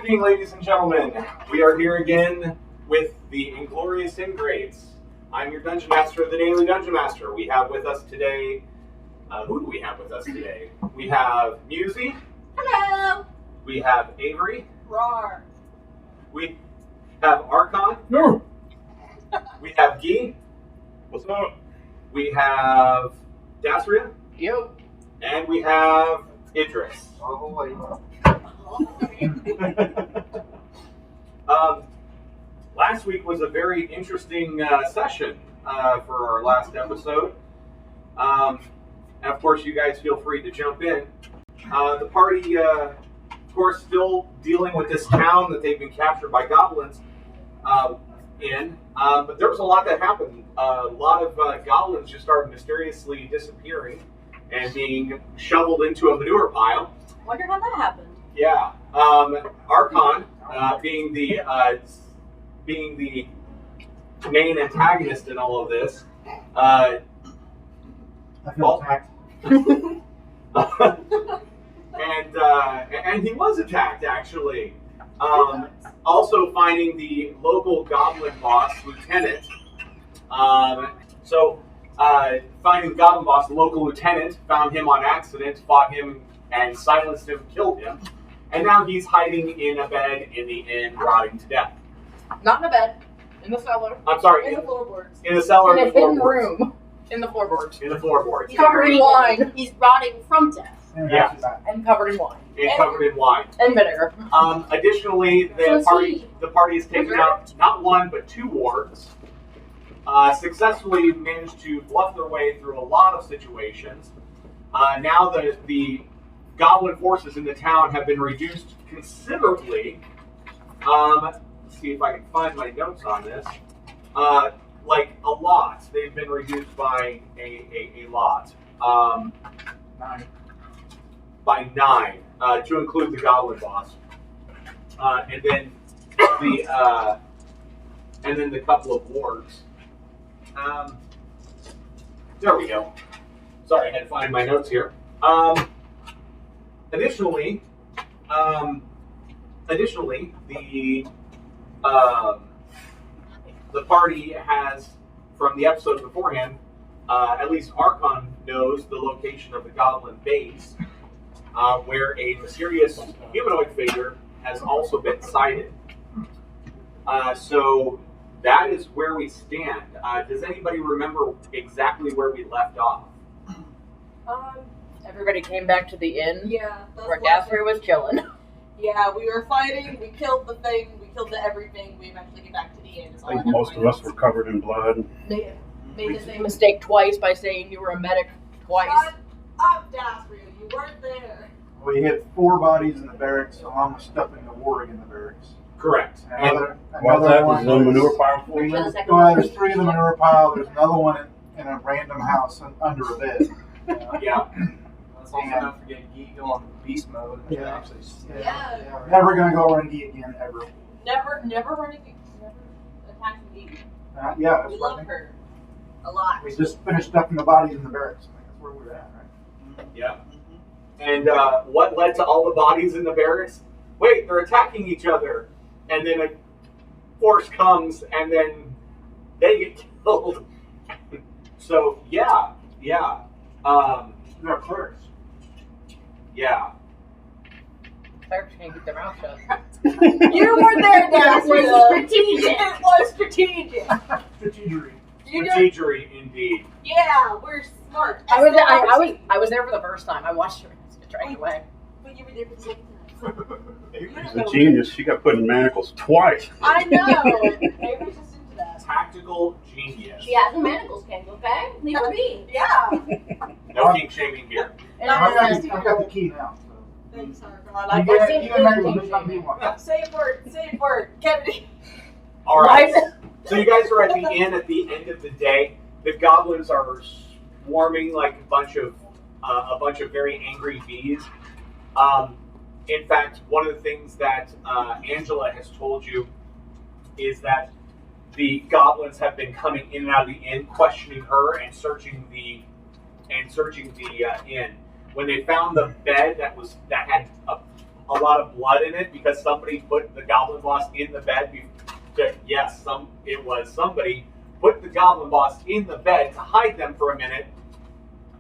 evening, ladies and gentlemen. We are here again with the Inglorious Ingrates. I'm your Dungeon Master of the Daily Dungeon Master. We have with us today, who do we have with us today? We have Musy. Hello. We have Avery. Roar. We have Archon. No. We have Guy. What's up? We have Dasria. Yo. And we have Idris. Oh, wait. Last week was a very interesting session for our last episode. And of course, you guys feel free to jump in. The party, of course, still dealing with this town that they've been captured by goblins but there was a lot that happened. A lot of goblins just started mysteriously disappearing and being shoveled into a manure pile. Wonder how that happened. Yeah, Archon, being the main antagonist in all of this, I feel attacked. and he was attacked actually. Also finding the local goblin boss, lieutenant. Finding the goblin boss, the local lieutenant, found him on accident, fought him and silenced him, killed him. And now he's hiding in a bed in the inn, rotting to death. Not in a bed. In the cellar. I'm sorry. In the floorboards. In the cellar. In a hidden room. In the floorboards. In the floorboards. Covered in wine. He's rotting from death. Yeah. And covered in wine. And covered in wine. And vinegar. Additionally, the party has taken out not one but two wards. Successfully managed to bluff their way through a lot of situations. Now the goblin forces in the town have been reduced considerably. Let's see if I can find my notes on this. Like a lot. They've been reduced by a lot. 9. By 9, to include the goblin boss. And then the couple of wards. There we go. Sorry, I had to find my notes here. Additionally, the party has, from the episode beforehand, at least Archon knows the location of the goblin base, where a mysterious humanoid figure has also been sighted. So that is where we stand. Does anybody remember exactly where we left off? Everybody came back to the inn. Yeah. Where Gasper was chilling. Yeah, we were fighting. We killed the thing. We killed everything. We eventually get back to the inn. I think most of us were covered in blood. Made The same mistake twice by saying you were a medic twice. Shut up, Dasria. You weren't there. We hit 4 bodies in the barracks, along with stuffing the warg in the barracks. Correct. Another Was that one the manure pile full? Pretty sure the second Well, one there's was 3 in the manure pile. There's another one in a random house under a bed. Yeah. Let's also not forget Geek go on beast mode. And Yeah. actually, Yeah. We're never gonna go Rengi again ever. Never running. Never attacking me. Yeah, that's We what I love think. her a lot. We just finished stuffing the bodies in the barracks. I think that's where we're at, right? Yeah. And what led to all the bodies in the barracks? Wait, they're attacking each other. And then a force comes, and then they get killed. So, yeah. They're clerks. Yeah. Clerics can't keep their mouth shut. You were there, Dasria. It was strategic. It was strategic. Strategery. You know, Strategery, indeed. yeah, we're smart. I was there for the first time. I watched her get dragged away. But you were there for the second time. She's a genius. She got put in manacles twice. I know. Avery's just into that. Tactical genius. She has a manacles king, okay? Leave her be. Yeah. No kink shaming here. And I've I got the key now. Thanks, Archon. So. You get manacles next time you want. Safe word. Kennedy. All right. So you guys are at the inn at the end of the day. The goblins are swarming like a bunch of very angry bees. In fact, one of the things that Angela has told you is that the goblins have been coming in and out of the inn, questioning her and searching the inn. When they found the bed that had a a lot of blood in it because somebody put the goblin boss in the bed. Yes, it was somebody put the goblin boss in the bed to hide them for a minute,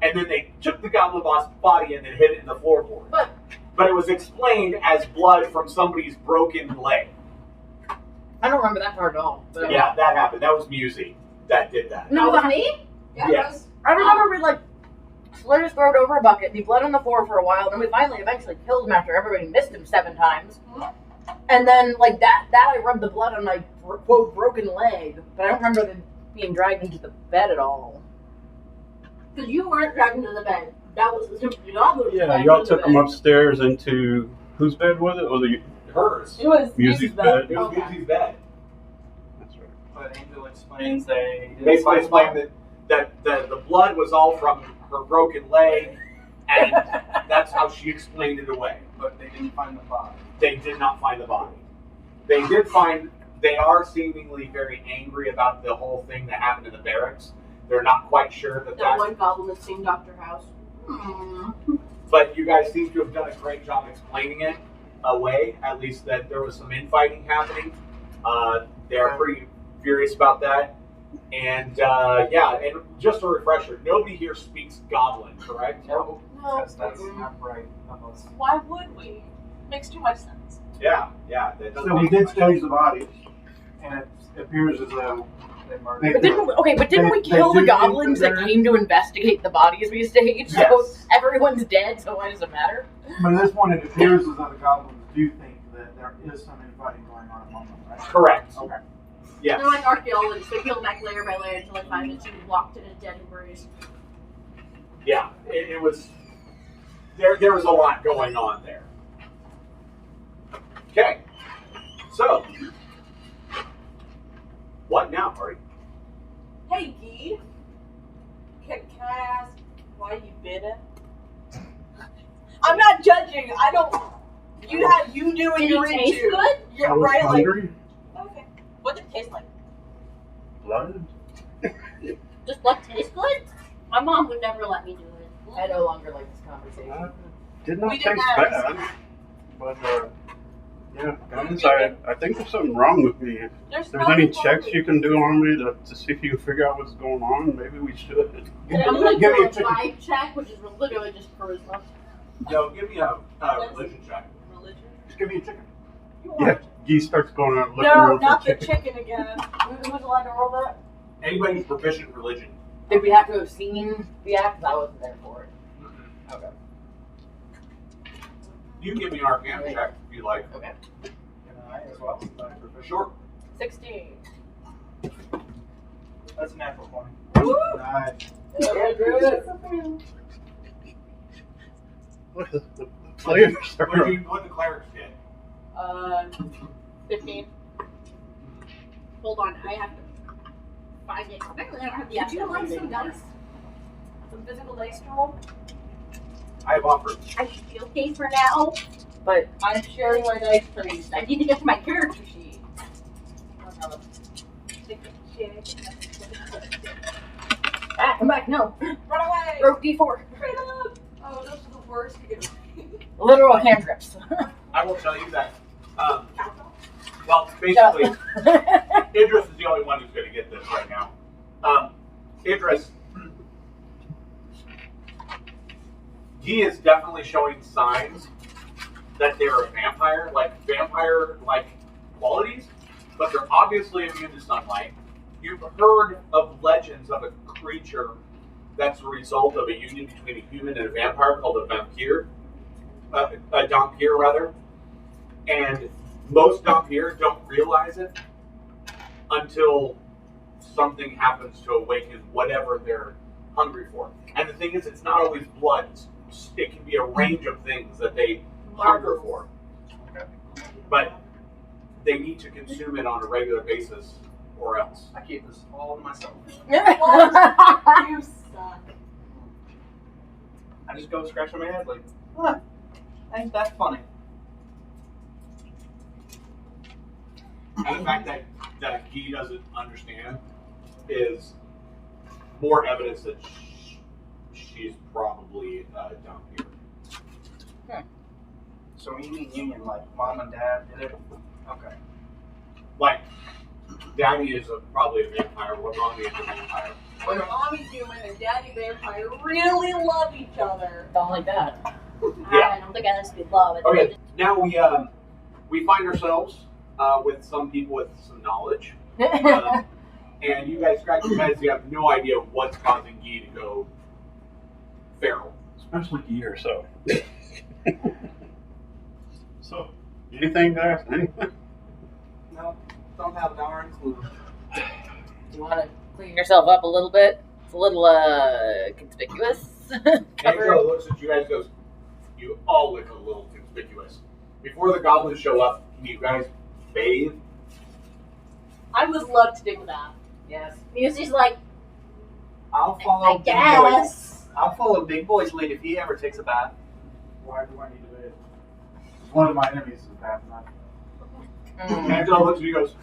and then they took the goblin boss body and then hid it in the floorboard. But it was explained as blood from somebody's broken leg. I don't remember that part at all. But Yeah, that happened. That was Musey that did that. No, That was me? Yeah, Yes. I remember we slit his throat over a bucket, he bled on the floor for a while, then we finally eventually killed him after everybody missed him 7 times. And then that I rubbed the blood on my quote broken leg, but I don't remember them being dragged into the bed at all. Because you weren't dragged into the bed. That was the goblin. Yeah, y'all took them upstairs into whose bed was it? Was it Hers. It was Music's bed? It was Okay. Musey's bed. That's right. But Angel explains they Basically explained that the blood was all from her broken leg, and that's how she explained it away. but they didn't find the body. They did not find the body. They are seemingly very angry about the whole thing that happened in the barracks. They're not quite sure that That that's... one goblin that's seen Dr. House. But you guys seem to have done a great job explaining it away, at least that there was some infighting happening. They're pretty furious about that. And and just a refresher, nobody here speaks Goblin, correct? No, No. that's not right of us. Why would we? Makes too much sense. Yeah. That doesn't So we make did much stage the bodies, and it appears as though They murdered. But didn't we They kill the do goblins think that they're- came to investigate the bodies we staged? So Yes. everyone's dead, so why does it matter? But at this point, it appears as though the goblins do think that there is some infighting going on among them, right? correct. Okay. Yes. They're like archaeologists. They peel back layer by layer until they find that you walked in a dead and bruised. Yeah, it was. There was a lot going on there. Okay, so what now, party? Hey, Guy. Can I ask why you bitter? I'm not judging. I don't. You do what Did you're it taste into. good? Yeah, I was right. hungry. Like, okay. What did it taste like? Blood. Does blood taste good? My mom would never let me do it. I no longer like this conversation. Did We not didn't taste ask. bad. But yeah, guys, I think there's something wrong with me. If There's there's any nothing checks wrong you can do on me to see if you can figure out what's going on, maybe we should. And I'm gonna Give me do a a chicken. vibe check, which is literally just charisma. Yo, give me a religion check. with religion. Just give me a chicken. You Yeah, want Gee starts going out looking No, around not for the chicken. chicken again. Who's allowed to roll that? Anybody who's proficient in religion. Did we have to have seen the act? 'Cause I wasn't there for it. Okay. You can give me an Arcana check if you like. Okay. Can I as well? Sure. 16. That's a natural 20. Nice. Look, the players are. What the clerics did. 15. Hold on, I have to find it. Apparently, I don't have the Would you actual like some thing. dice? Some physical dice to roll? I have offered. I should be okay for now. But I'm sharing my dice please. I need to get to my character sheet. come back, no. Run away! Throw D4. Freedom! Oh, those are the worst to get Literal cantrips. I will tell you that. Well, basically, Idris is the only one who's going to get this right now. Idris, he is definitely showing signs that they're a vampire, vampire-like qualities, but they're obviously immune to sunlight. You've heard of legends of a creature that's a result of a union between a human and a vampire called a vampire, a dhampir rather, and most dhampir don't realize it until something happens to awaken whatever they're hungry for. And the thing is, it's not always blood. It can be a range of things that they hunger for. But they need to consume it on a regular basis or else. I keep this all to myself. You suck. I just go scratching my head like, what? Ain't that funny? And the fact that he doesn't understand is more evidence that she's probably down here. So when you mean union, like mom and dad did it? Okay. Like, Daddy is probably a vampire, or Mommy is a vampire. When Mommy's human and Daddy vampire really love each other. Don't like that. Yeah. I don't think it has to be love. Okay, now we find ourselves with some people with some knowledge. And you guys scratch your heads, you have no idea what's causing Guy to go feral. Especially gear, so. So, anything, guys? Anything? No, don't have a darn clue. Do you want to clean yourself up a little bit? It's a little conspicuous. Angela looks at you guys and goes, you all look a little conspicuous. Before the goblins show up, can you guys bathe? I would love to do that. Yes. Music's like, I'll follow I Big guess. I'll follow Big Boy's lead if he ever takes a bath. Why do I need to bathe? One of my enemies is bad enough. Angela looks at you and goes,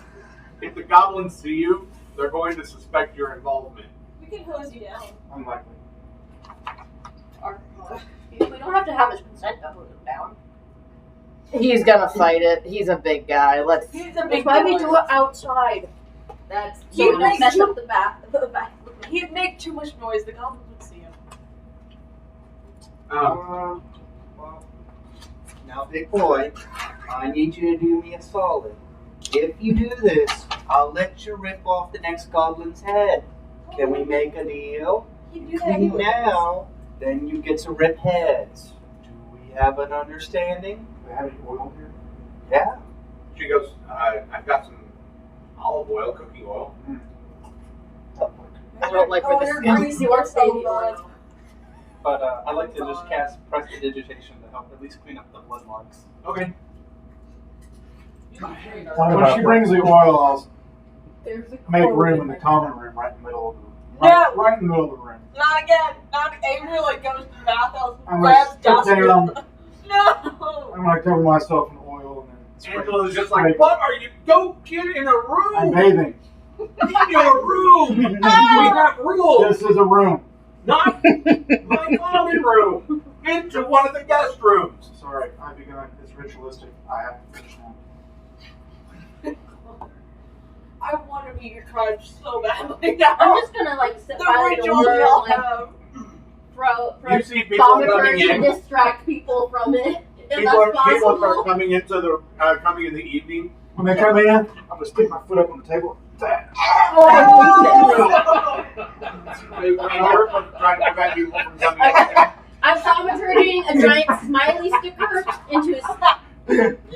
if the goblins see you, they're going to suspect your involvement. We can hose you down. Unlikely. We don't have to have his consent to hold him down. He's gonna fight it. He's a big guy. Let's. He's a big Why boy. we do it outside? That's. You Don't make mess too- up the bath. He'd make too much noise. The goblins would see him. Well, now, Big Boy, I need you to do me a solid. If you do this, I'll let you rip off the next goblin's head. Can we make a deal? He'd do that Clean anyways. now, then you get to rip heads. Do we have an understanding? Do they have any oil here? Yeah. She goes, I've got some olive oil, cooking oil. I don't like Oh, where you're this greasy. What's baby oil? But I'd like to just cast prestidigitation to help at least clean up the blood marks. Okay. When she brings the oil, I'll There's a make quote room in the common room right in the middle of the room. No! Right in the middle of the room. Not again. Not Avery like goes to the bathhouse, I'm grabs like, dust. sit down. No. I'm going to cover myself in oil and then spray. Angela's just like, what are you? Go get in a I'm room! bathing. In your room! We have rules! This is a room. Not my common room! Into one of the guest rooms! Sorry, I've begun. It's ritualistic. I have to finish now. I want to be your tribe so badly now. I'm just gonna like sit the by the rituals door y'all and like have. throw You see people coming thaumaturgy in. to distract people from it. If People that's start possible. coming into the coming in the evening. When they come in, I'm going to stick my foot up on the table. Oh! And you're trying to prevent people from coming in. I'm thaumaturging a giant smiley sticker into his.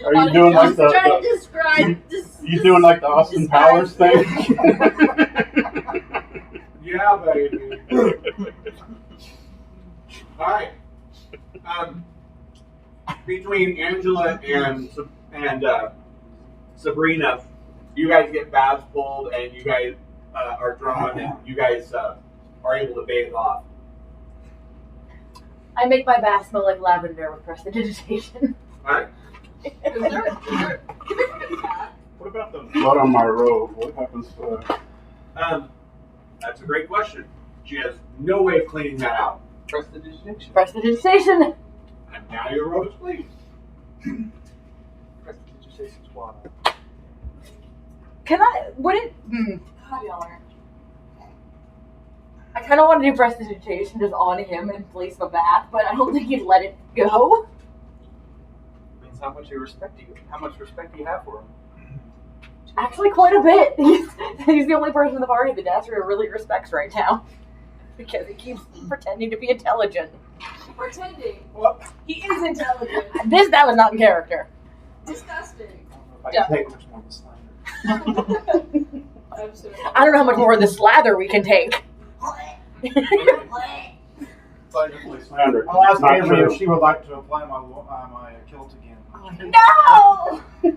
Are you doing like Just trying the to describe this. you doing like the Austin this Powers guy's- thing? Yeah, baby. Alright. Between Angela and Sabrina, you guys get baths pulled and you guys are drawn and you guys are able to bathe off. I make my bath smell like lavender with prestidigitation. Alright? Is there What about the blood on my robe? What happens to that? That's a great question. She has no way of cleaning that out. Prestidigitation. Prestidigitation. And now your robe is clean. Prestidigitation's water. Can I? Would it? God, y'all are. I kind of want to do prestidigitation just on him in place of a bath, but I don't think he'd let it go. Means how much respect you have for him. Actually, quite a bit. He's the only person in the party that Dasria really respects right now. Because he keeps pretending to be intelligent. Pretending. Well, He is intelligent. That was not in character. Disgusting. I can take much more of the slander. Absolutely. I don't know how much more of the slather we can take. Technically slander. I'll ask Not Avery true. if she would like to apply my kilt again. No! No,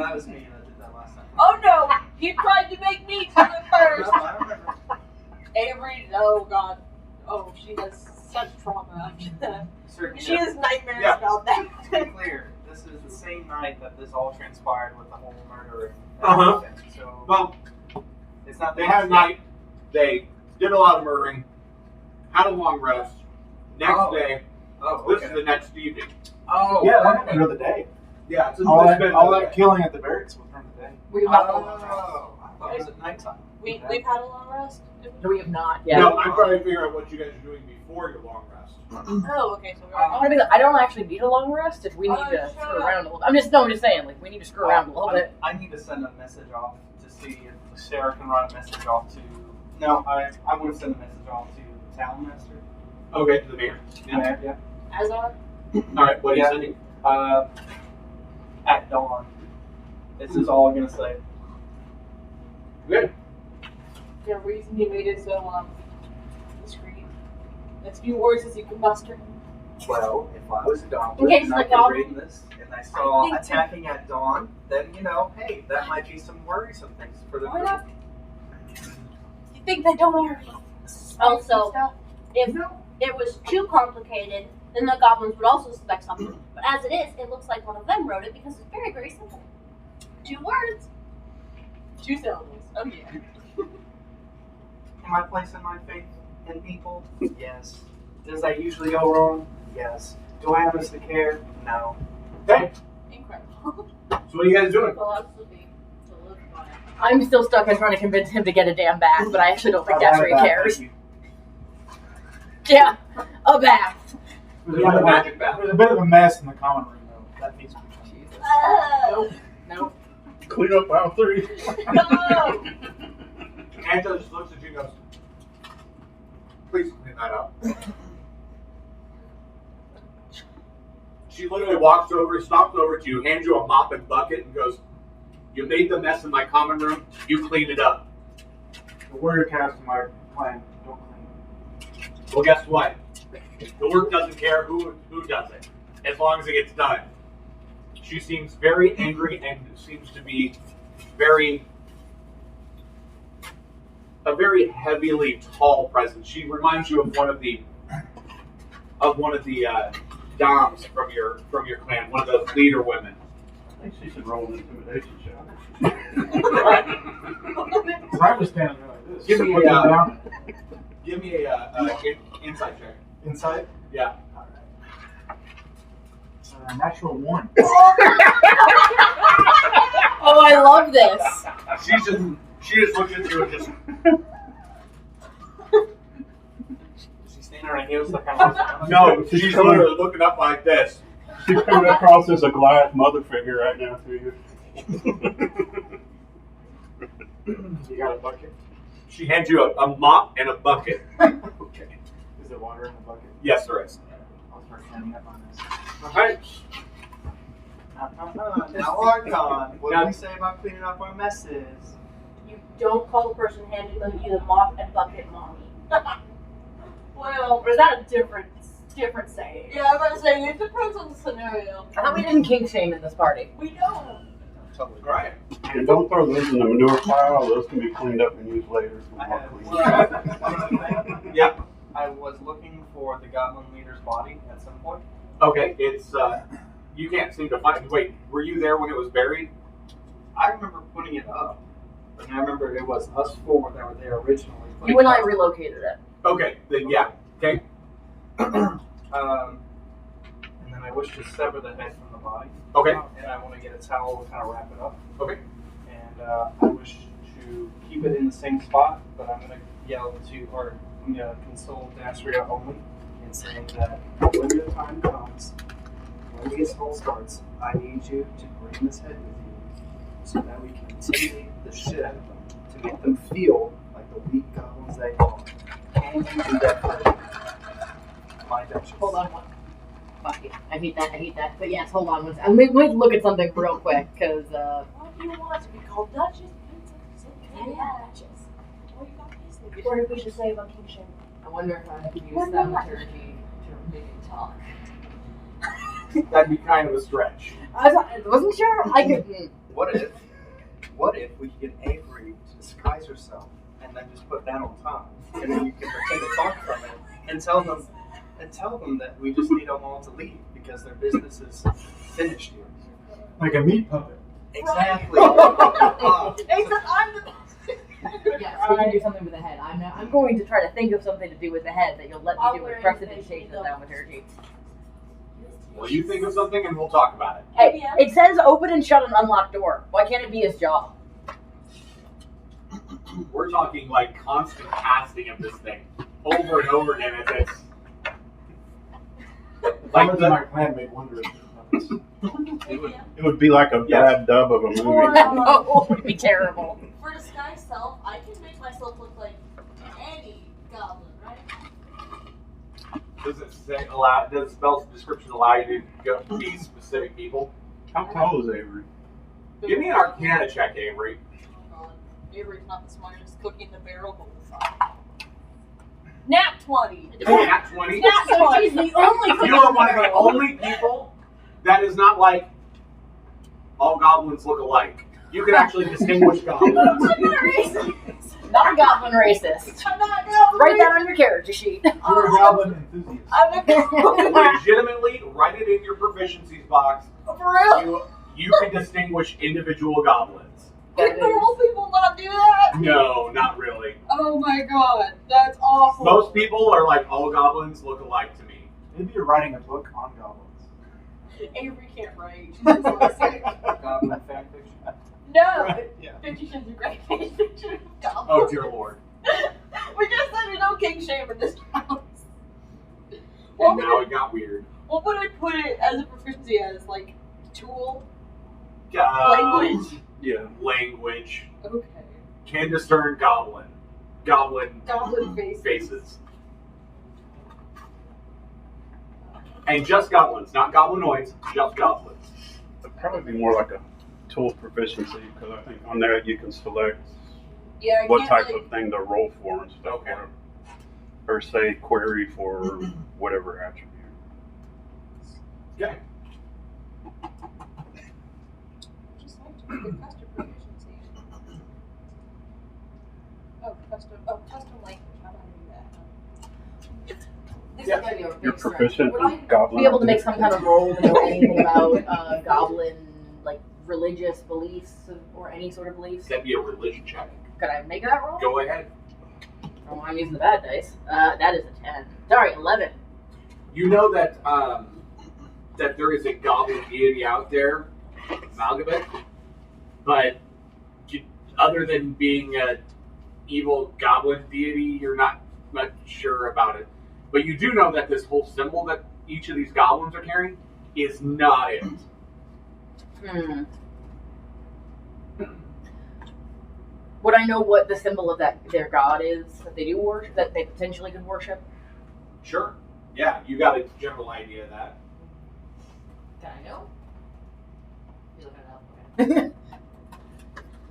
that was me that did that last time. Oh no! You tried to make me do it first! I remember. Avery, oh god. Oh, she has such trauma after that. Sir, She has nightmares Yeah. about that. to be clear, this is the same night that this all transpired with the whole murder and Uh-huh. everything. So well, it's not they had a night. They did a lot of murdering. Had a long rest. Next Oh. day, Oh, this okay. is the next evening. Oh, Yeah, that happened the other day. yeah. It's All been that killing at the barracks was from the day. We've not. I thought it was at nighttime. We've had a long rest. We have not yet. No, I'm trying to figure out what you guys are doing before your long rest. Oh, okay, so we're I don't actually need a long rest if we need to shut screw up. around a little. I'm just saying, like, we need to screw around a little bit. I need to send a message off to see if Sarah can run a message off to. No, I'm going to send a message off to the town master. Okay, to the mayor. Yeah. Yeah. As are. All right, what are you Yeah. sending? At dawn. This is all I'm going to say. Good. The reason he made it so discreet. As few words as you can muster. Well, if I was a goblin In case and I the could goblin- read this and I saw I think attacking at dawn, then hey, that might be some worrisome things for the Why group. not? You think they don't already? Also, if it was too complicated, then the goblins would also suspect something. But as it is, it looks like one of them wrote it because it's very, very simple. 2 words. 2 syllables. Oh yeah. Am I placing my faith in people? Yes. Does that usually go wrong? Yes. Do I honestly care? No. Okay. Incredible. So what are you guys doing? Philosophy to live by. I'm still stuck on trying to convince him to get a damn bath, but I actually don't think that's where he cares. Yeah, a bath. There's Yeah, the magic bath. There's a bit of a mess in the common room, though. That needs to be changed. Nope. Clean up aisle 3. No! Angela just looks at you and goes, please clean that up. She literally walks over, stomps over to you, hands you a mop and bucket, and goes, you made the mess in my common room, you cleaned it up. The warrior cast in my plan, don't clean. Well, guess what? The work doesn't care who does it, as long as it gets done. She seems very angry and seems to be a very heavily tall presence. She reminds you of one of the doms from your clan, one of the leader women. I think she should roll an intimidation check. Because I'm just standing there like this. Give me looking a- down. Give me a insight check. Inside? Yeah. Natural 1. Oh, I love this. She just looks at you and just. She's standing right here, so kind of No, she's literally looking up like this. She's coming across as a Goliath mother figure right now to you. You got a bucket? She hands you a mop and a bucket. Okay. Is there water in the bucket? Yes, there is. I'll start cleaning up on this. All right. Now, Archon, what do we say about cleaning up our messes? You don't call the person handing you the mop and bucket mommy. Well, Or is that a different saying? yeah, I'm about to say, it depends on the scenario. I thought we didn't kink shame in this party. We know. Totally All right. And don't throw those in the manure pile. Those can be cleaned up and used later. I have Clean. one other thing. Yeah. I was looking for the goblin leader's body at some point. Okay. It's you can't seem to find. Wait, were you there when it was buried? I remember putting it up, and I remember it was us 4 that were there originally. You and I relocated it. Okay. Then yeah. Okay. And then I wish to sever the head from the body. Okay. And I want to get a towel to kind of wrap it up. Okay. And I wish to keep it in the same spot, but I'm going to yell to, or I'm going to console Dastria only and say that when the time comes, when the assault starts, I need you to bring this head with you so that we can intimidate the shit out of them, to make them feel like the weak goblins they are. Can you do that for me? My Duchess. Hold on one. Fuck it. I hate that. But yes, hold on one second. Let me look at something real quick, because, What do you want to be called? Duchess? Princess? Duchess. What you got these things? What did we just say about kink shame? I wonder if I could use Well, thaumaturgy to make it talk. That'd be kind of a stretch. I wasn't sure. I could. What if we could get Avery to disguise herself and then just put that on top, and then you can pretend to talk from it and tell them that we just need them all to leave because their business is finished here. Like a meat puppet. Exactly. Except I'm the Yes, we can do something with the head. I'm going to try to think of something to do with the head that you'll let me I'll do with learn prestidigitation the- and thaumaturgy. Well, you think of something and we'll talk about it. Hey, it says open and shut an unlocked door. Why can't it be his job? We're talking like constant casting of this thing over and over again as it's like Members of my clan may wonder if It would be like a bad dub of a movie. No, it would be terrible. For disguise self, I can make myself look like any goblin, right? does it say does spell description allow you to go be specific people? How tall is Avery? Give me an Arcana check, Avery. Oh god. Avery's not the smartest cookie in the barrel, but we'll find. Nat 20. Nat 20. Nat So 20. she's the only cookie You are in one of the barrel. only people that is not like all goblins look alike. You can actually distinguish goblins. Not a goblin racist. I'm not goblin. Write that on your character sheet. you're a goblin enthusiast. I'm a goblin. Legitimately, write it in your proficiencies box. For real? You can distinguish individual goblins. Can normal people not do that? No, not really. Oh my god, that's awful. Most people are like, all goblins look alike to me. Maybe you're writing a book on goblins. Avery can't write. She's dyslexic. Goblin fanfiction. No, Yeah. 50 Shades of Grey fiction of Oh, goblins. dear lord. We just said there's no king shame in this house. And now it got weird. What would I put it as a proficiency as? Like, tool? Language. Yeah. Language. Okay. Can discern goblin. Goblin Goblin faces. faces. And just goblins, not goblinoids, just goblins. It'd probably be more like a tools proficiency because I think on there you can select Yeah, I what can't type really... of thing to roll for and stuff. Okay. Or say query for whatever attribute. Okay. Just like to make a custom proficiency. Custom language. How do I do that? This Yeah. is gonna be a You're big stretch. proficient Would in I goblin. be able to make some kind of roll to know anything about goblin, like religious beliefs or any sort of beliefs? That'd be a religion check. Could I make that roll? Go ahead. Oh, I'm using the bad dice. That is a 10. Sorry, 11. You know that that there is a goblin deity out there, Malgabeth, but other than being a evil goblin deity, you're not much sure about it. But you do know that this whole symbol that each of these goblins are carrying is not it. Hmm. Would I know what the symbol of their god is that they do worship, that they potentially could worship? Sure. Yeah, you got a general idea of that. Can I know? You're looking it up. Okay.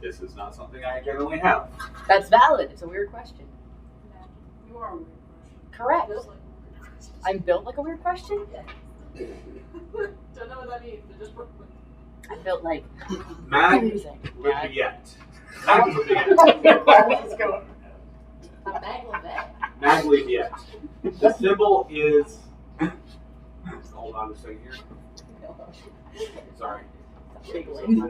This is not something I generally have. That's valid. It's a weird question. You are a weird Correct. person. Feels like a weird person. I'm built like a weird question? Don't know what that means, but just work with I'm built like Mag music. Liviet. Mag Liviet. Let's go. A Maglevet. Mag Liviet. The symbol is. Hold on a second here. Sorry. Giggling.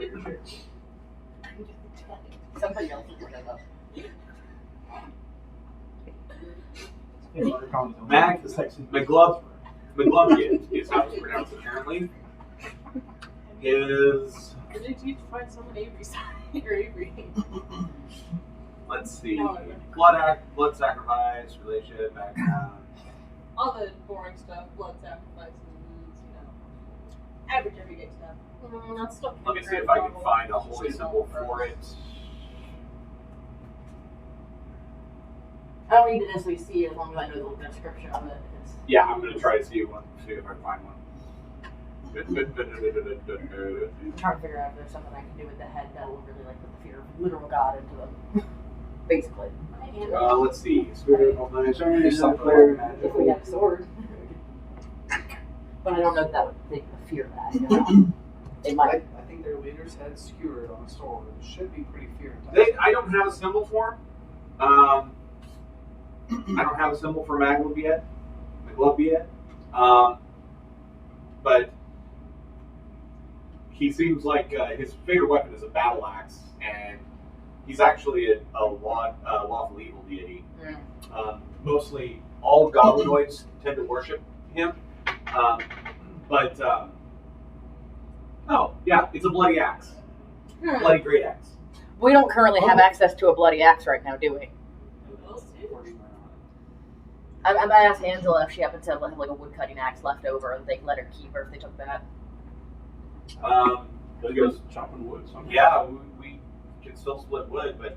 Somebody else is looking up. Mag McGloviet is how it's pronounced apparently. Is I need you to find someone Avery's or Avery. let's see. No. Blood sacrifice, relation, background. All the boring stuff, blood sacrifices, you know. Average everyday stuff. That's still Let me see if I can find a holy symbol for it. I don't need to necessarily see it as long as I know the description of it. Yeah, I'm gonna try to see if I can find one. I'm trying to figure out if there's something I can do with the head that will really like put the fear of literal God into them. Basically. Let's see. Spirit of There's something If we magical. have a sword. But I don't know if that would make the fear that. You know? They I might. think their leader's head skewered on a sword. It should be pretty feared. I don't have a symbol for him. I don't have a symbol for Maglub yet. But he seems like his favorite weapon is a battle axe, and he's actually a lawful evil deity. Mm. Mostly all goblinoids tend to worship him. But oh yeah, it's a bloody axe, Hmm. bloody great axe. We don't currently have access to a bloody axe right now, do we? I asked Angela if she happens to have like a wood cutting axe left over, and they let her keep her if they took that. He goes chopping wood somewhere. Yeah, we can still split wood, but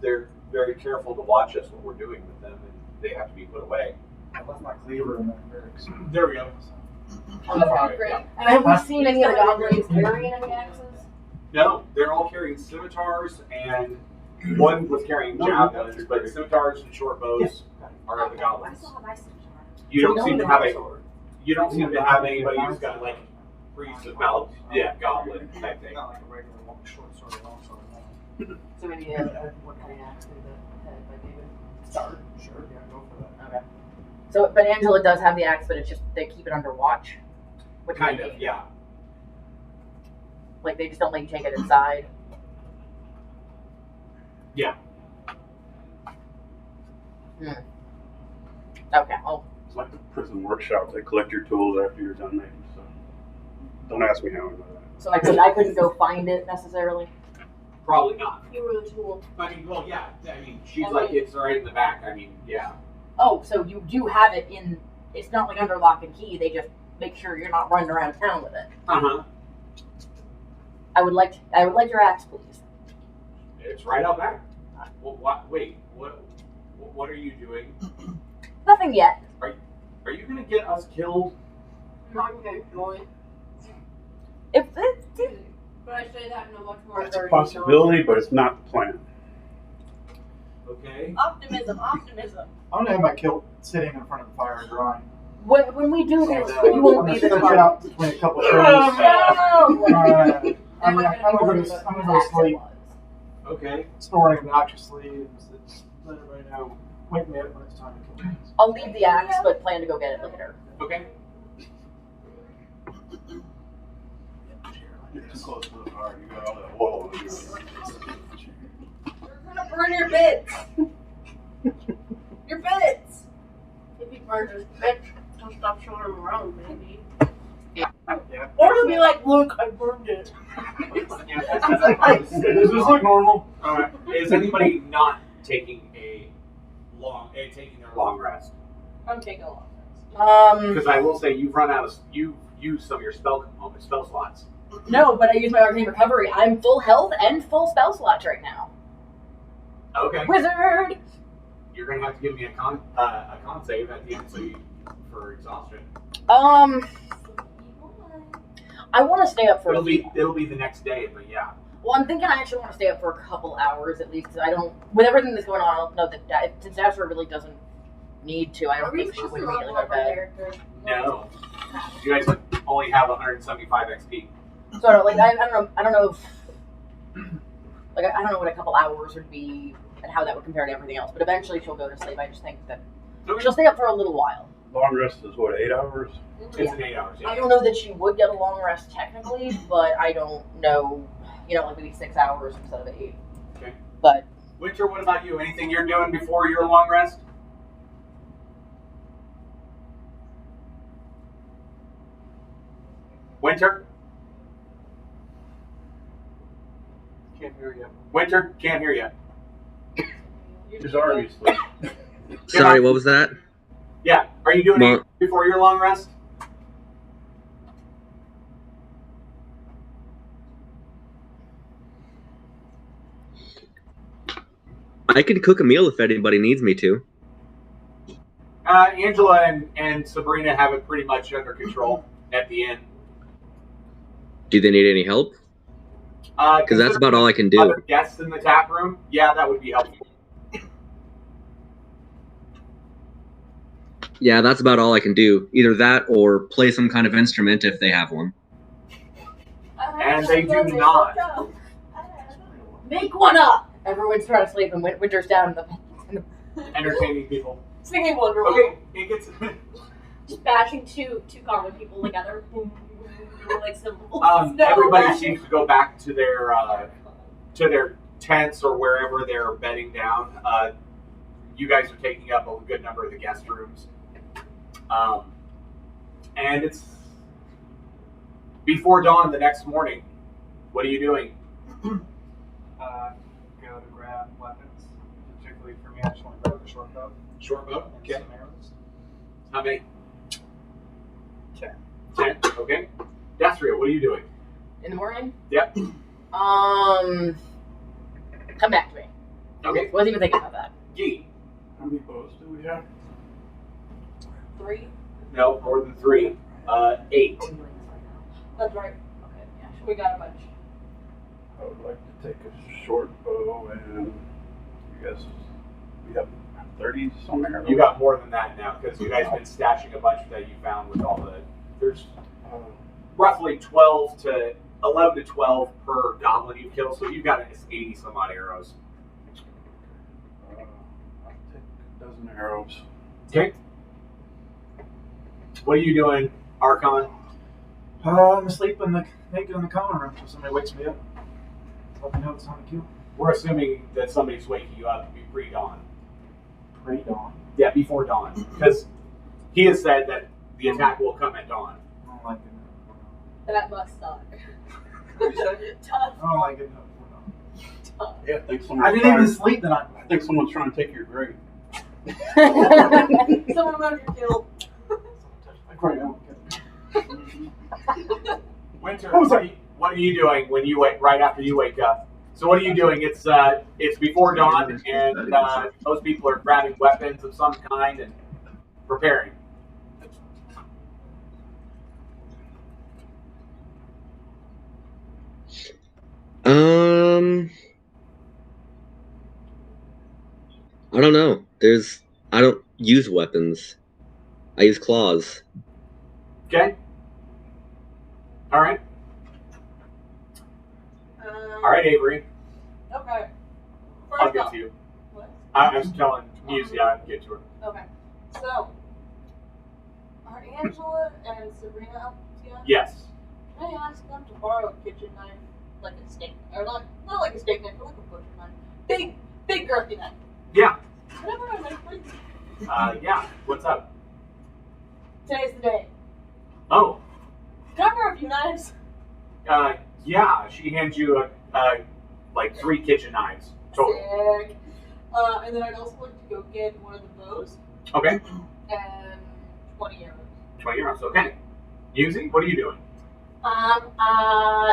they're very careful to watch us when we're doing with them, and they have to be put away. I left my cleaver in that barracks. There we go. Okay, great. And have we seen any of the goblins carrying any axes? No, they're all carrying scimitars, and one was carrying javelins, but scimitars and short bows are the I goblins. still have my scimitar. You don't seem to have anybody who's got like priest of goblin type thing. Not like a regular long, short sword or long sword. So we need a wood cutting axe in the head by David. Start. Sure, yeah, go for that. Okay. So, but Angela does have the axe, but it's just they keep it under watch. Which Kind might of, be- yeah. Like they just don't let you take it inside. Yeah. Okay. Oh, It's like the prison workshop. They collect your tools after you're done making stuff. Don't ask me how I know that. so I couldn't go find it necessarily. Probably not. You were the tool. I mean, well, yeah. I mean, she's like, it's right in the back. I mean, yeah. Oh, so you do have it in. It's not like under lock and key. They just make sure you're not running around town with it. Uh-huh. I would like your axe, please. It's right out back. Well, what are you doing? Nothing yet. Are you going to get us killed? Not intentionally. If But I say that in a much more It's a possibility, but it's not the plan. Okay. optimism. I'm gonna have my kilt sitting in front of the fire drying. when we do this, And, you won't I'm be gonna the stretch target. out between a couple of trees. I'm gonna go to sleep, Okay. snoring obnoxiously, and just let everybody know. Wake me up when it's time to kill. I'll leave the axe, but plan to go get it later. Okay. You're too close to the fire. You got all that oil in you. You're gonna burn your bits. Your bits. If he burns his bits, he'll stop showing him around, maybe. Or he'll be like, look, I burned it. Does this look normal? All right. Is anybody not taking their long rest? I'm taking a long Because I will say you've used some of your spell slots. No, but I use my arcane recovery. I'm full health and full spell slots right now. Okay. Wizard. You're gonna have to give me a con save at the end, for exhaustion. I want to stay up for. It'll be the next day, but yeah. Well, I'm thinking I actually want to stay up for a couple hours at least, because I don't. With everything that's going on, I don't know that since Asher really doesn't need to. I don't think she would immediately go to bed. No. You guys only have 175 XP. So I don't know if. Like I don't know what a couple hours would be and how that would compare to everything else. But eventually she'll go to sleep. I just think that she'll stay up for a little while. Long rest is what, 8 hours? It's an 8 hours. Yeah. I don't know that she would get a long rest technically, but I don't know. Like maybe 6 hours instead of 8. Okay. But Winter, what about you? Anything you're doing before your long rest? Winter? Can't hear you. Winter? Can't hear you. His army sleep. Sorry, what was that? Yeah. Are you doing anything before your long rest? I can cook a meal if anybody needs me to. Angela and Sabrina have it pretty much under control at the end. Do they need any help? Because that's about all I can do. Other guests in the tap room? Yeah, that would be helpful. Yeah, that's about all I can do. Either that or play some kind of instrument if they have one. And they do not. make one up. Everyone's trying to sleep, and Winter's down in the Entertaining people. Singing Wonderwall. Okay, it gets. Just bashing two common people together. Like symbols. Everybody seems to go back to their tents or wherever they're bedding down. You guys are taking up a good number of the guest rooms, and it's Before dawn the next morning, what are you doing? Go to grab weapons. Particularly for me, I just want to grab a short bow. Short bow? And Okay. some arrows. How many? 10. 10, okay. Dastria, what are you doing? In the morning? Yep. Come back to me. Okay. Wasn't even thinking about that. Gee. How many bows do we have? 3. No, more than 3. 8. That's right. Okay, yeah. We got a bunch. I would like to take a short bow and you guys, we have 30 some arrows. You got more than that now because you guys have been stashing a bunch that you found with all the. There's roughly 11 to 12 per goblin you kill, so you've got 80 some odd arrows. I'll take a dozen arrows. Okay. What are you doing, Archon? I'm asleep naked in the common room until somebody wakes me up. Let me know it's time to kill. We're assuming that somebody's waking you up pre-dawn. Pre-dawn. Yeah, before dawn, because he has said that the attack will come at dawn. I don't like it. That must suck. What did you say? Tough. I don't like it before dawn. Yeah, I think I someone's didn't even trying, sleep the night. I think someone's trying to take your grave. Someone moved your kill. Like right now. Winter, what are you doing when you wake right after you wake up? So what are you doing? It's before dawn, and most people are grabbing weapons of some kind and preparing. I don't know. I don't use weapons. I use claws. Okay. All right. All right, Avery. Okay. I'll First get off, to you. what? I'm just telling Muse, yeah, I'll get to her. Okay. So, are Angela and Sabrina up yet? Yes. Can I ask them to borrow a kitchen knife, like a steak, or not like a steak knife, but like a butcher knife, big girthy knife. Yeah. Can I borrow a knife, please? Yeah. What's up? Today's the day. Oh. Can I borrow a few knives? Yeah. She hands you like 3 kitchen knives total. Sick. And then I'd also like to go get one of the bows Okay. and 20 arrows. 20 euros. Okay. Yuzi, what are you doing?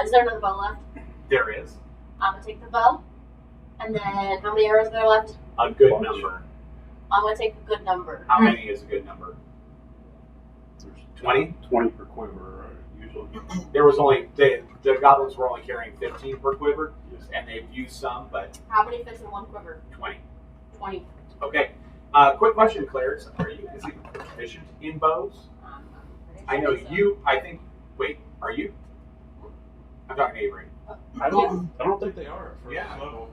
Is there another bow left? There is I'm gonna take the bow. And then how many arrows are there left? a good number. I'm gonna take a good number. How many is a good number? There's 20? 20 per quiver, usually. There was only the goblins were only carrying 15 per quiver, and they've used some, but How many fits in one quiver? 20. 20. Okay. Quick question, Clarence. Is he proficient in bows? I know you. I think. Wait, are you? I'm talking to Avery. I don't think they are at first Yeah. level.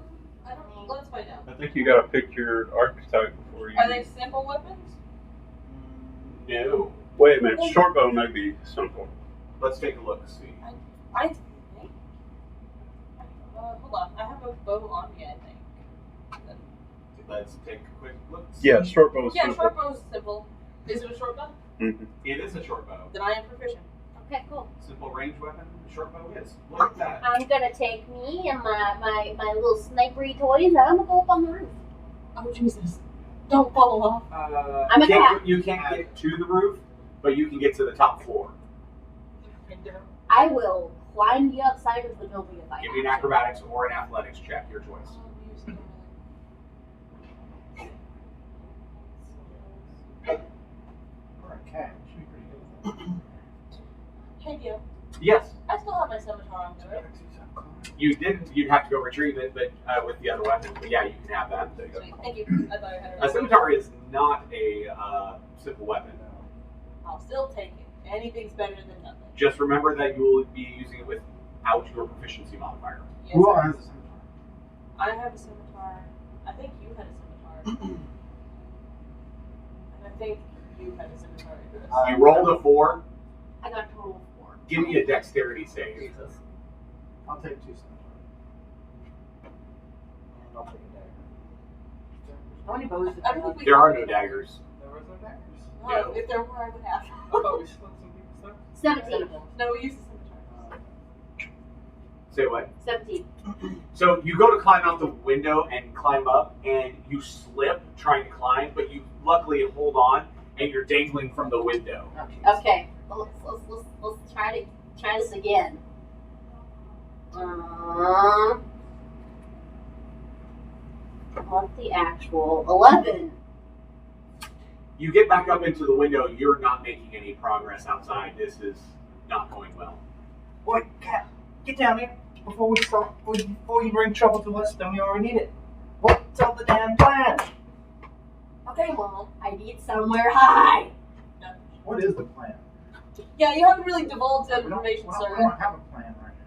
I don't. Let's find out. I think you gotta pick your archetype before you. Are they simple weapons? No. Wait a minute, short bow may be simple. Let's take a look and see. I think. Hold on. I have a bow on me, I think. Let's take a quick look. Yeah, short bow is Yeah, simple. short bow is simple. Is it a short bow? Mhm. It is a short bow. Then I am proficient. Okay, cool. Simple range weapon. Short bow is. Look at that. I'm gonna take me and my little snipery toys and I'm gonna go up on the roof. Oh, Jesus. Don't fall off. I'm a cat. You can't get to the roof, but you can get to the top floor. I will climb the outside of the building if I Give me an have to. acrobatics or an athletics check. Your choice. Or a cat. Should be pretty good with Hey, Gil. Yes. I still have my scimitar on that. me. You didn't. You'd have to go retrieve it, but with the other weapon. But yeah, you can have that. There you go. Sweet. Thank you. I thought I had it. A scimitar is not a simple weapon. I'll still take it. Anything's better than nothing. Just remember that you will be using it without your proficiency modifier. Yes, Who all sir. has a scimitar? I have a scimitar. I think you had a scimitar. And I think you had a scimitar. Chris. You rolled a 4. I got a total of 4. Give me a dexterity save. Jesus. I'll take 2 scimitars. And I'll take a dagger. How many bows did I you don't have? think we There are have no any daggers. There was no daggers. No, if there were, I would have. I thought we split some people's stuff. 17. No, we used a scimitar. Say what? 17. So you go to climb out the window and climb up, and you slip trying to climb, but you luckily hold on, and you're dangling from the window. Okay, well, let's try this again. What's the actual 11? You get back up into the window. You're not making any progress outside. This is not going well. Boy, cat, get down here before we start. Before you bring trouble to us, then we already need it. What's all the damn plan? Okay, well, I need somewhere high. What is the plan? Yeah, you haven't really divulged that We don't information, we sir. don't have a plan right now.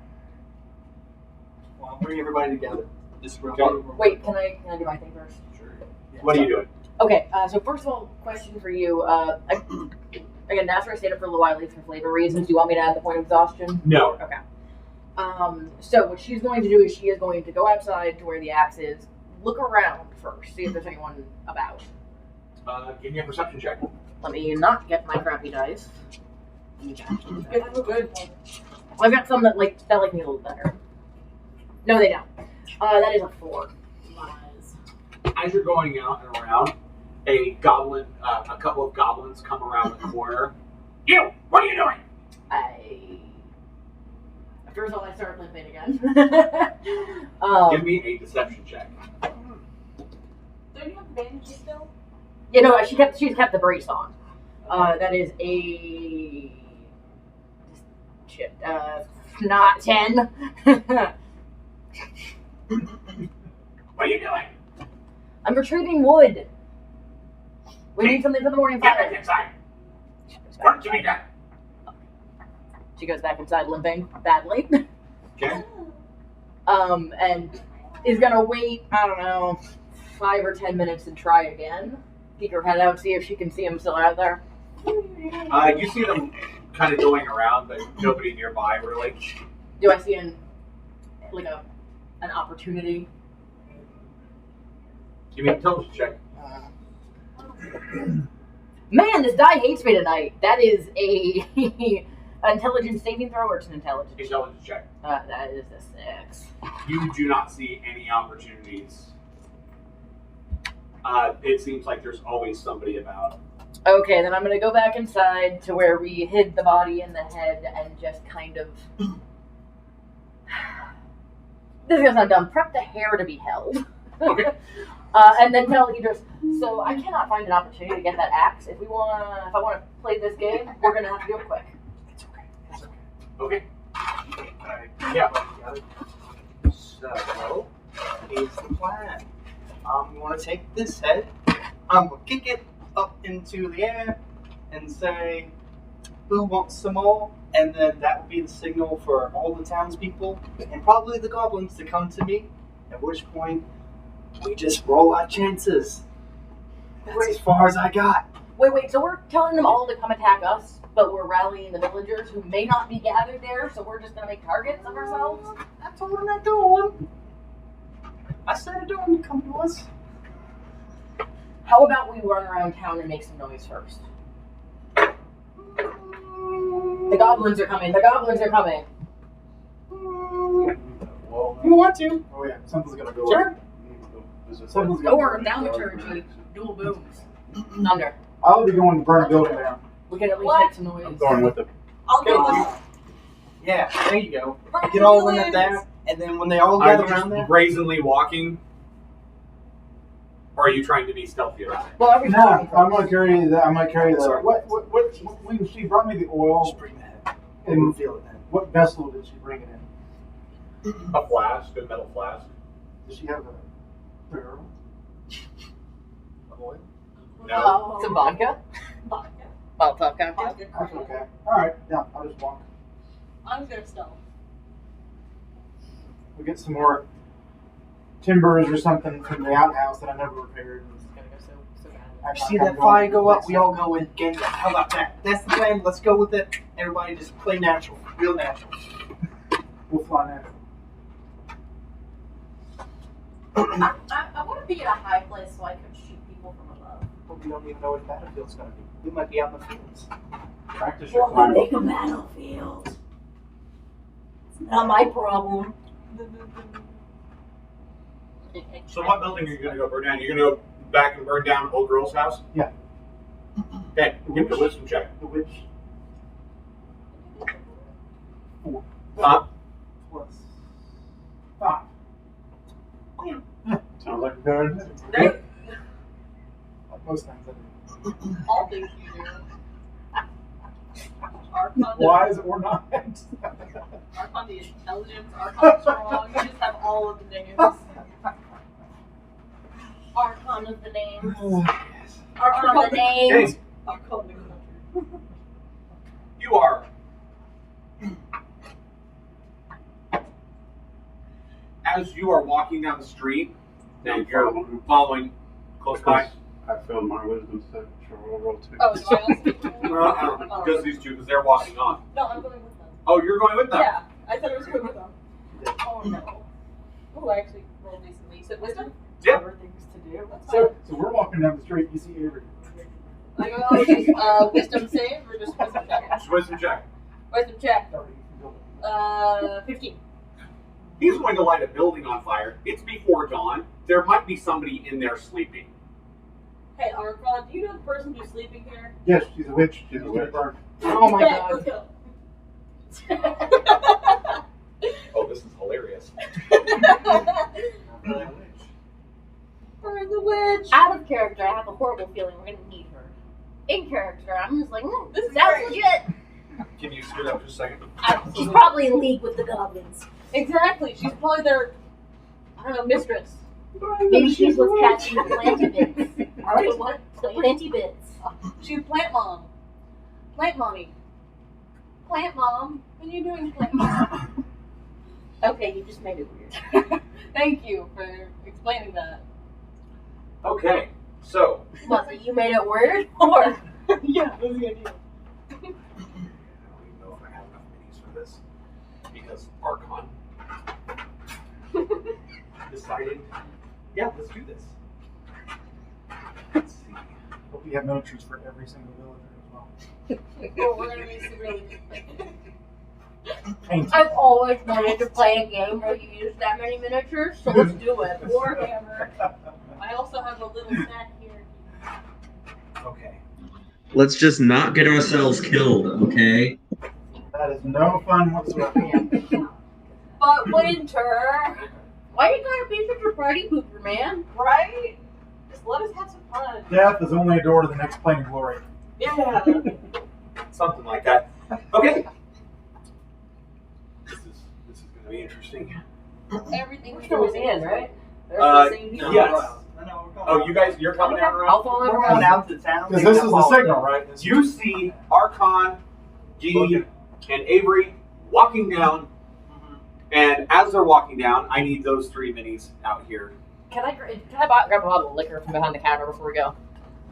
Well, I'll bring everybody together. This real Wait, can I do my thing first? Sure. What are you doing? Okay, so first of all, question for you. Again, Nasser stayed up for a little while, at least for flavor reasons. Do you want me to add the point of exhaustion? No. Okay. So what she's going to do is she is going to go outside to where the axe is, look around first, see if there's anyone about. Give me a perception check. Let me not get my crappy dice. Good, good. I've got some that like me a little better. No, they don't. That is a 4. Lies. As you're going out and around, a couple of goblins come around the corner. You! What are you doing? First of all, I start limping again. Give me a deception check. Don't you have bandages still? You know, she's kept the brace on. That is a not 10. What are you doing? I'm retrieving wood. We need something for the morning Get back fire. inside. Work to be done. She goes back inside limping badly. Okay. And is gonna wait, I don't know, 5 or 10 minutes and try again. Peek her head out, see if she can see him still out there. You see them kind of going around, but nobody nearby really. Do I see an opportunity? Give me an intelligence check. Man, this die hates me tonight. That is a intelligence saving throw, or it's an intelligence? Intelligence check. That is a 6. You do not see any opportunities. It seems like there's always somebody about. Okay, then I'm gonna go back inside to where we hid the body and the head and just kind of. This is gonna sound dumb. Prep the hair to be held. Okay. And then tell Idris, so I cannot find an opportunity to get that axe. If I wanna play this game, we're gonna have to do it quick. It's okay. It's okay. Okay. Alright. Yeah. So, here's the plan. I'm going to take this head, I'm going to kick it up into the air and say, who wants some more? And then that will be the signal for all the townspeople and probably the goblins to come to me, at which point we just roll our chances. That's as far as I got. Wait, so we're telling them all to come attack us, but we're rallying the villagers who may not be gathered there, so we're just gonna make targets of ourselves? I told them not doing. I said I don't want to come to us. How about we run around town and make some noise first? The goblins are coming. The goblins are coming. Well, You want to? oh yeah, something's gonna go. Sure. Something's gonna Or go. down the turkey. Dual booms. Thunder. I'll be going to burn a building down. We can at least What? make some noise. I'm going with it. I'll go with Yeah, there you go. Get all in it there, and then when they all Are gather you around there, just brazenly walking? Or are you trying to be stealthy about it? Well, every No, time. I'm gonna carry the. I'm gonna carry the. Sorry. What? When she brought me the oil, just bring the head. and We'll feel it then. what vessel did she bring it in? A flask, a metal flask. Does she have a barrel? Oil? No. Some vodka. Vodka. Molotov cocktail. That's okay. All right. Yeah, I'll just walk. I'm gonna stealth. We get some more timbers or something from the outhouse that I never repaired. It's gonna go so bad. I'm See not that going fire to go up, fix we it. all go in. Gang, how about that? That's the plan. Let's go with it. Everybody just play natural, real natural. We'll fly now. I want to be in a high place so I can shoot people from above. But we don't even know what the battlefield's gonna be. We might be out in the fields. Practice your Well, climb. a battlefield. Not my problem. So what building are you going to go burn down? You're going to go back and burn down old girl's house? Yeah. Okay, give me a wisdom check. The witch. Huh? Plus 5. Sounds like a good idea. Right? Like most times I do. All things you do. Archon Wise or not. Archon the intelligence, Archon strong. You just have all of the names. Archon of the names. Yes. Archon of the names. Okay, Archon the country. you are. As you are walking down the street, and you're following close by. I failed my wisdom set. Sure, I'll roll 2. Oh, so I also Just these two, because they're walking on. No, I'm going with them. Oh, you're going with them? Yeah, I said I was going with them. Oh no. Oh, I actually rolled decently. You said wisdom? Yep. Other things to do. That's fine. So we're walking down the street. You see Avery. I go, wisdom save or just wisdom check? Just wisdom check. Wisdom check. 15. He's going to light a building on fire. It's before dawn. There might be somebody in there sleeping. Hey, Archon, do you know the person who's sleeping here? Yes, she's a witch. She's a witch. Oh my Okay, god. let's go. Oh, this is hilarious. Burn the witch. Out of character, I have a horrible feeling we're gonna need her. In character, I'm just like, This is sounds great. legit. Can you scoot up just a second? She's probably in league with the goblins. Exactly. She's probably their, I don't know, mistress. Maybe she's what's catching the planty bits. The what? The planty bits. She's plant mom. Plant mommy. Plant mom. What are you doing, plant mom? Okay, you just made it weird. Thank you for explaining that. Okay, so. Was it you made it weird? Or Yeah, that was a good idea. I don't even know if I have enough minis for this. Because Archon decided, yeah, let's do this. Let's see. Hope you have miniatures for every single villager as well. Well, we're going to be severely. Paint. I've always wanted to play a game where you use that many miniatures, so let's do it. Warhammer. I also have a little snack here. Okay. Let's just not get ourselves killed, okay? That is no fun whatsoever. But winter, Why you gotta be such a party pooper, man? right? Just let us have some fun. Death is only a door to the next plane of glory. Yeah. Something like that. Okay. This is going to be interesting. Everything We're still in, right? There's Uh, the same people. yes. No, Oh, you guys, you're coming down I'll around? follow we're everyone. going out to town. Because this is the signal, right? You see Archon, G, and Avery walking down, and as they're walking down, I need those 3 minis out here. Can I grab a bottle of liquor from behind the counter before we go?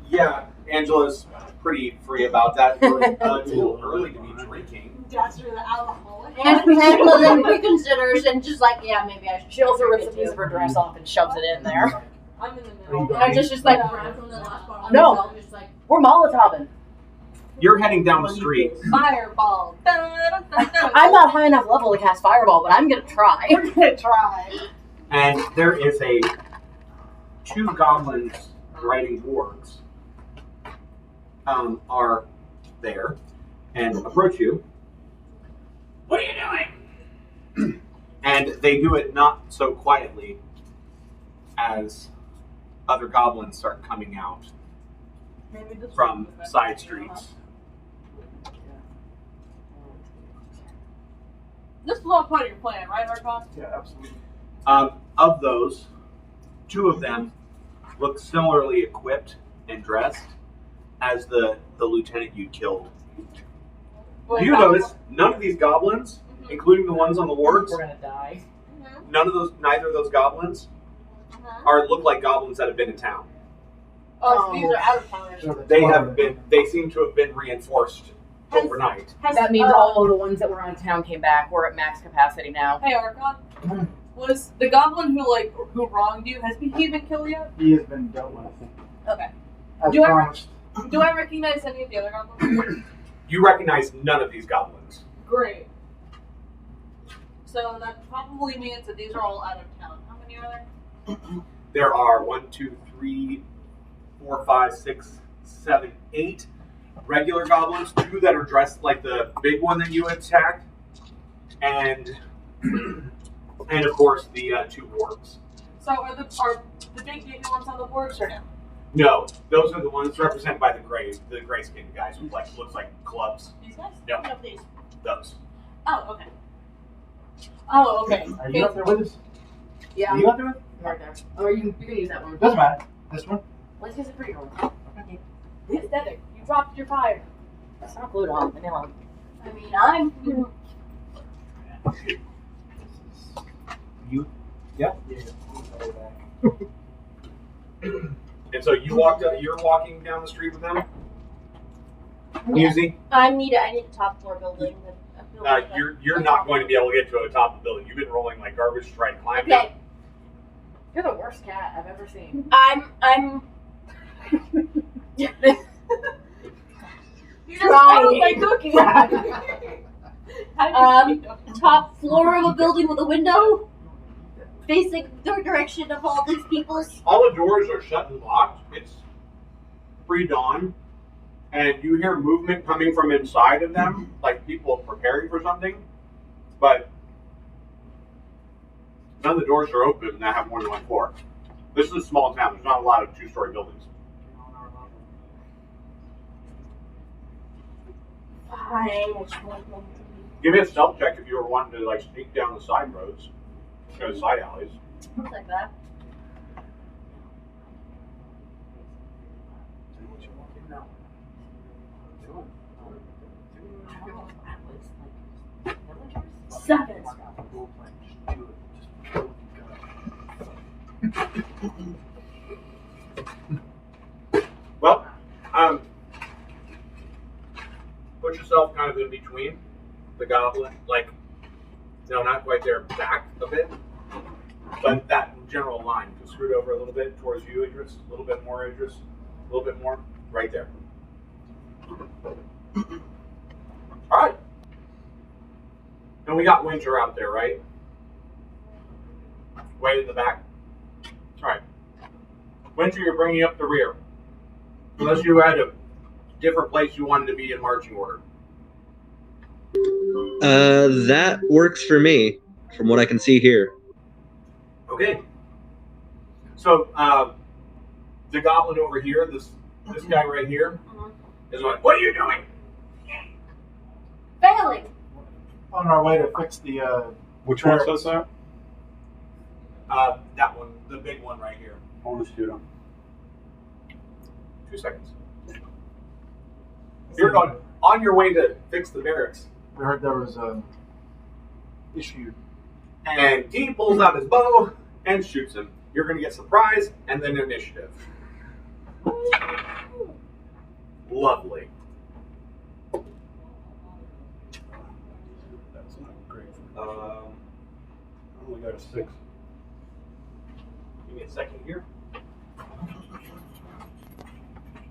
Yeah, Angela's pretty free about that. It's a little early to be drinking. That's really alcoholic. And Angela then reconsiders and just like, yeah, maybe I should. She also rips a piece of her dress off and shoves it in there. I'm in the middle. And I just like, No. just like, we're Molotoving. You're heading down the street. Fireball. I'm not high enough level to cast Fireball, but I'm gonna try. We're gonna try. And there is 2 goblins riding wargs are there and approach you. What are you doing? And they do it not so quietly as other goblins start coming out from side streets. This is all part of your plan, right, Archon? Yeah, absolutely. Of those, 2 of them look similarly equipped and dressed as the lieutenant you killed. You notice none of these goblins, including the ones on the wards, We're gonna die. neither of those goblins look like goblins that have been in town. Oh, so these are out of towners. They seem to have been reinforced overnight. That means all of the ones that were on town came back. We're at max capacity now. Hey, Archon. Was the goblin who wronged you, has he been killed yet? He has been dealt with. Okay. As Do I- promised. Do I recognize any of the other goblins? You recognize none of these goblins. Great. So that probably means that these are all out of town. How many are there? There are 1, 2, 3, 4, 5, 6, 7, 8 regular goblins, 2 that are dressed like the big one that you attacked, and of course the 2 wargs. So are the big baby ones on the boards or no? No, those are the ones represented by the gray skinned guys with like looks like clubs. These guys? No. No, these. Those. Oh, okay. Oh, okay. Are you up there with us? Yeah. Are you up there with us? Right there. Or you can use that one. Doesn't matter. This one? Let's use it for your Aesthetic. You dropped your fire. It's not glued on. Leave me alone. I mean, I'm. You? Yep. Yeah. And so you're walking down the street with them? Yeah. Easy? I need a top floor building. You're not going to be able to get to the top of the building. You've been rolling like garbage to try to climb Okay. You're the worst cat I've ever seen. I'm You just spoiled my cookie. top floor of a building with a window facing the direction of all these people's. All the doors are shut and locked. It's pre-dawn, and you hear movement coming from inside of them, like people preparing for something. But none of the doors are open that have more than 1 floor. This is a small town. There's not a lot of 2-story buildings. Fine. Give me a stealth check if you were wanting to like sneak down the side roads, go to side alleys. Looks like that. Seven. Well, put yourself kind of in between the goblin, like, no, not quite there, back a bit, but that general line. Just scoot over a little bit towards you, Idris, a little bit more, Idris, a little bit more, right there. All right. And we got Winter out there, right? Way in the back. All right. Winter, you're bringing up the rear. Unless you had a different place you wanted to be in marching order. That works for me, from what I can see here. Okay. So, the goblin over here, this guy right here, is like, what are you doing? Failing. On our way to fix the, Which one says that? That one, the big one right here. I want to shoot him. 2 seconds. You're going on your way to fix the barracks. we heard there was a issue. And he pulls out his bow and shoots him. You're going to get surprise and then initiative. Lovely. That's not great. I I only got a 6. give me a second here.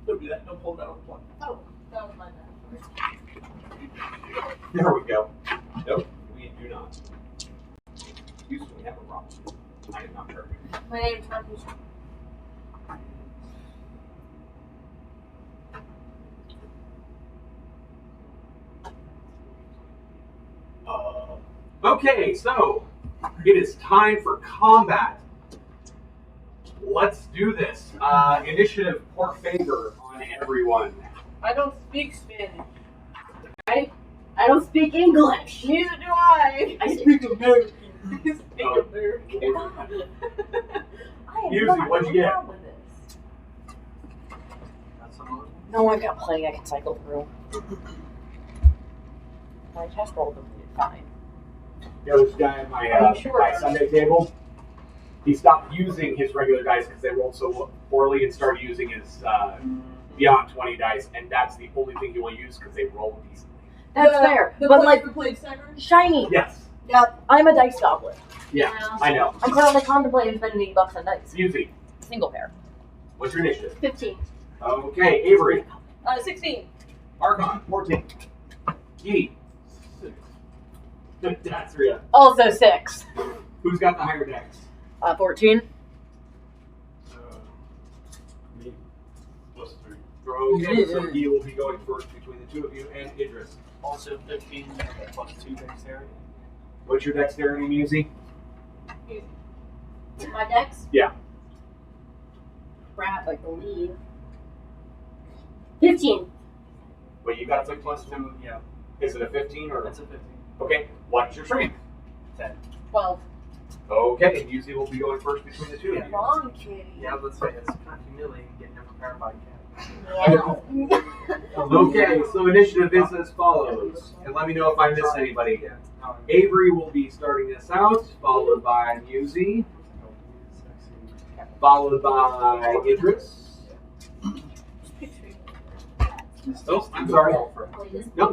Don't do that. Don't pull that on the plug. Oh, that was my bad. There we go. Nope, we do not. Houston, we have a problem. I am not sure. My name's Marcus. Okay, so it is time for combat. Let's do this. Initiative por favor on everyone. I don't speak Spanish. I don't speak English. Neither do I. I speak American. I speak Oh. American. I am Usually, not what'd you get? down with this. That's another No, I've got plenty I can cycle through. My test roll completed fine. You know this guy at my, Are you sure? my Sunday table? He stopped using his regular dice because they rolled so poorly and started using his beyond 20 dice, and that's the only thing he will use because they roll decently. That's fair. The But player like, who played Sever? shiny. Yes. Yep. I'm a dice goblin. Yeah, I know. I'm currently contemplating spending $80 on dice. Easy. Single pair. What's your initiative? 15. Okay, Avery. 16. Archon. 14. Yee. 6. Dasria. Also 6. Who's got the higher dex? 14. Me. +3. Okay, so he will be going first between the two of you and Idris. Also 15 +2 dexterity. What's your dexterity, Musi? My dex? Yeah. Crap, I believe. 15. Wait, you got a +2? Yeah, Is it a 15 or? that's a 15. Okay, what's your strength? 10. 12. Okay, and Musi will be going first between the two of you. Wrong, kitty. Yeah, let's say it's kind of humiliating getting overpowered by a cat. Okay, so initiative is as follows. And let me know if I miss anybody. Avery will be starting this out, followed by Musi, followed by Idris. Oh, I'm sorry. No.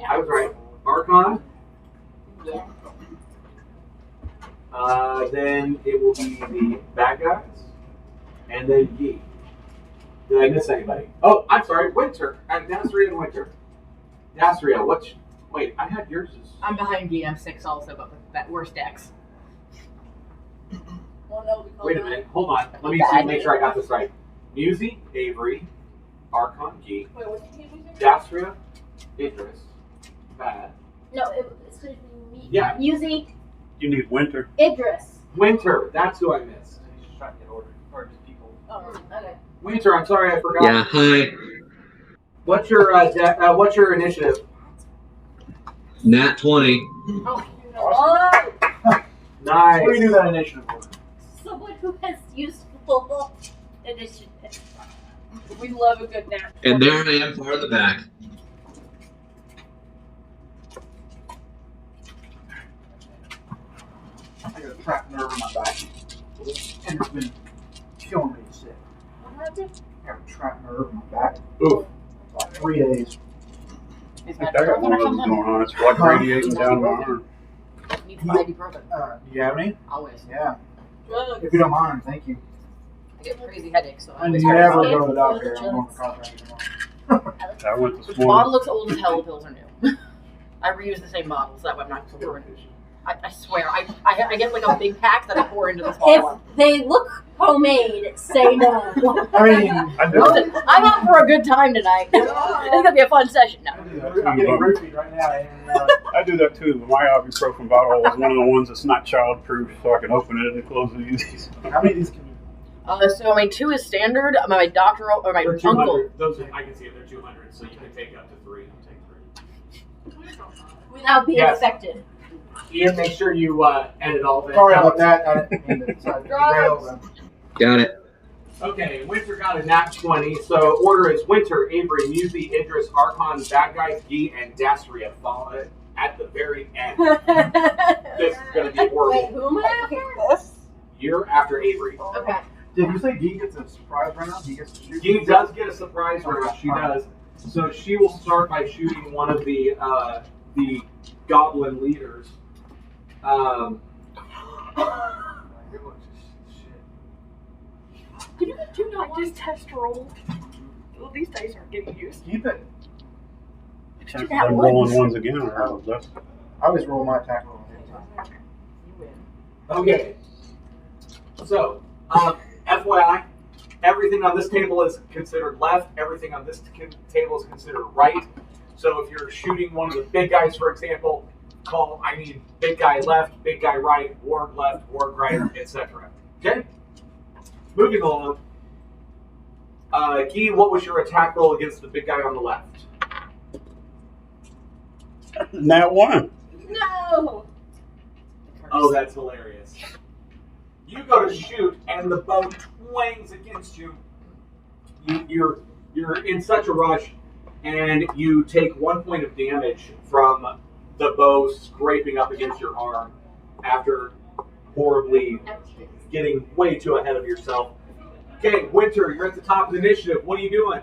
I was right. Archon. Yeah. Then it will be the bad guys. And then Yi. Did I miss anybody? Oh, I'm sorry. Winter. Dasria and Winter. Dasria, wait, I had yours as... I'm behind you. I'm 6 also, but with that worst dex. Wait a minute. Hold on. Let me make sure I got this right. Musi, Avery, Archon, Yi. Wait, what did you say? Dasria, Idris, Bad. No, it's going to be me. Yeah. Musi, You need winter. Idris. Winter. That's who I missed. He's just trying to get order, or just people. Oh, okay. Winter. I'm sorry, I forgot. Yeah, hi. What's your initiative? Nat 20. Oh, Nice. What do you do that initiative for? someone who has useful initiative. We love a good nap. And there I am far in the back. I got a trapped nerve in my back. And it's been killing me sick. What happened? I have a trapped nerve in my back. Oof. Like 3 days. Is I think I got one of those going on. It's like radiating down my arm. Needs some ibuprofen. Do you have any? Always. Yeah. Drugs. If you don't mind, thank you. I get crazy headaches, so I I'm always never trying to go to the doctor. I'm going to contact tomorrow. I went this This morning. bottle looks old as hell. The pills are new. I reuse the same bottle, so that way I'm not storing. I swear, I get like a big pack that I pour into the small If one. they look homemade, say no. I mean, I do. Listen, I'm out for a good time tonight. It's gonna be a fun session now. I'm getting roofied right now. And, I do that too, but my ibuprofen bottle is one of the ones that's not child-proof, so I can open it and close it easy. how many of these can you? So my 2 is standard. My doctor or my They're uncle. 200. Those I can see it. They're 200, so you can take up to 3. Take 3. Without being Yes. affected. Ian, make sure you edit all that. Sorry about that. I didn't mean to derail them. Got it. Okay, Winter got a nat 20, so order is Winter, Avery, Musi, Idris, Archon, Bad Guys, Yi, and Dasria. Follow it at the very end. This is going to be Wait, horrible. who am I after? You're after Avery. Okay. Did you say Dee gets a surprise round? He gets to shoot? Yi does get a surprise round. She does. So she will start by shooting one of the goblin leaders. Did you do not just test roll? Well, these dice aren't getting used. Keep it. Chance of them rolling ones again, or less. I always roll my attack roll. Okay. So, FYI, everything on this table is considered left. Everything on this table is considered right. So if you're shooting one of the big guys, for example, I need big guy left, big guy right, ward left, ward right, etc. Okay? Moving along. Guy, what was your attack roll against the big guy on the left? Nat 1. No! Oh, that's hilarious. You go to shoot, and the bow twangs against you. You're in such a rush, and you take 1 point of damage from the bow scraping up against your arm after horribly getting way too ahead of yourself. Okay, Winter, you're at the top of the initiative. What are you doing?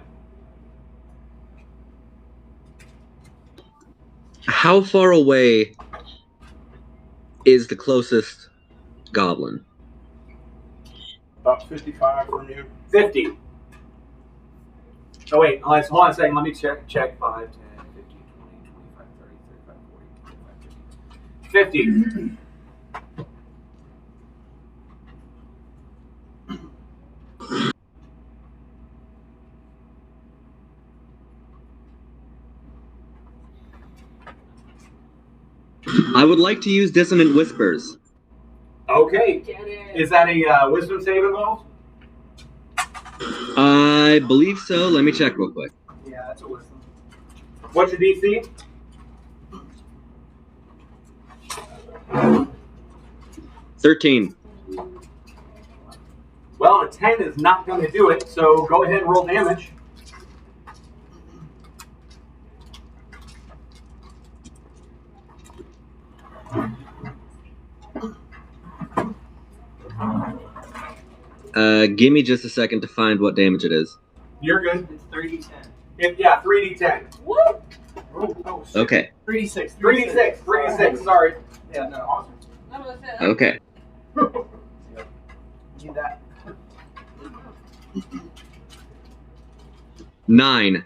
How far away is the closest goblin? About 55 from you. 50. Oh, wait. Hold on a second. Let me check. 5, 10, 15, 20, 25, 30, 35, 40, 45, 50. 50. I would like to use Dissonant Whispers. Okay. Get it. Is that a wisdom save involved? I believe so. Let me check real quick. Yeah, that's a wisdom. What's your DC? 13. Well, a 10 is not going to do it, so go ahead and roll damage. Give me just a second to find what damage it is. You're good. It's 3d10. Yeah, 3d10. Woo! Oh, shit. Okay. 3d6. 3d6. 3d6, sorry. Yeah, no, awesome. That was it. Okay. Need that. 9.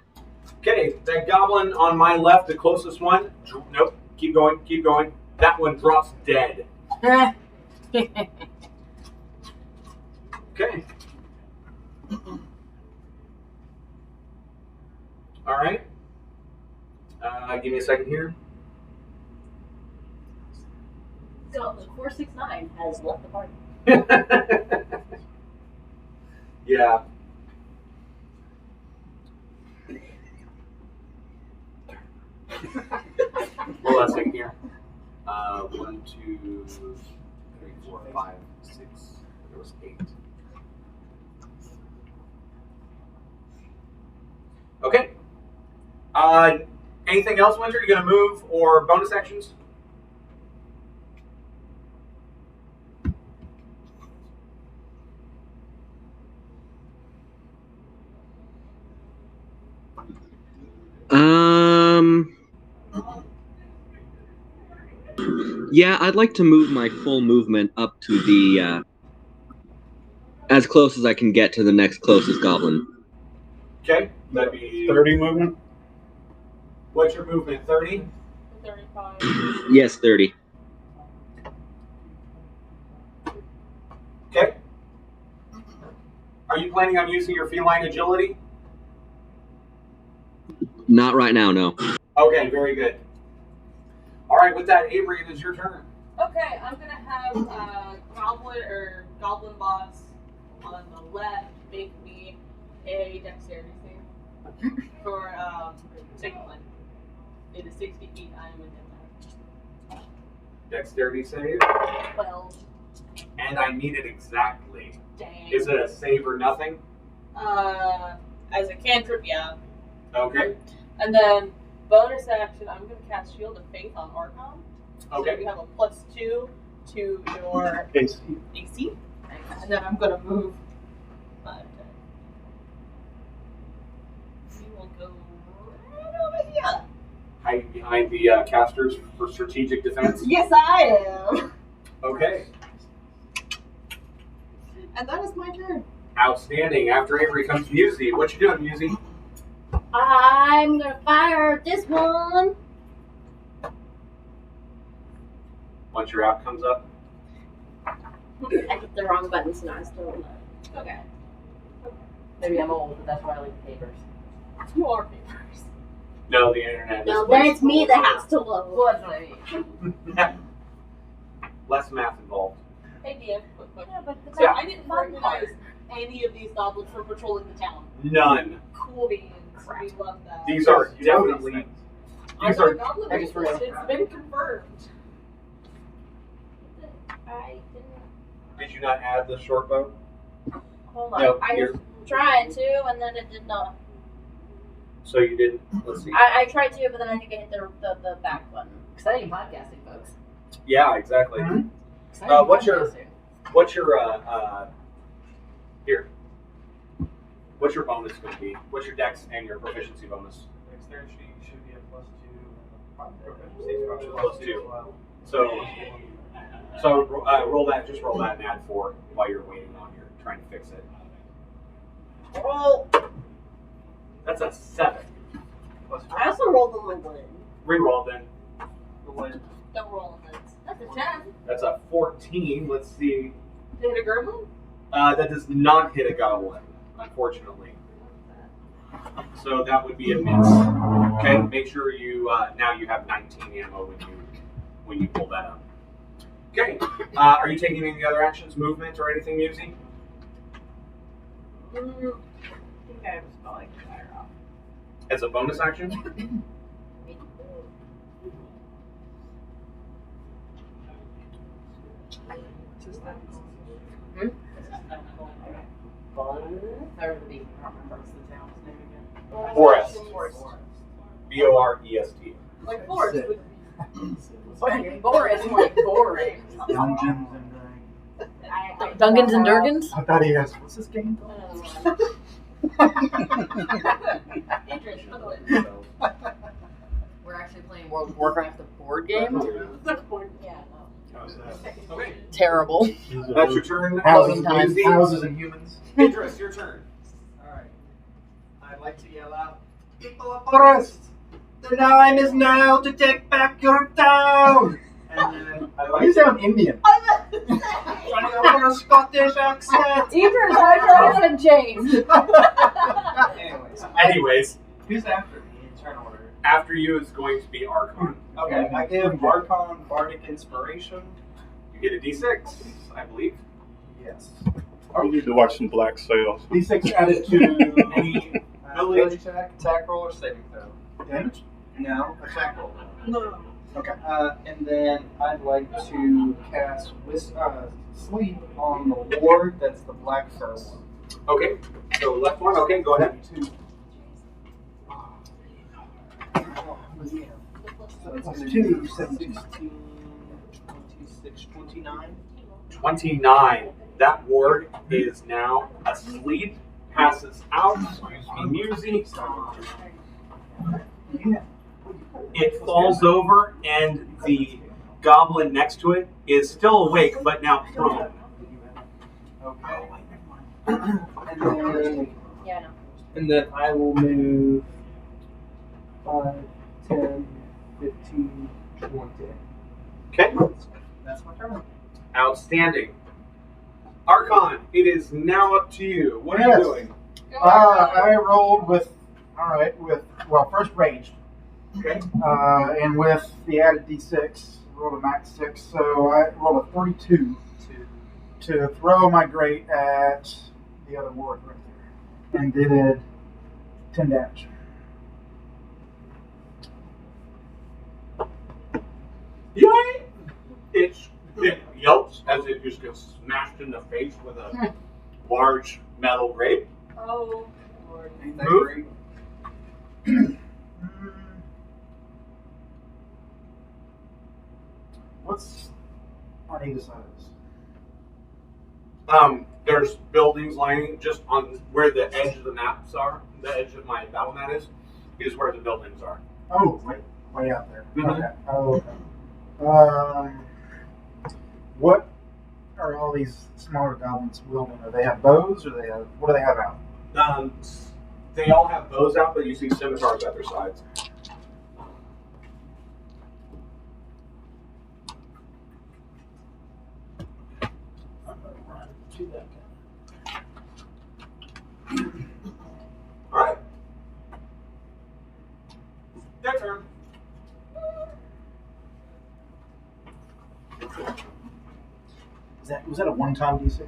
Okay, that goblin on my left, the closest one. Nope. Keep going. Keep going. That one drops dead. Okay. All right. Give me a second here. Goblin 469 has left the party. Yeah. Well, let's see here. 1, 2, 3, 4, 5, 6. There was 8. Okay. Anything else, Winter? You gonna move or bonus actions? Yeah, I'd like to move my full movement up to the, as close as I can get to the next closest goblin. Okay. That'd be 30 movement? What's your movement? 30? 35. Yes, 30. Okay. Are you planning on using your feline agility? Not right now, no. Okay, very good. All right, with that, Avery, it is your turn. Okay, I'm gonna have goblin boss on the left make me a dexterity save for signaling. It is 60 feet. I am within that. Dexterity save. 12. And I need it exactly. Dang. Is it a save or nothing? As a cantrip, yeah. Okay. And then bonus action, I'm gonna cast Shield of Faith on Archon. Okay. So you have a +2 to your AC. AC. And then I'm gonna move 5, 10. We will go right over here. Hiding behind the casters for strategic defense. Yes, I am. Okay. And that is my turn. Outstanding. After Avery comes Musi. What you doing, Musi? I'm gonna fire this one. Once your app comes up. I hit the wrong button, so now I still don't know. Okay. Maybe I'm old, but that's why I like the papers. More papers. No, the internet. No, is then it's me that has to load. Well, that's what I mean. Less math involved. Hey, DM, quick question. Yeah, but So I didn't recognize any of these goblins from patrolling the town. None. Cool beans. We love that. These are definitely. I These got are. a goblin I just race. realized. It's been confirmed. I didn't. Did you not add the short bow? Hold on. No, I here. was trying to, and then it did not. So you didn't. Let's see. I tried to, but then I think I hit the back button. Exciting podcasting, folks. Yeah, exactly. Mhm. Exciting What's your- podcasting. What's your here? What's your bonus going to be? What's your dex and your proficiency bonus? Dexterity should be a +2. Proficiency is probably +2. as well. So roll that. Just roll that and add 4 while you're waiting on your trying to fix it. Roll. That's a 7. I also rolled a little one. Reroll then. The one Don't roll on this. That's a 10. That's a 14. Let's see. Did it hit a gremlin? That does not hit a goblin, unfortunately. So that would be a miss. Okay, make sure you now you have 19 ammo when you pull that up. Okay, are you taking any other actions, movement, or anything, Musi? I think I have a spell I can fire off. As a bonus action? Forest. B-O-R-E-S-T. Like forest. Boris, like boring. Dungeons and Dungans and Durgans? I thought he asked, what's this game called? We're actually playing World of Warcraft, the board game. Okay, Terrible. that's your turn. Houses, Musi. houses and humans. Idris, your turn. Alright. I'd like to yell out, people of forest, the time is now to take back your town! And then I'd like You to sound Indian. try out for a Scottish accent. Idris, eyebrows and chains. Anyways, Who's after me in turn order? after you is going to be Archon. Okay, I give Archon Bardic Inspiration. You get a D6, I believe. Yes. I need to watch some Black Sails. D6 added to Any Ability check, attack roll, or saving throw? damage. No, attack roll. No. Okay. And then I'd like to cast Sleep on the ward that's the black fur one. Okay, so left one. Okay, go ahead. So it's Plus going to two, be 17. 16, 26, 29. 29. That ward is now asleep. Passes out. Excuse me, Musi. It falls over, and the goblin next to it is still awake, but now prone. Okay. And then, Yeah, no. and then I will move 5, 10, 15, 20. Okay, That's my turn. outstanding. Archon, it is now up to you. What are Yes. you doing? I rolled with, first ranged. Okay. And with the added D6, rolled a max 6, so I rolled a 42 to throw my grate at the other ward right there. And did 10 damage. Yay! It yelps as it just gets smashed in the face with a large metal grape. Oh, Lord. Ain't that Move. great? What's on either side of this? There's buildings lining just on where the edge of the maps are. The edge of my battle mat is where the buildings are. Oh, way out there. Mhm. Okay. Oh, okay. What are all these smaller goblins wielding? Do they have bows, or what do they have out? They all have bows out, but you see scimitars at their sides. All right. Their turn. Was that a one-time D6?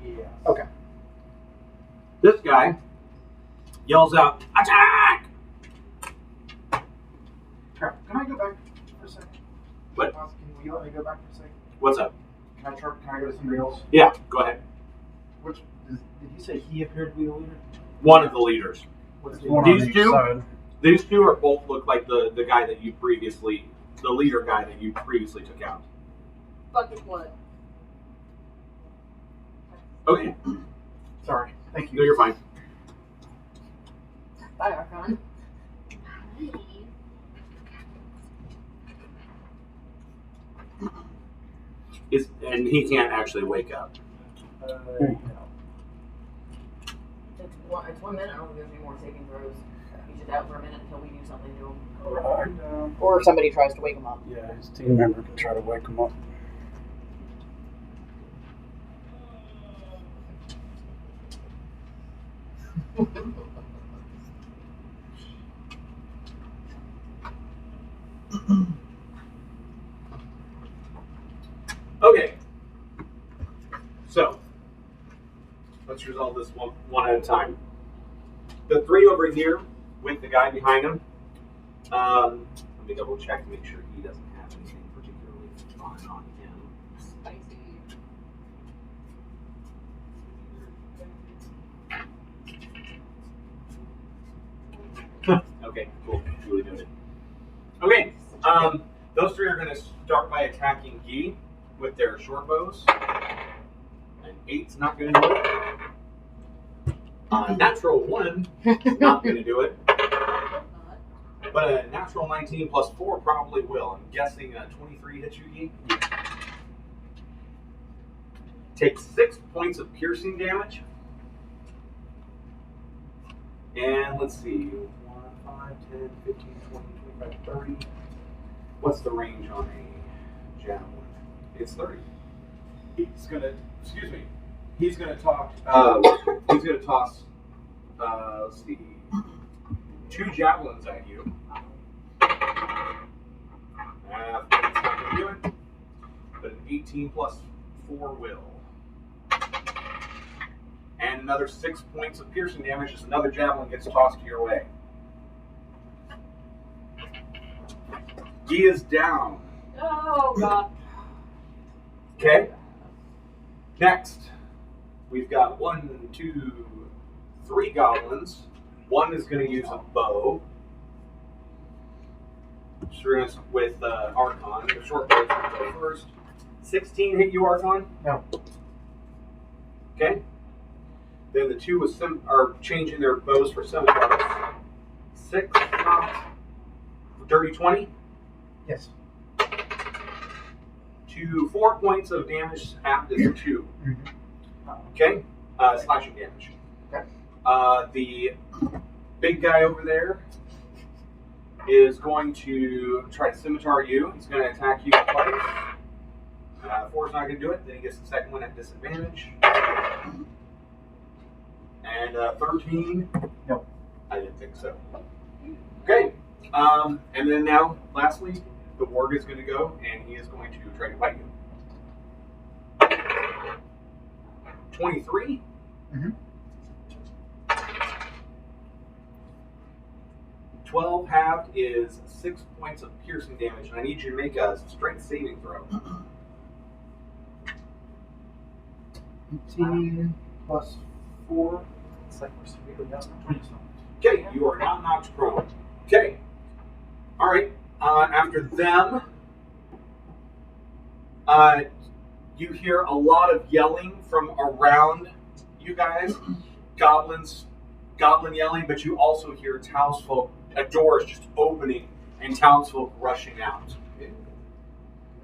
Yeah. Okay. This guy yells out, "Attack!" Can I go back for a second? What? Can you let me go back for a second? What's up? Can I go to somebody else? Yeah, go ahead. Did you say he appeared to be the leader? One of the leaders. What's These two? These two are both look like the guy that you previously, the leader guy that you previously took out. Fucking blood. Okay, Sorry. Thank no, you. you're fine. Bye, Archon. And he can't actually wake up. No. It's 1 minute. I don't think there's any more saving throws. He's just out for a minute until we do something to him. Right. Or somebody tries to wake him up. Yeah, his team member can try to wake him up. Okay. So, let's resolve this one at a time. The 3 over here with the guy behind him. Let me double check to make sure he doesn't have anything particularly fun on him. Spicy. Okay, cool. Really noted. Okay, those 3 are going to start by attacking Guy with their short bows. An 8's not going to do it. Natural 1 is not going to do it. But a natural 19 plus 4 probably will. I'm guessing 23 hits you, Guy. Take 6 points of piercing damage. And let's see. 1, 5, 10, 15, 20, 25, 30. What's the range on a javelin? It's 30. He's gonna, excuse me. He's gonna talk. He's gonna toss. Let's see. 2 javelins at you. That's not gonna do it. But an 18 plus 4 will. And another 6 points of piercing damage as another javelin gets tossed your way. Guy is down. Oh god. Okay. Next, we've got 1, 2, 3 goblins. 1 is going to use a bow. With Archon. The short bow is going to go first. 16 hit you, Archon? No. Okay. Then the 2 are changing their bows for scimitars. 6, dirty 20. Yes. 4 points of damage after the 2. Okay? Slashing damage. Okay. The big guy over there is going to try to scimitar you. He's going to attack you twice. 4's not going to do it. Then he gets the second one at disadvantage. And 13. No. I didn't think so. Okay. And then now, lastly, the warg is going to go, and he is going to try to bite you. 23. Mm-hmm. 12 halved is 6 points of piercing damage, and I need you to make a strength saving throw. 18 plus 4. It's like we're severely out. 20. Okay, you are not knocked prone. Okay. All right. After them, you hear a lot of yelling from around you guys. Goblin yelling, but you also hear townsfolk, doors just opening and townsfolk rushing out.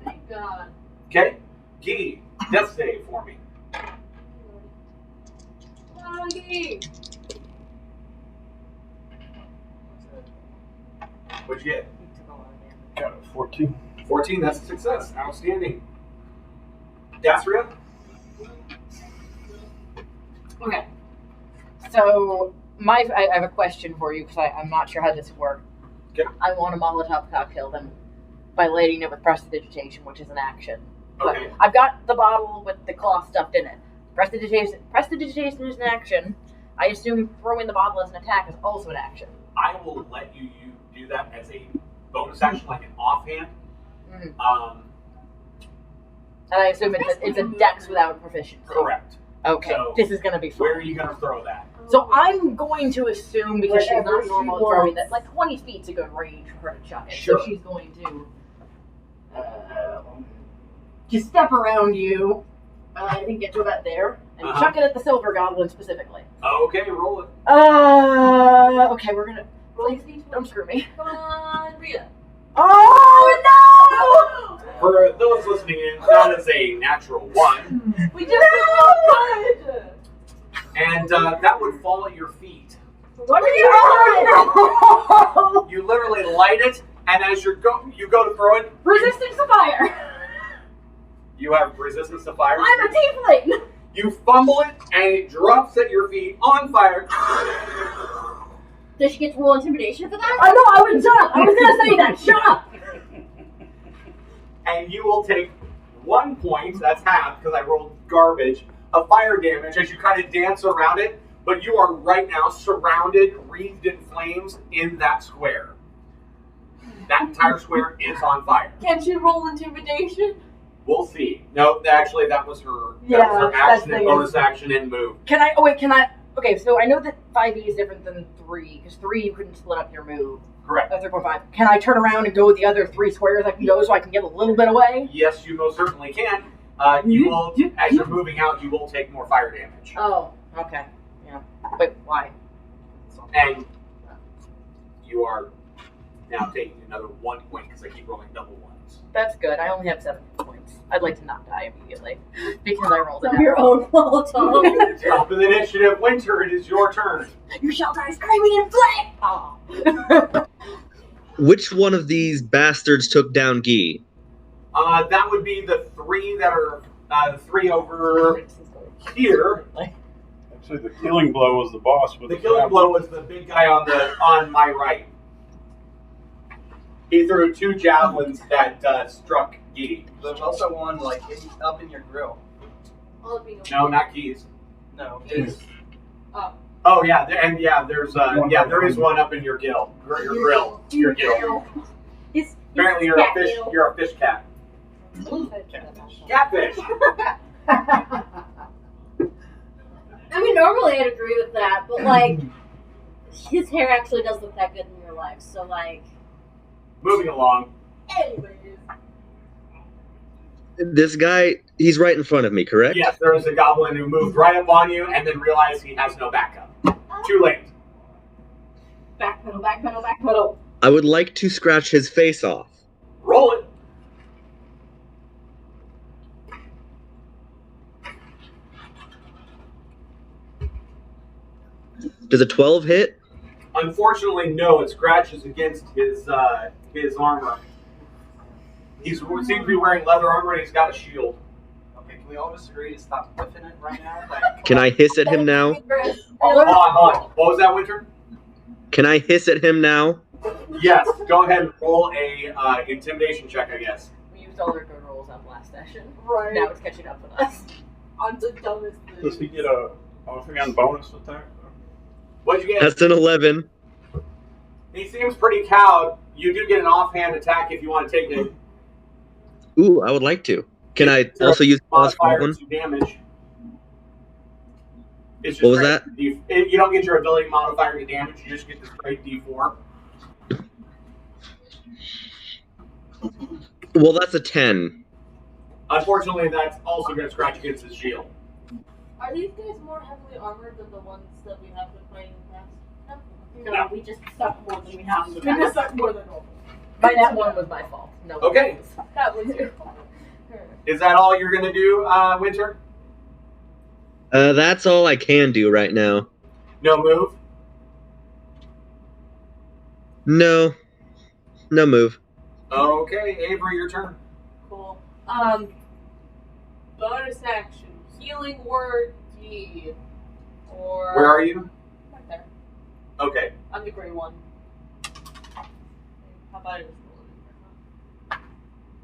Thank god. Okay? Guy, death save for me. Doggy. What'd you get? Got a 14. 14, that's a success. Outstanding. Dasria? Okay. So I have a question for you because I'm not sure how this works. Okay. I want to Molotov cocktail them by lighting it with prestidigitation, which is an action. But Okay. I've got the bottle with the cloth stuffed in it. Prestidigitation is an action. I assume throwing the bottle as an attack is also an action. I will let you do that as a bonus action, like an offhand. Mm-hmm. And I assume it's a dex without proficiency. Correct. Okay, So, this is going to be fun. Where are you going to throw that? So I'm going to assume, because she's Wherever not she normal wants. throwing that, like 20 feet's a good range for her to chuck it. Sure. So she's going to Just step around you. I think get to about there and Uh-huh. chuck it at the silver goblin specifically. Okay, roll it. Okay, we're gonna. Please, don't screw me. Come on, Rita. Oh no! For those listening in, that is a natural 1. We just did so good. And that would fall at your feet. What are you doing? You literally light it, and as you go to throw it, Resistance to fire. you have resistance to fire. I'm a tiefling. You fumble it, and it drops at your feet on fire. Does she get to roll intimidation for that? I know, I was shut up. I was gonna say that. Shut up. And you will take 1 point, that's half, because I rolled garbage, of fire damage as you kind of dance around it, but you are right now surrounded, wreathed in flames in that square. That entire square is on fire. Can she roll intimidation? We'll see. No, actually, that was her, Yeah, action and bonus action and move. Can I? Okay, so I know that 5e is different than 3, because 3 you couldn't split up your move. Correct. 3.5. Can I turn around and go with the other 3 squares I can go so I can get a little bit away? Yes, you most certainly can. You will, as you're moving out, you will take more fire damage. Oh, okay. Yeah. Wait, why? And you are now taking another 1 point because I keep rolling double ones. That's good. I only have 7 points. I'd like to not die immediately because I rolled it Of your own fault, Tom. Top of the initiative, Winter, it is your turn. You shall die screaming in flame! Oh. Which one of these bastards took down Guy? That would be the 3 that are the 3 over here. Actually, the killing blow was the boss. With The killing blow was the big guy on my right. He threw 2 javelins that struck Guy. There's also one like up in your grill. No, not Keys. No, it's Oh yeah, there is one up in your gill, your grill, your gill. Apparently, you're a fish. You're a fish cat. Catfish. I mean, normally I'd agree with that, but like, his hair actually does look that good in real life, so like. Moving along. Anyways. This guy, he's right in front of me, correct? Yes, there is a goblin who moved right up on you and then realized he has no backup. Too late. Backpedal, backpedal, backpedal. I would like to scratch his face off. Roll it. Does a 12 hit? Unfortunately, no. It scratches against his armor. He seems to be wearing leather armor and he's got a shield. okay. Can we all just agree to stop whiffing it right now? Like, Can I hiss at him now? Hold on. What was that, Winter? Can I hiss at him now? Yes. Go ahead and roll a intimidation check, I guess. We used all our good rolls up last session. Right. Now it's catching up with us. I'm the dumbest thing. Does he get a offhand bonus attack? What'd you get? That's an 11. He seems pretty cowed. You do get an offhand attack if you want to take it. Ooh, I would like to. Can I also use plus Modifier one? to damage. It's just What was straight that? You don't get your ability modifier to damage. You just get the straight D4. Well, that's a 10. Unfortunately, that's also going to scratch against his shield. Are these guys more heavily armored than the ones that we have been fighting in the past? No, we just suck more than we have in the We just past. suck more than normal. That one was my fault. No. Okay. That was your fault. Is that all you're going to do, Winter? That's all I can do right now. No move? No. No move. Okay, Avery, your turn. Cool. Bonus action. Healing word D. Or Where are you? right there. Okay. I'm the gray one. How about I just roll it?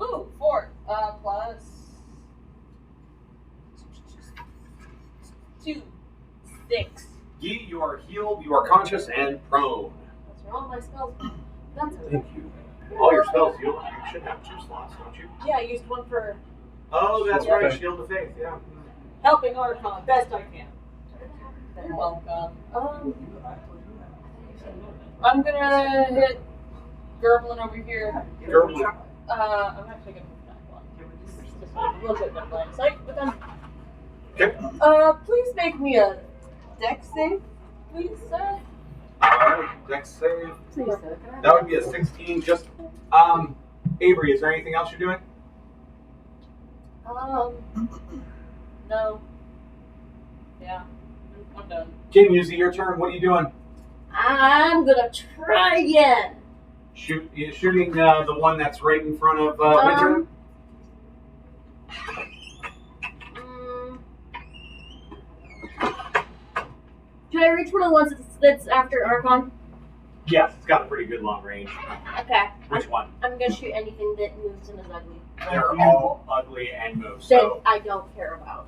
Ooh, 4. Plus 2. 6. Guy, you are healed, you are conscious, and prone. That's where all my spells go. That's Thank you. All your spells, you should have 2 slots, don't you? Yeah, I used one for Oh, that's Yeah. right, Shield of Faith, yeah. helping Archon best I can. You're welcome. I'm gonna hit Gerblin over here. Gerblin. I'm actually gonna move that one. Just a little bit of line of sight with them. Okay. Please make me a dex save, please, sir. Alright, dex save. Please, sir. That would be a 16. Just, Avery, is there anything else you're doing? No. Yeah. I'm I'm done. Okay, Musi, your turn. What are you doing? I'm gonna try again. Shooting the one that's right in front of Winter? Can I reach one of the ones that's after Archon? Yes, it's got a pretty good long range. Okay. Which one? I'm gonna shoot anything that moves and is ugly. They're all ugly and move. That So I don't care about.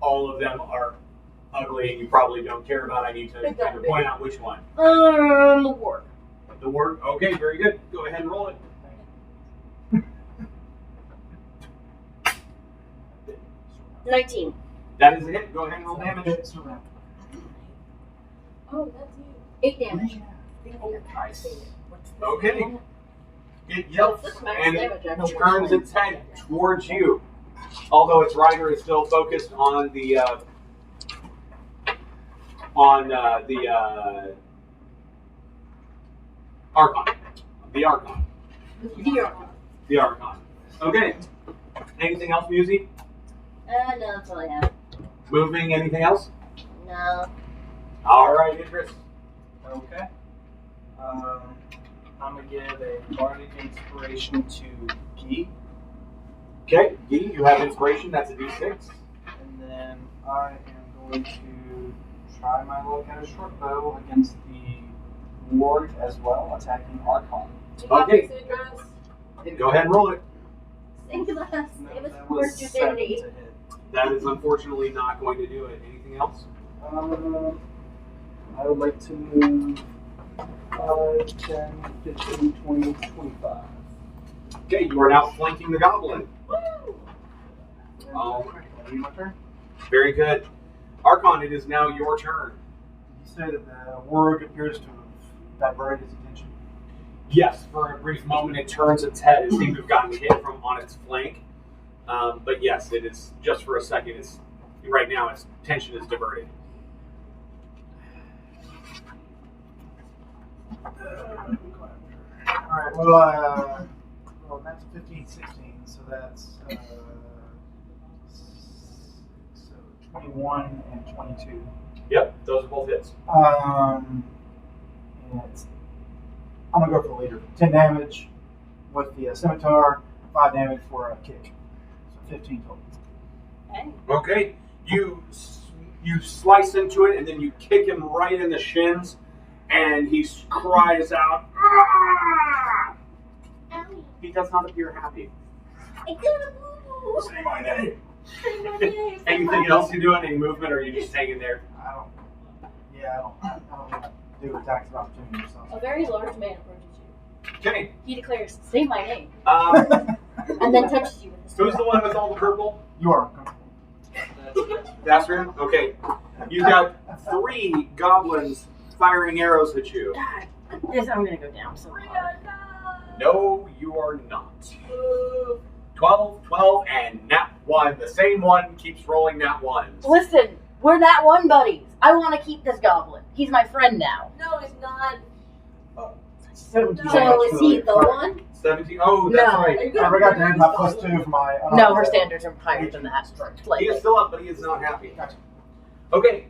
all of them are ugly and you probably don't care about. I need to kind of point out which one. The war. The word? Okay, very good. Go ahead and roll it. 19. That is a hit. Go ahead and roll damage. Oh, that's you. 8 damage. Nice. Okay. It yelps That's max and damage, it actually. turns its head towards you. Although its rider is still focused on the Archon. The Archon. The Archon. Okay. Anything else, Musi? No, that's all I have. Moving, anything else? No. Alright, Idris. Okay. I'm gonna give a bardic inspiration to Guy, Okay, Guy, you have inspiration, that's a d6. and then I am going to try my luck at a short bow against the ward as well, attacking Archon. Okay. Go ahead and roll it. Save us. No, Save us that from was 7 to stupidity. hit. That is unfortunately not going to do it. Anything else? I would like to move 5, 10, 15, 20, 25. Okay, you are now flanking the goblin. My turn? Very good. Archon, it is now your turn. You say that the warg appears to have diverted his attention. Yes, for a brief moment it turns its head. It seems to have gotten hit from on its flank. But yes, it is just for a second. It's right now its attention is diverted. Alright, well, that's 15, 16, so that's so 21 and 22. Yep, those are both hits. And I'm gonna go for the leader. 10 damage with the scimitar, 5 damage for a kick. So 15 total. Hey. Okay, you slice into it and then you kick him right in the shins, and he cries out. "Ah!" He does not appear happy. Say my name. Anything else you doing? Any movement, or are you just hanging there? I don't do attacks of opportunity or something. A very large man approaches you. Okay. He declares, "Say my name," Um, and then touches you with his who's the one with all the purple? You are. That's him? Okay. You've got 3 goblins firing arrows at you. God, this I'm gonna go down so hard. No, you are not. 12, 12, and nat 1. The same one keeps rolling nat 1s. Listen, we're that one buddies. I want to keep this goblin. He's my friend now. No, he's not. 17 So is he the one? 17. Oh, that's No. right. I forgot to add my +2 for my. No, her standards are higher than that. He Slightly. is still up, but he is not happy. Okay,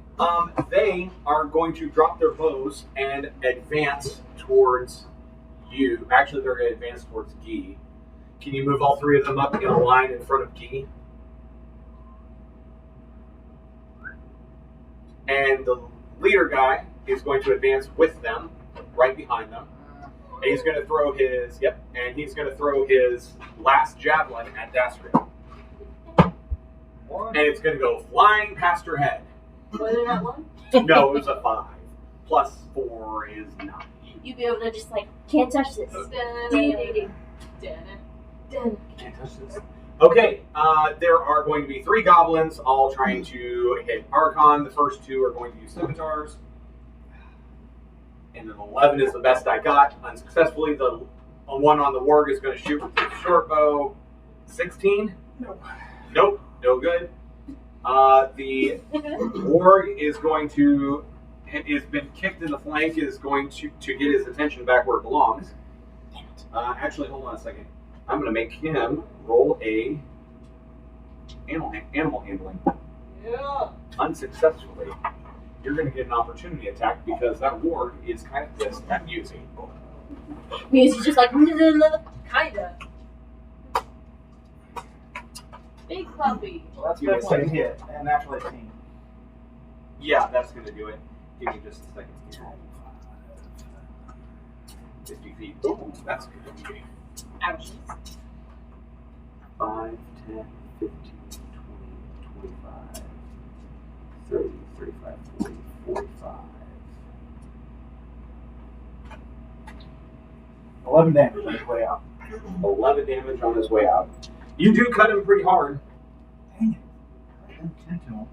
they are going to drop their bows and advance towards you. Actually, they're going to advance towards Guy. Can you move all 3 of them up in a line in front of Guy? And the leader guy is going to advance with them, right behind them. And he's going to throw his, last javelin at Dastria. And it's going to go flying past her head. Was it not one? No, it was a 5. Plus 4 is 9. You'd be over there just like, can't touch this. Can't touch this. Okay, there are going to be 3 goblins, all trying to hit Archon. The first 2 are going to use scimitars. And then 11 is the best I got. Unsuccessfully, the one on the warg is going to shoot with the short bow. 16? Nope, no good. The warg is going to, has been kicked in the flank, is going to get his attention back where it belongs. Actually, hold on a second. I'm going to make him roll a animal handling. Yeah. Unsuccessfully. you're going to get an opportunity attack because that ward is kind of pissed at Musy. Means he's just like, Kinda. Big puppy. Well, that's You get definitely a second. hit, and natural 18. Yeah, that's going to do it. Give me just a second here. 50 feet. Ooh, that's good to me. Ouch. 5, 10, 15, 20, 25, 30, 35, 40, 45. 11 damage on his way out. 11 damage on his way out. You do cut him pretty hard. Dang it. I didn't kill him.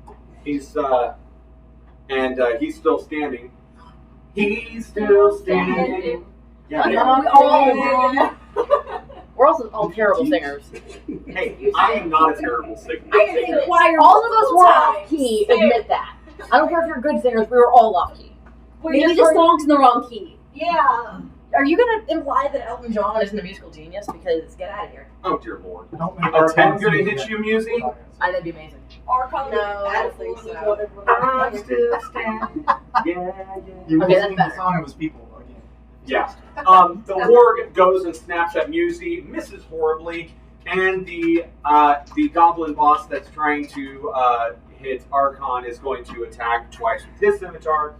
He's he's still standing. He's still standing. Yeah, We're also all terrible singers. Hey, I am not a terrible singer. I can sing choir. All of us were off key. Admit that. I don't care if you're good singers. We were all off key. Maybe the song's in the wrong key. Yeah. Are you gonna imply that Elton John isn't a musical genius? Because get out of here. Oh dear lord. Don't make A 10 gonna hit you, Musy? That'd be amazing. Archon No, I don't think so. I'm still standing. Yeah. You will Okay, that's sing the better. song of his people again. Yeah. The warg goes and snaps at Musy, misses horribly, and the goblin boss that's trying to hit Archon is going to attack twice with his scimitar.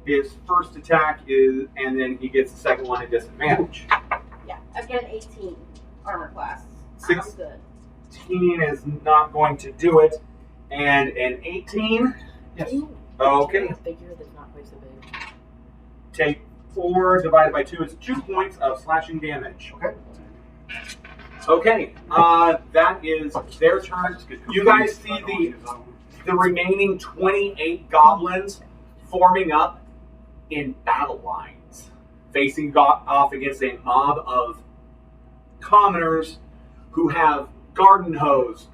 His first attack is, and then he gets the second one at disadvantage. Yeah, I've got an 18 armor class. Six. I'm good. 16 is not going to do it, and an 18. Yes. Okay. A figure that's not quite so big. Take 4 divided by 2 is 2 points of slashing damage. Okay. Okay, that is their turn. You guys see the remaining 28 goblins forming up in battle lines, facing off against a mob of commoners who have garden hoes,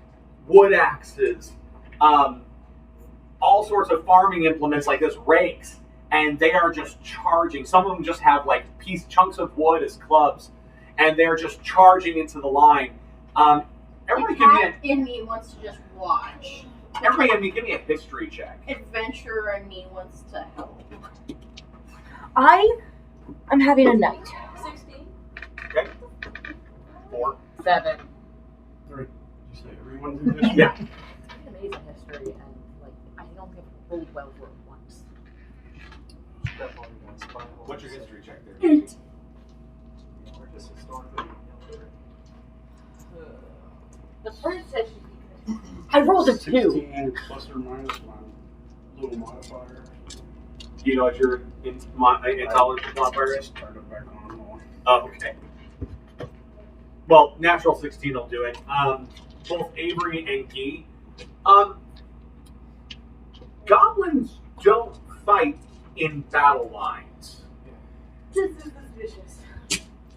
wood axes, all sorts of farming implements like this, rakes, and they are just charging. Some of them just have like chunks of wood as clubs, and they're just charging into the line. Everybody The give me cat in me wants to just watch. give me a history check. Adventurer in me wants to help. I'm having a night. 16. Okay. 4. 7. 3. Did you say everyone do this? Yeah. It's an amazing history, and like I don't think I've rolled well for it once. What's your history check there? 8. We're just historically. The first session. I rolled a 2. 16 plus or minus my little modifier. Do you know what your intelligence modifier is? Start it back on. Oh, okay. Well, natural 16 will do it. Both Avery and Guy. Goblins don't fight in battle lines. This is suspicious.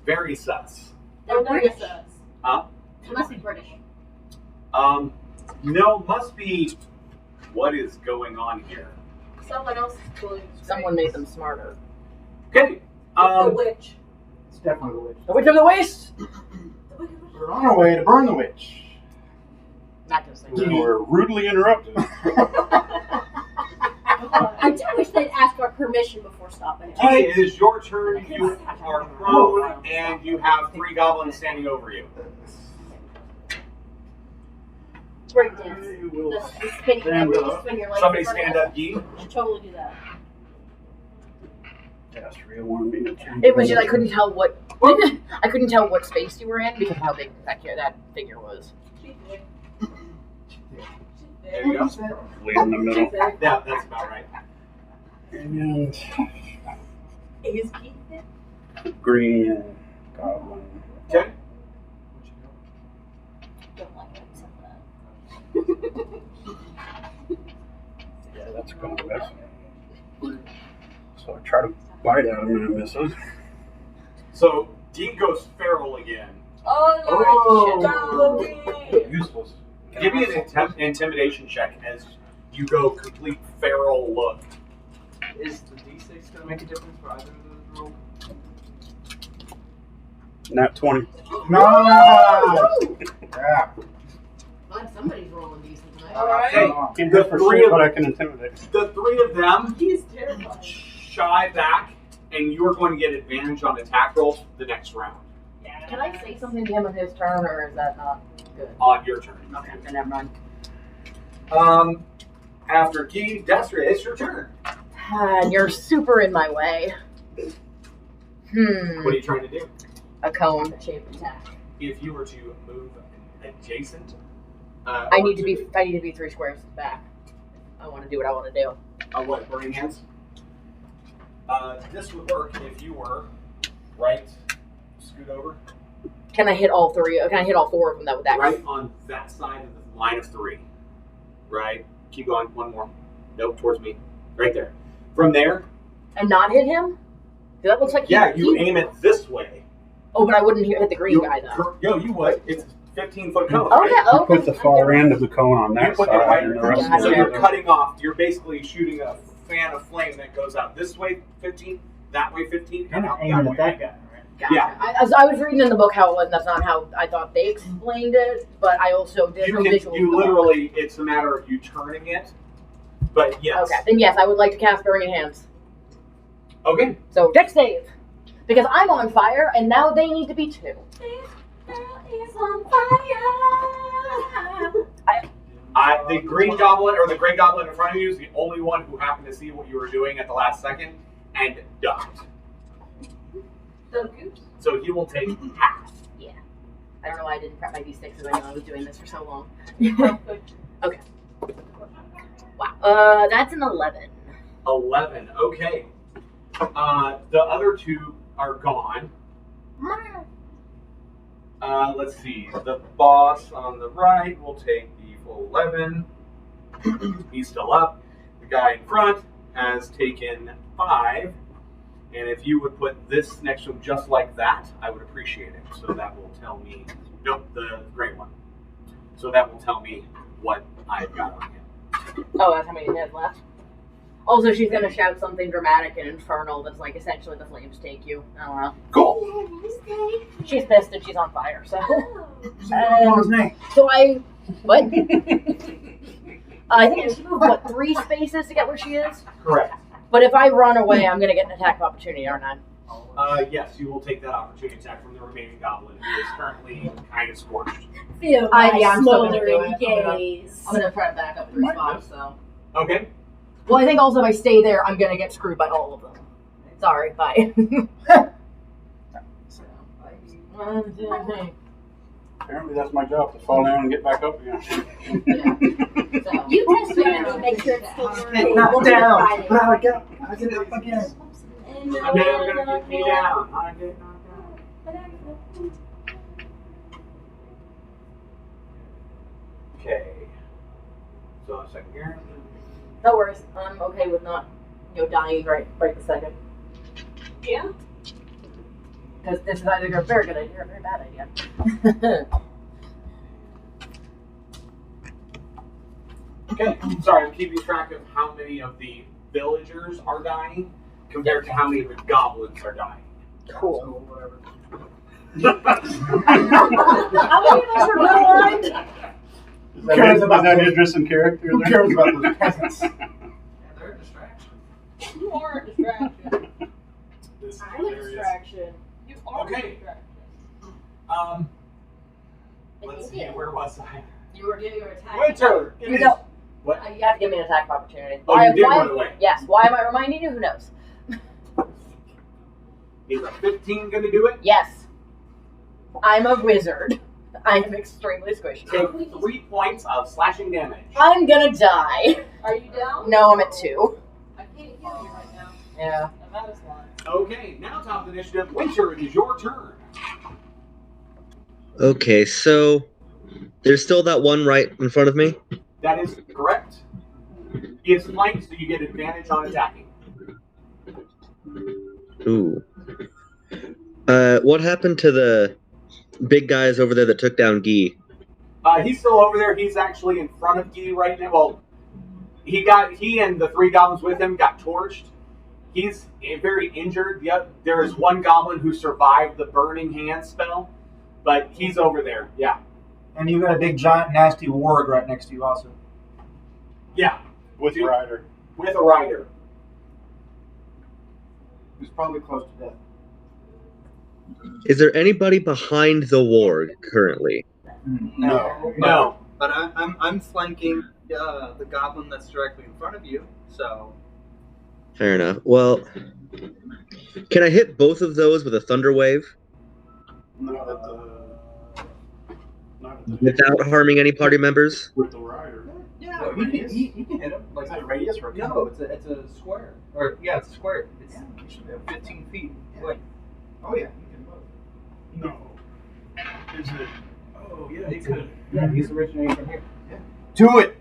Very sus. They're British. Huh? They must be British. No, must be what is going on here. Someone else is pulling. Someone made them smarter. Okay. The witch. It's definitely the witch. The Witch of the Waste. The witch. We're on our way to burn the witch. Not gonna say We that. were rudely interrupted. I do wish they'd ask our permission before stopping. Guy, it is your turn. You are prone, and you have 3 goblins standing over you. Break dance. I will The spinning, stand you up. spin your legs. Somebody in front stand of up, Guy. us. Should totally do that. Astria wanted me to change. It was just I couldn't tell what I couldn't tell what space you were in because of how big that figure was. There you go. Probably in the middle. Yeah, that's about right. And Is Keith there? green goblin. Okay. Don't like it. Yeah, that's gonna miss. So I try to bite at him and it misses. So Dean goes feral again. Oh, no. Useless. Give me an intimidation check as you go complete feral look. Is the D6 going to make a difference for either of those rolls? Nat 20. Nice! Yeah. Glad somebody's rolling decent tonight. Hey, I'm good for shit, but I can intimidate. the three of them He's terrified. shy back, and you are going to get advantage on attack rolls the next round Can I say something to him on his turn, or is that not good? on your turn. Okay, then never mind. After Guy, Desiree, it's your turn. And you're super in my way. What are you trying to do? A cone-shaped attack. If you were to move adjacent, I need to be 3 squares back. I want to do what I want to do. What, burning hands? This would work if you were right. Scoot over. Can I hit all 3? Can I hit all 4 of them? That would Right on that side of the line of 3. Right. Keep going. One more. Nope. Towards me. Right there. From there. And not hit him? That looks like you aim it this way. Oh, but I wouldn't hit the green guy though. Yo, you would. It's a 15-foot cone. Okay. Right? Okay. Put the far end of the cone on You that put it side, right. and the rest of So it. you're cutting off. You're basically shooting a fan of flame that goes out this way 15, that way 15, and out Aiming that at that way. guy, right? Gotcha. Yeah. I was reading in the book how it was, and that's not how I thought they explained it, but I also did You some visuals. you literally, it's a matter of you turning it. But yes. Okay, then yes, I would like to cast Burning Hands. Okay. So, dex save. Because I'm on fire, and now they need to be 2. The green goblin or the gray goblin in front of you is the only one who happened to see what you were doing at the last second and ducked. So he will take half. Yeah. I don't know why I didn't prep my d6 because I know I was doing this for so long. Okay. Wow. That's an 11. 11. Okay. The other 2 are gone. Let's see. The boss on the right will take the full 11. He's still up. The guy in front has taken 5. And if you would put this next to him just like that, I would appreciate it. So that will tell me. Nope, the gray one. So that will tell me what I've got on him. Oh, that's how many he has left. Also, she's going to shout something dramatic and infernal that's like essentially the flames take you. I don't know. Cool. She's pissed and she's on fire, so. What was his name? So I. What? I think she moved, 3 spaces to get where she is? Correct. But if I run away, I'm going to get an attack of opportunity, aren't I? Yes, you will take that opportunity attack from the remaining goblin, who is currently kind of scorched. Feel I'm my still gonna do smoldering it. gaze. I'm going to try to back up 3 spots, so. Okay. Well, I think also if I stay there, I'm going to get screwed by all of them. Sorry, bye. Apparently that's my job, to fall down and get back up again. So. You test it and make sure it's still Get knocked down. But I get it up again. I'm never going to get me down. I get knocked down. Okay. So a second here. No worries. I'm okay with not, dying right the second. Yeah. Because this is either a very good idea or a very bad idea. Okay. Sorry, I'm keeping track of how many of the villagers are dying compared to how many of the goblins are dying. Cool. So, whatever. How many of us are blind? Is that Idris in character? Who cares about those peasants? They're a distraction. You are a distraction. This is I'm a hilarious. distraction. You are Okay. a distraction. Let's see, where was I? You were getting your attack. Winter! It You is- know, What? you have to give me an attack of opportunity. Oh, you did run away. Yes. Why am I reminding you? Who knows? Is a 15 going to do it? Yes. I'm a wizard. I am extremely squishy. Take 3 points of slashing damage. I'm gonna die. Are you down? No, I'm at 2. I can't hear you right now. Yeah. I'm out of slot. Okay, now top of the initiative. Winter, it is your turn. Okay, so there's still that one right in front of me. That is correct. He is flanked, so you get advantage on attacking. Ooh. What happened to the big guys over there that took down Guy? He's still over there. He's actually in front of Guy right now. Well, he and the 3 goblins with him got torched. He's very injured. There is one goblin who survived the burning hand spell, but he's over there. Yeah. And you got a big, giant, nasty warg right next to you, also. Yeah, With Ryder. with a rider. Who's probably close to death. Is there anybody behind the warg currently? No. But I'm flanking the goblin that's directly in front of you. So Fair enough. Well, can I hit both of those with a thunder wave Not at the without harming any party members? with the Ryder. yeah, he can hit him. Like Is that a radius or a no, it's a square. Or yeah, it's a square. It's Yeah, you should be able 15 feet. Yeah. Like Oh yeah, you can both. No. Is it? Oh yeah, he could. yeah, he's originating from here. Do it.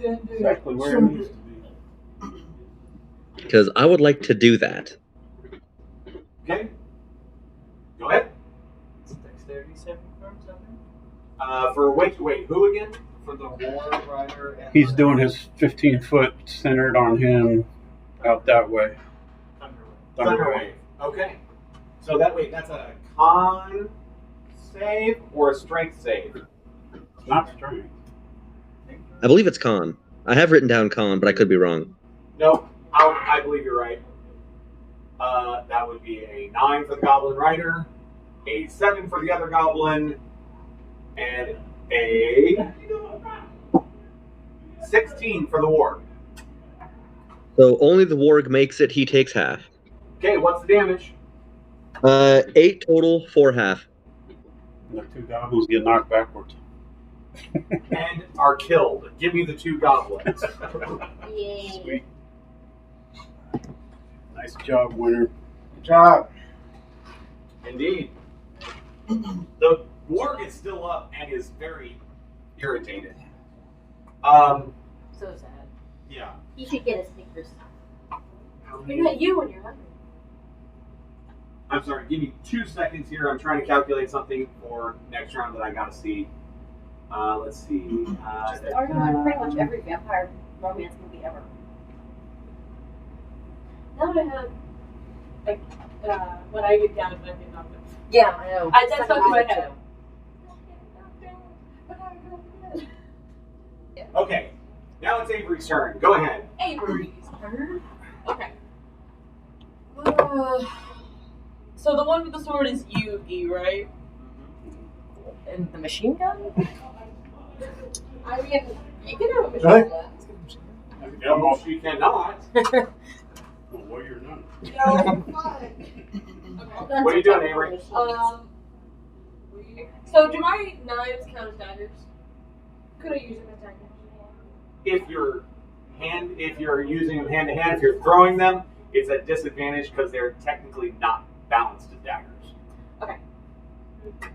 Exactly where it needs to be. Because I would like to do that. Okay. Go ahead. It's dexterity saving throw, something. For wait, who again? For the war rider and He's doing his 15-foot centered on him out that way. Thunder wave. Okay. So that's a con save or a strength save? Not strength. I believe it's con. I have written down con, but I could be wrong. No, I believe you're right. That would be a 9 for the goblin rider, a 7 for the other goblin, and a 16 for the warg. So only the warg makes it, he takes half. Okay, what's the damage? 8 total, 4 half. And the two goblins get knocked backwards. And are killed. Give me the 2 goblins. Yay. Sweet. Nice job, winner. Good job. Indeed. The warg is still up and is very irritated. So sad. Yeah. You should get a Snickers. You're not you when you're hungry. I'm sorry, give me 2 seconds here. I'm trying to calculate something for next round that I gotta see. Let's see. Just arguing pretty much every vampire romance movie ever. Now that I have, like, when I get down, I get knocked out. Yeah, I know. That's stuck in my head. Okay, now it's Avery's turn. Go ahead. Avery's turn. Okay. So the one with the sword is Yugi, right? And the machine gun? I mean, you can have a machine Right. gun. No, she cannot. Well, warrior none. No, fine. What are you doing, Avery? So do my knives count as daggers? Could I use them as daggers? If you're using them hand to hand, if you're throwing them, it's a disadvantage because they're technically not balanced as daggers. Okay.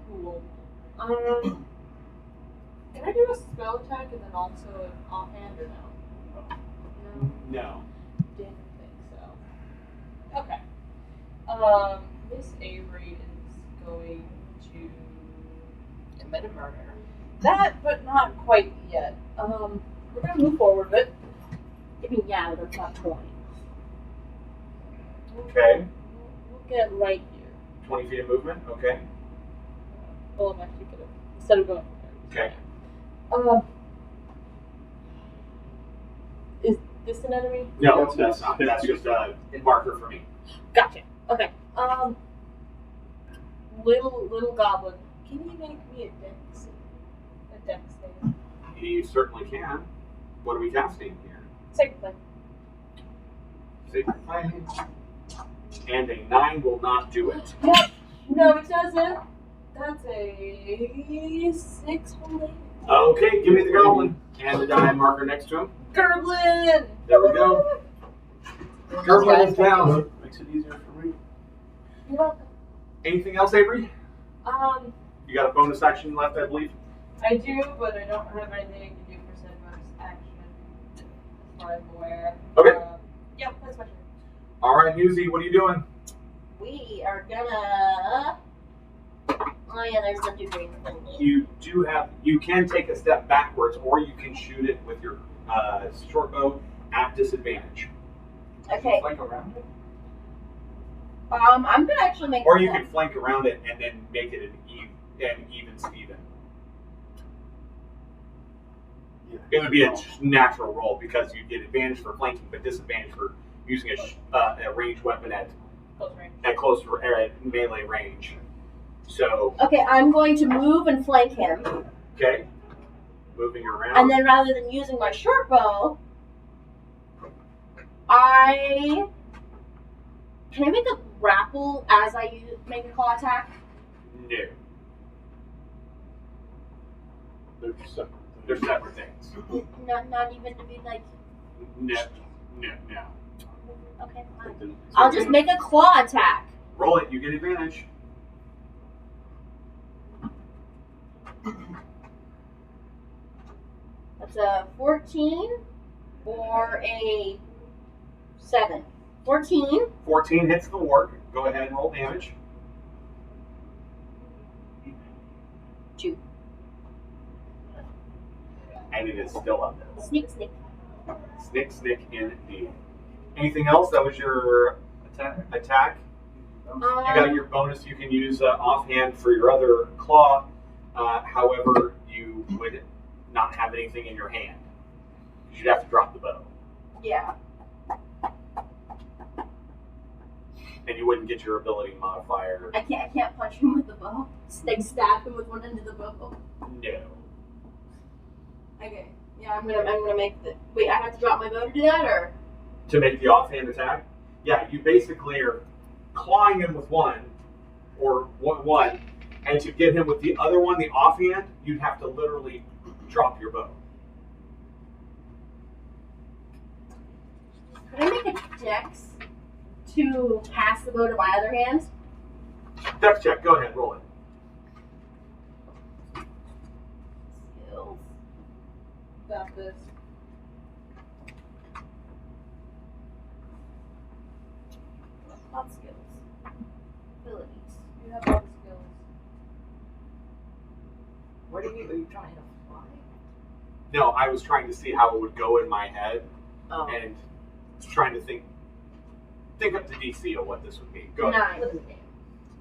Cool. Can I do a spell attack and then also an offhand or no? No. No. Didn't think so. Okay. Miss Avery is going to commit a murder. That, but not quite yet. We're gonna move forward a bit. I mean, yeah, they're not 20. Okay. We'll get right here. 20 feet of movement. Okay. Well, I'm actually gonna, instead of going there. Okay. Is this an enemy? No, that's not. That's just a marker for me. Gotcha. Okay. Little goblin. Can you make me a dex? A dex save? You certainly can. What are we casting here? Sacred flame. Sacred Flame. And a 9 will not do it. No, it doesn't. That's a 6 holding. Okay, give me the goblin and the die marker next to him. Gerblin! There we go. Goblin is down. Makes it easier for me. You're welcome. Anything else, Avery? You got a bonus action left, I believe. I do, but I don't have anything to do for said bonus action. As far as I'm aware. Okay. Yeah, that's my turn. All right, Newsy, what are you doing? We are gonna. Oh, yeah, there's the degree. You can take a step backwards, or you can shoot it with your short bow at disadvantage. Okay. Like around it. I'm gonna actually make. Or you can flank around it and then make it an even Steven. It would be a natural roll because you get advantage for flanking, but disadvantage for using a ranged weapon at close at melee range. So Okay, I'm going to move and flank him. okay, moving around. And then rather than using my short bow, can I make a grapple as I make a claw attack? No. They're separate things. Not even to be like. No. Okay, fine. I'll just make a claw attack. Roll it. You get advantage. That's a 14 or a 7. 14. 14 hits the wart. Go ahead and roll damage. 2. And it is still up. Sneak. Snick, indeed. Anything else? That was your attack. You got your bonus you can use offhand for your other claw. However, you would not have anything in your hand. You'd have to drop the bow. Yeah. And you wouldn't get your ability modifier. I can't punch him with the bow. Stab him with one end of the bow. No. Okay. Yeah, I'm gonna make the. Wait, I have to drop my bow to do that, or? To make the offhand attack? Yeah, you basically are clawing him with one, and to get him with the other one, the offhand, you'd have to literally drop your bow. Could I make a dex to pass the bow to my other hand? Dex check. Go ahead, roll it. Skills. Got this. Not skills. Abilities. You have all the skills. What are you trying to fly? No, I was trying to see how it would go in my head Oh. and trying to think up the DC of what this would be. Go ahead.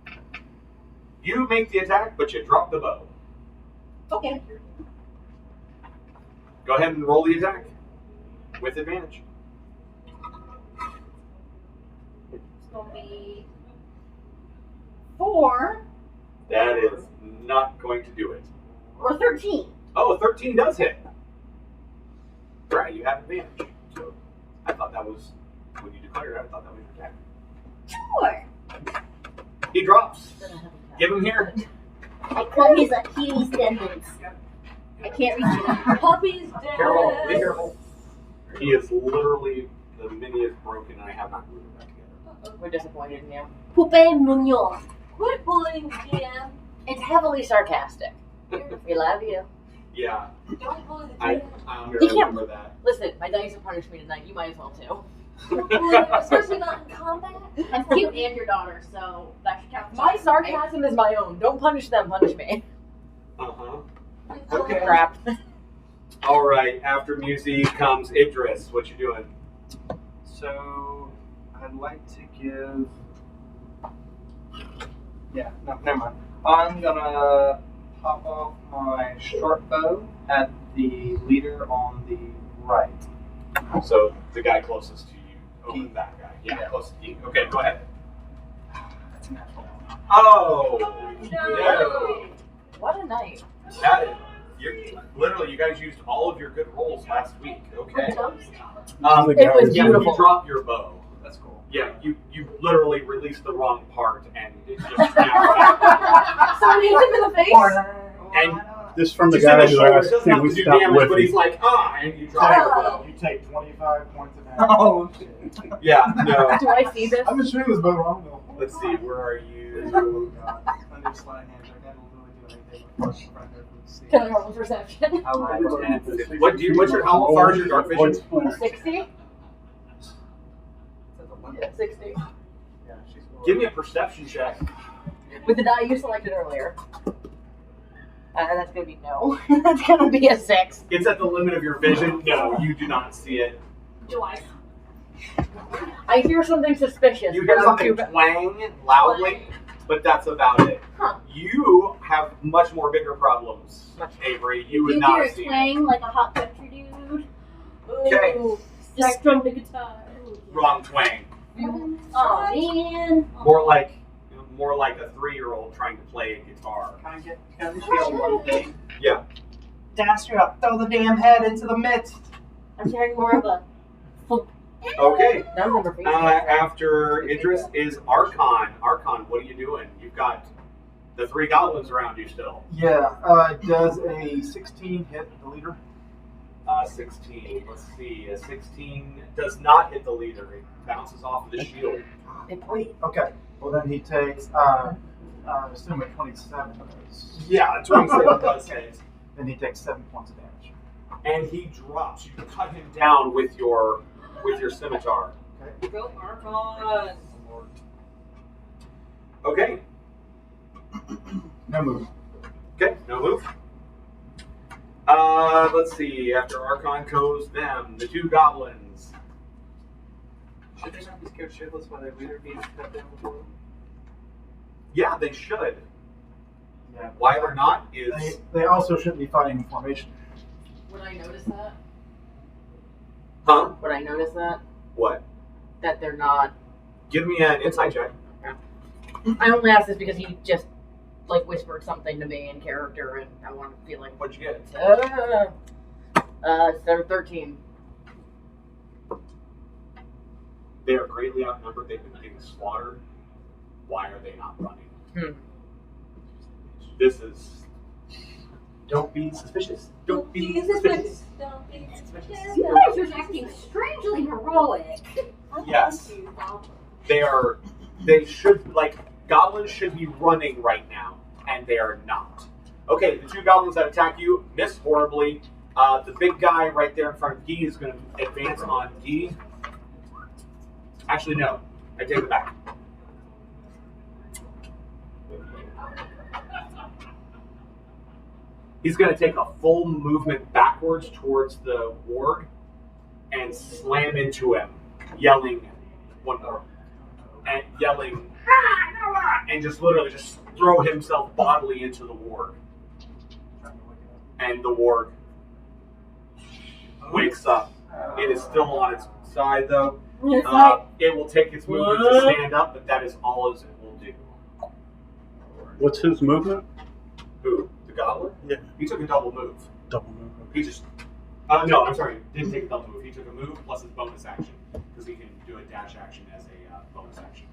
9. You make the attack, but you drop the bow. Okay. Go ahead and roll the attack with advantage. It's gonna be 4 That is not going to do it. or 13. Oh, 13 does hit. Right, you have advantage. So I thought that was, when you declared it, I thought that was your attack. Sure. He drops. Give him here. I cut his Achilles tendons. I can't reach him. Puppy's dead. Careful, be careful. He is literally, the mini is broken and I have not glued it back together. We're disappointed in you. Pupe Munoz. Quit bullying GM. It's heavily sarcastic. We love you. Yeah, Don't bully the I'm GM. going He to can't- remember that. Listen, my dice have punished me tonight. You might as well too. Don't bully him, especially not in combat. I'm cute and your daughter, so that should count. My sarcasm is my own. Don't punish them, punish me. Uh-huh. Okay. Crap. All right, after Musi comes Idris. What you doing? So, I'd like to give. Yeah, no, never mind. I'm gonna pop off my short bow at the leader on the right. So the guy closest to you. Oh, Keith. that guy. Yeah, Yeah. closest to you. Okay, go ahead. That's a natural. Oh! No. What a night. That is, literally, you guys used all of your good rolls last week. Okay. It was Yeah, beautiful. you drop your bow. That's cool. Yeah, you literally released the wrong part and it just snapped. Someone hit him in the face. And This from the just in guy the who shoulder, asked, doesn't can have we to do stop damage, but whipping? he's like, and you drop your bow. You take 25 points of damage. Oh, shit. Yeah, no. Do I see this? I've been shooting this bow wrong though. Let's see, where are you? Under sleight of hand check, I don't really do anything with push front of the sea. Can I roll perception? I will 10, 50. How far is your dark vision? 60? Yeah, 60. Yeah, she's cool. Give me a perception check. With the die you selected earlier. That's gonna be no. That's gonna be a 6. It's at the limit of your vision. No, you do not see it. Do I? I hear something suspicious. You hear but I'm something too- twang loudly, but that's about it. Huh. You have much more bigger problems, Avery. You would not hear have it seen it. twang like a hot country dude. Okay. Ooh, just strum the guitar. Wrong twang. Oh man. More like a 3-year-old trying to play a guitar. Can I just yell one thing? Yeah. Dastria, throw the damn head into the midst. I'm hearing more of a. Okay. None of them are facing After Idris is Archon. Archon, what are you doing? You've got the 3 goblins around you still. Yeah, does a 16 hit the leader? 16. Let's see. A 16 does not hit the leader. It bounces off of the shield. Okay. Well, then he takes, assume a 27 does. Yeah, 27 does hit. Then he takes 7 points of damage. And he drops. You cut him down with your scimitar. Go Archon. Okay. No move. Okay, no move. Let's see. After Archon goes them, the 2 goblins. Should they not be scared shitless by their leader being cut down before them? Yeah, they should. Yeah. Why they're not is... They also shouldn't be fighting in formation. Would I notice that? Huh? Would I notice that? What? That they're not. Give me an insight check. I only asked this because he just like whispered something to me in character, and I want to feel like. What'd you get? 13. They are greatly outnumbered. They've been getting slaughtered. Why are they not running? This is... Don't be suspicious. Don't be suspicious. Don't be suspicious. You guys are acting strangely heroic. Yes. They are... They should... Like, goblins should be running right now, and they are not. Okay, the 2 goblins that attack you miss horribly. The big guy right there in front of Guy is going to advance on Guy. Actually, no. I take it back. He's going to take a full movement backwards towards the warg and slam into him, yelling one more. And yelling, and just literally just throw himself bodily into the warg. And the warg wakes up. It is still on its side, though. It will take its movement to stand up, but that is all as it will do. What's his movement? Who? The goblin? Yeah. He took a double move. Double move. He just... no, I'm sorry. Didn't take a double move. He took a move plus his bonus action. Because he can do a dash action as a bonus action.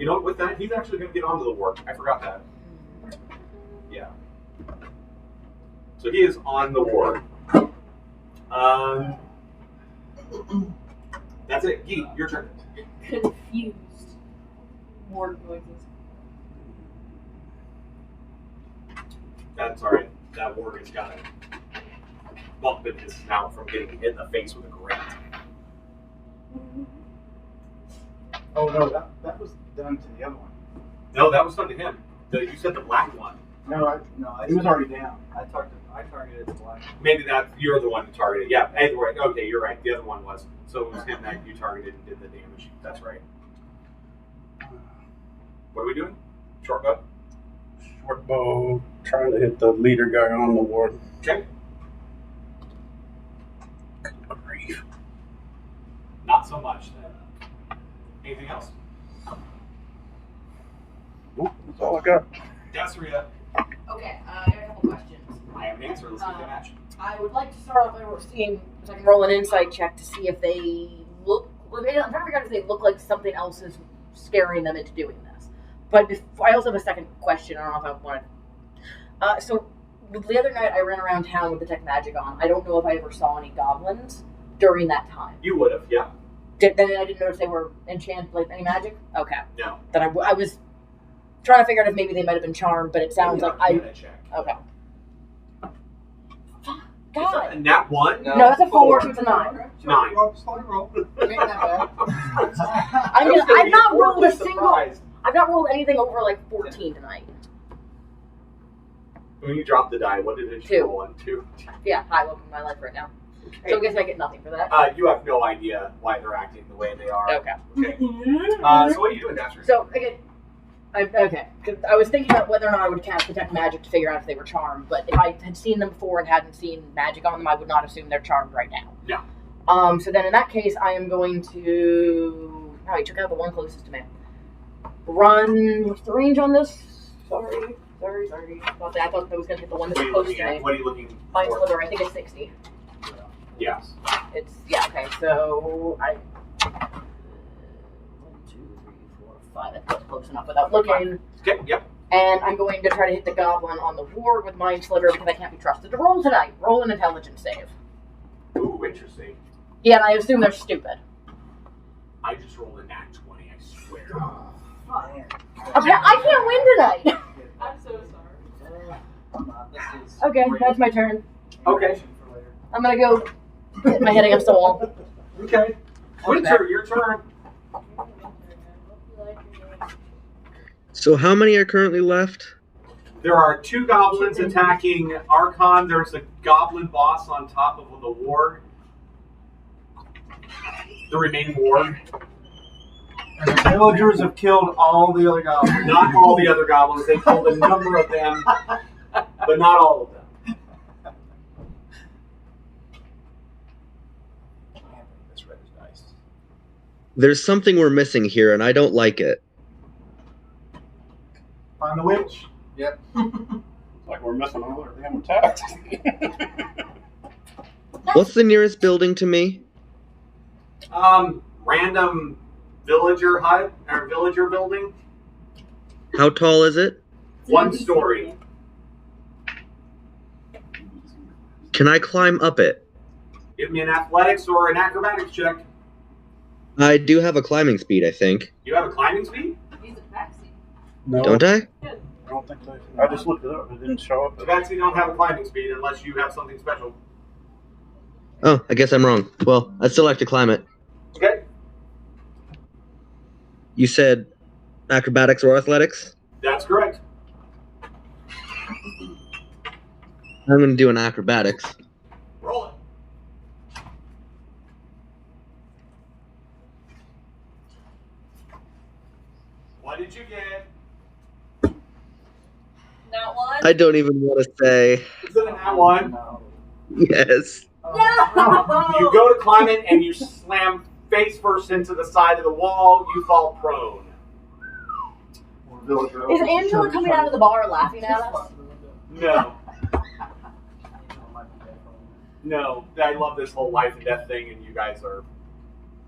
You know, with that, he's actually going to get onto the warg. I forgot that. Yeah. So he is on the warg. That's it. Gee, your turn. Confused. More noises. That's alright. That warg has got a bump in his snout from getting hit in the face with a grate. Oh no, that was done to the other one. No, that was done to him. You said the black one. No, he was already down. I targeted the black. Maybe you're the one who targeted. Yeah, anyway, okay, you're right. The other one was. So it was him that you targeted and did the damage. That's right. What are we doing? Short bow? Short bow, trying to hit the leader guy on the ward. Okay. Good grief. Not so much then. Anything else? Nope, that's all I got. Dastria. Okay, I got a couple questions. I have an answer. Let's get the match. I would like to start off by seeing if I can roll an insight check to see if they look. I'm trying to figure out if they look like something else is scaring them into doing this. But I also have a second question. I don't know if I want to. So the other night I ran around town with Detect Magic on. I don't know if I ever saw any goblins during that time. You would have, yeah. Then I didn't notice they were enchanted, like any magic. Okay. No. Then I was trying to figure out if maybe they might have been charmed, but it sounds like I. Check. Okay. Is that God. a nat 1? No, that's a 4, so it's a 9. 9. Slowly roll. I've not rolled a single. Surprised. I've not rolled anything over like 14 tonight. When you dropped the die, what did it 2. roll on? 2. Yeah, high level in my life right now. So I guess I get nothing for that. You have no idea why they're acting the way they are. Okay. Okay. So what are you doing, Dasher? So again, Okay. 'Cause I was thinking about whether or not I would cast Detect Magic to figure out if they were charmed, but if I had seen them before and hadn't seen magic on them, I would not assume they're charmed right now. Yeah. So then in that case, I am going to... Oh, you took out the one closest to me. Run... What's the range on this? Sorry. I thought that was going to hit the one that's closest to me. What are you looking Mind for? Sliver, I think it's 60. Yes. It's... Yeah, okay, so... 1, 2, 3, 4, 5. That's close enough without looking. Okay, yep. And I'm going to try to hit the goblin on the ward with Mind Sliver because I can't be trusted to roll tonight. Roll an intelligence save. Ooh, interesting. Yeah, and I assume they're stupid. I just rolled a nat 20, I swear. Okay, I can't win tonight. I'm so sorry. This is Okay, that's my turn. Okay. I'm gonna go hit my head against the wall. Okay. Winter, your turn. So how many are currently left? There are 2 goblins attacking Archon. There's a goblin boss on top of the ward. The remaining ward. And the villagers have killed all the other goblins. Not all the other goblins. They killed a number of them, but not all of them. This red is nice. There's something we're missing here, and I don't like it. Find the witch. It's like we're missing all our damn attacks. What's the nearest building to me? Random villager hut or villager building. How tall is it? 1 story. Can I climb up it? Give me an athletics or an acrobatics check. I do have a climbing speed, I think. You have a climbing speed? Use a taxi. No, Don't I? I don't think they. I just looked it up. It didn't show up. Tabaxi don't have a climbing speed unless you have something special. Oh, I guess I'm wrong. Well, I'd still like to climb it. Okay. You said acrobatics or athletics? That's correct. I'm going to do an acrobatics. Roll it. What did you get? Not one. I don't even want to say. Is it a nat 1? Yes. No. You go to climb it and you slam face first into the side of the wall. You fall prone. Is Angela coming out of the bar laughing at us? No. No. I love this whole life and death thing, and you guys are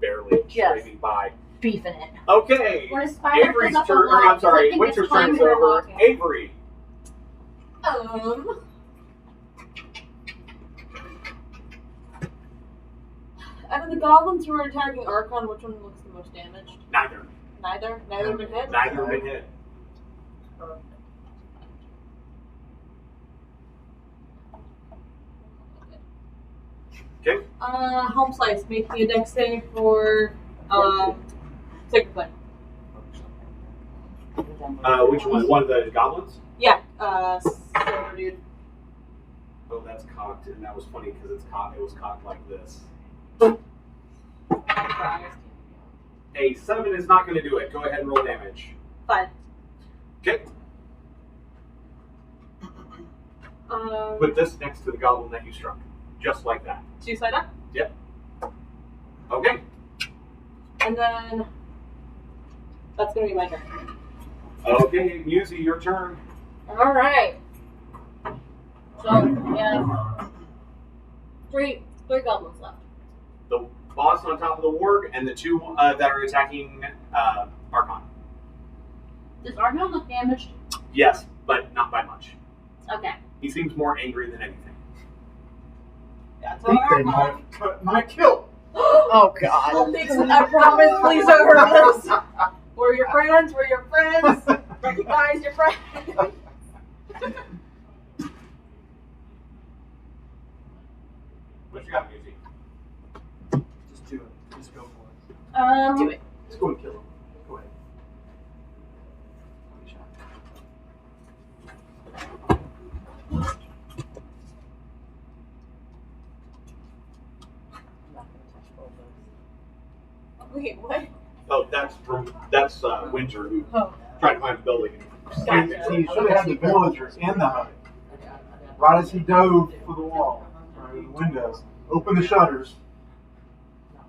barely Yes. scraping by. Beefing it. Okay. When a spider Avery's goes up a turn. wall, I'm sorry. I think Winter's it's turn is climbing or over. walking. Avery. Out of the goblins who are attacking Archon, which one looks the most damaged? Neither. Neither? Neither have been hit? Neither have been hit. Okay. Home slice. Make me a dex save for Sacred Flame. Which one? One of the goblins? Yeah, silver dude. Oh, that's cocked, and that was funny because it's cocked. It was cocked like this. A 7 is not going to do it. Go ahead and roll damage. 5. Okay. Put this next to the goblin that you struck, just like that. 2 side up. Yep. Okay. And then that's gonna be my turn. Okay, Musi, your turn. Alright. So, yeah. Three goblins left. The boss on top of the ward and the 2 that are attacking Archon. Does Argon look damaged? Yes, but not by much. Okay. He seems more angry than anything. I think they might have cut my kill. Oh, God. I promise, please don't hurt us. We're your friends. We're your friends. Recognize your friends. What you got, Musi? Just do it. Just go for it. Do it. Just go and kill him. Go ahead. Wait, what? Oh, that's Winter. Oh. Try to climb the building. Gotcha. See, he should have had the villagers in the hut. Right as he dove for the wall, or the windows, open the shutters,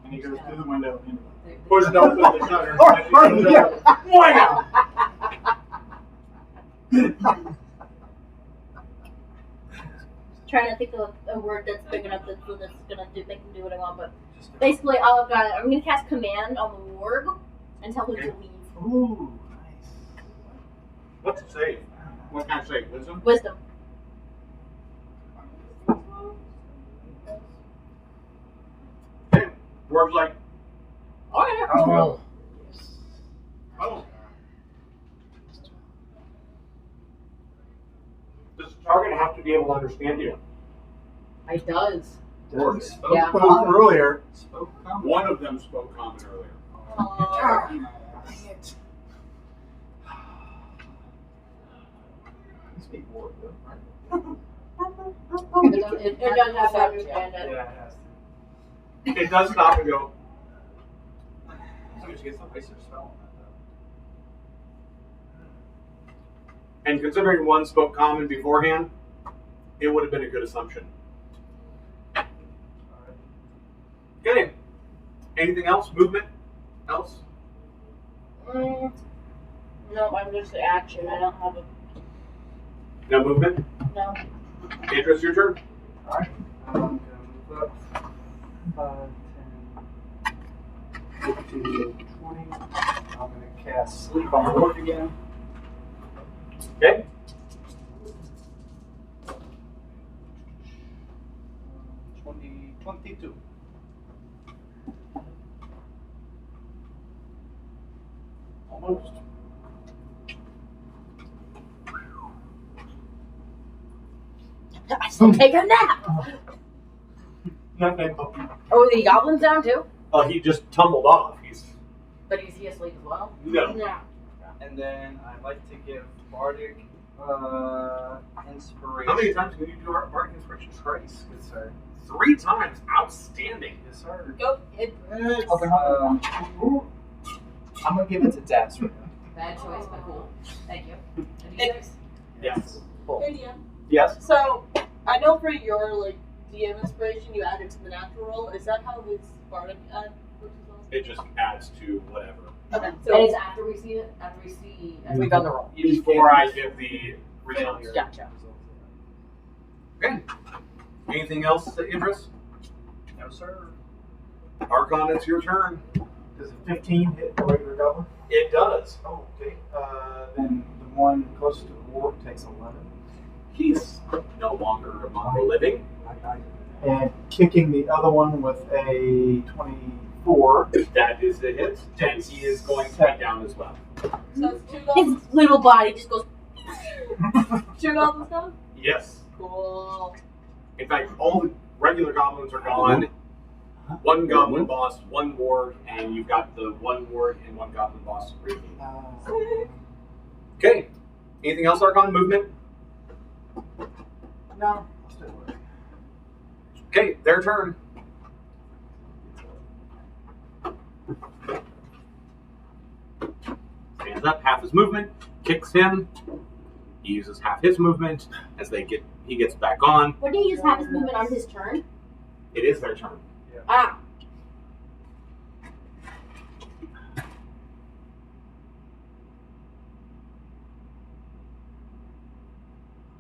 and he goes through the window into Pushed open the shutters. the. Yeah. Wow. Trying to think of a word that's big enough that's gonna make him do what I want, but basically all I've got, I'm gonna cast command on the warg and tell him to leave. Ooh, nice. What's it say? What kind of save? Wisdom? Wisdom. Okay. Word's like, Alright. Oh. oh. Does the target have to be able to understand you? It does. Spoke Yeah. common. Earlier. Spoke common. One of them spoke common earlier. You speak word, though, right? It It doesn't have to understand Yeah, it. it has to. It does stop and go, So you get some waste of spell on that, and considering one spoke common beforehand, it would have been a good assumption. though. Okay. Anything else? Movement? Else? No, I'm just the action. I don't have a No movement? no. Interest, your turn? Alright. I'm gonna move up 5, 10, 15, 20. I'm gonna cast sleep on the orc again. Okay. 22. Almost. I still take a nap. Nothing. Oh, the goblin's down too? He just tumbled off. But is he asleep as well? No. Yeah. And then I'd like to give Bardic inspiration. How many times can you do Bardic Inspiration? Grace, good sir. 3 times. Outstanding. Yes, sir. Go. It. I'm gonna give it to Dasra. Bad choice, but cool. Thank you. It's- Yes. Hey, DM. Yes. So, I know for your DM inspiration, you added to the natural roll. Is that how his bardic add works as well? It just adds to whatever. Okay. And So it's after we see it? After we see, as we've done the roll. Before I give the results. Gotcha. Okay. Anything else, Idris? No, sir. Archon, it's your turn. Does a 15 hit the regular goblin? It does. Oh, okay. Then the one closest to the warp takes 11. He's no longer among the living. And kicking the other one with a 24. That is the hit, and he is going to be down as well. So it's 2 His goblins. little body just goes. 2 goblins down. Yes. Cool. In fact, all the regular goblins are gone. 1 goblin boss, 1 warg, and you've got the 1 warg and 1 goblin boss remaining. Okay. Anything else, Archon? Movement? No, I'll stay away. Okay, their turn. Stands up, half his movement, kicks him. He uses half his movement as he gets back on. What did he use half his movement on his turn? It is their turn. Ah.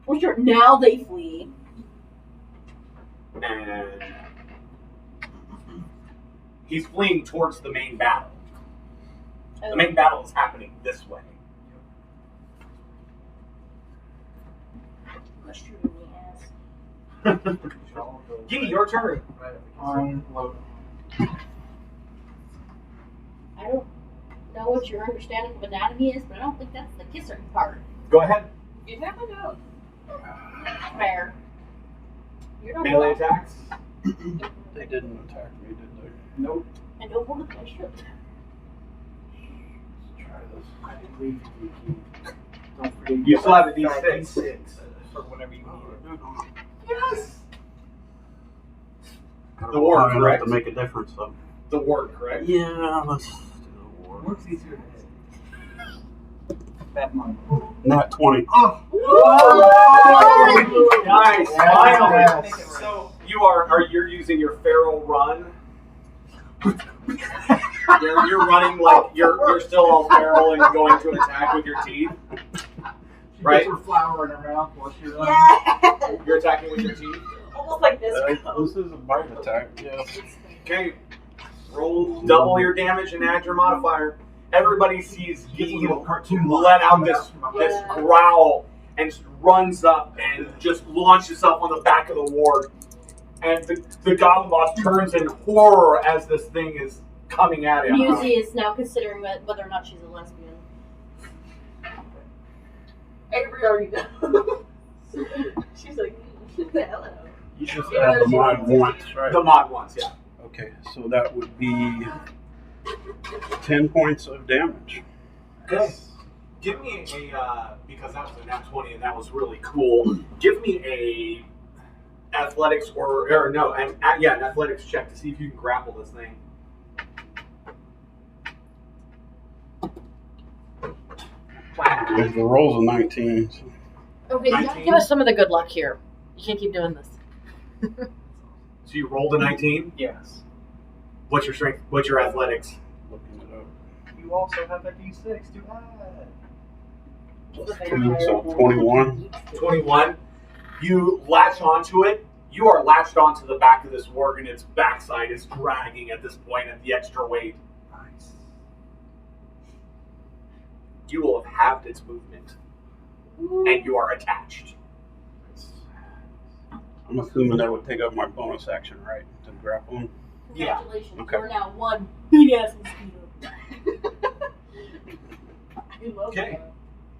For sure. Now they flee. And he's fleeing towards the main battle. The main battle is happening this way. Gee, your turn. Unload. I don't know what your understanding of anatomy is, but I don't think that's the kisser part. Go ahead. You never know. Fair. You're not Melee wrong. attacks. They didn't attack me, did they? Nope. And don't hold it my shirt. Let's try this. I believe you can. Don't forget. You still have a D6. D6 for whenever you need it. Yes. Gotta The war, work hard correct? enough to make a difference, though. The ward, correct? Yeah, let's do the war. Works easier to hit. that money. Not 20. Oh, nice! Finally. So you're using your feral run. You're running like you're still all feral and going to attack with your teeth. She Right. puts her flower in her mouth while she runs. Yeah. You're attacking with your teeth. Almost like this. This is a bite attack. Yeah. Okay. Roll double your damage and add your modifier. Everybody sees Gets a you little cartoon let out this Yeah. growl and runs up and just launches itself on the back of the ward. And the goblin boss turns in horror as this thing is coming at him. Musi is now considering whether or not she's a lesbian. Avery already knows. She's like, hello. You just add the mod once, right? The mod ones, yeah. Okay, so that would be 10 points of damage. Okay. Give me a because that was a nat 20 and that was really cool. Give me a athletics or no, an athletics check to see if you can grapple this thing. The roll's a 19. So. Okay, you gotta 19? give us some of the good luck here. You can't keep doing this. So you rolled a 19. Yes. What's your strength? What's your athletics? Looking it up. You also have a D6 to add. So 21. 21. You latch onto it. You are latched onto the back of this warg, and its backside is dragging at this point at the extra weight. Nice. You will have halved its movement, and you are attached. I'm assuming that would take up my bonus action, right? To grapple him. Yeah. Congratulations, Okay. you're now one big ass mosquito. I love Okay.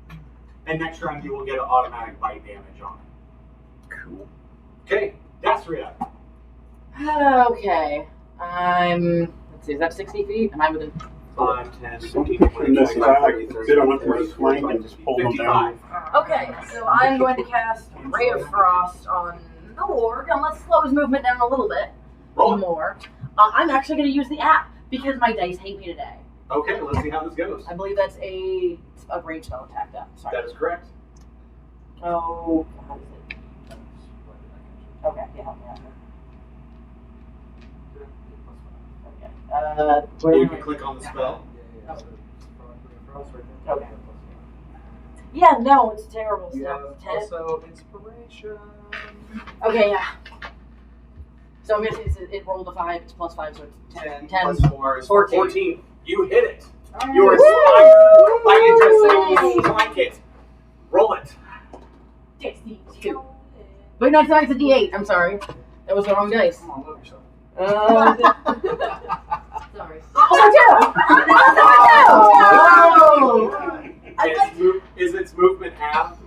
that. And next round, you will get an automatic bite damage on it. Cool. Okay, Dasria. Okay. Let's see, is that 60 feet? Am I within? 5, 10, 15, And 20, this is 25, how I 30, 30, fit him with 40, my flank 45, and just pull them 55. down. Okay, so I'm going to cast Ray of Frost on the Lord, and let's slow his movement down a little bit Roll it. more. I'm actually going to use the app because my dice hate me today. Okay, let's see how this goes. I believe that's a range spell attack. Then sorry. That is correct. Oh, how is it? Okay, yeah, help me out here. Okay. You can click on the spell. Okay. Yeah, no, it's terrible You stuff. have 10. also inspiration. Okay, yeah. So I'm guessing it rolled a 5, it's plus 5, so it's 10. 10 plus 4 is 14. 14. You hit it. You are inspired by interesting blanket. Roll it. 62. Wait, no, it's a D8. I'm sorry. That was the wrong dice. Come on, love yourself. Sorry. Is its movement half?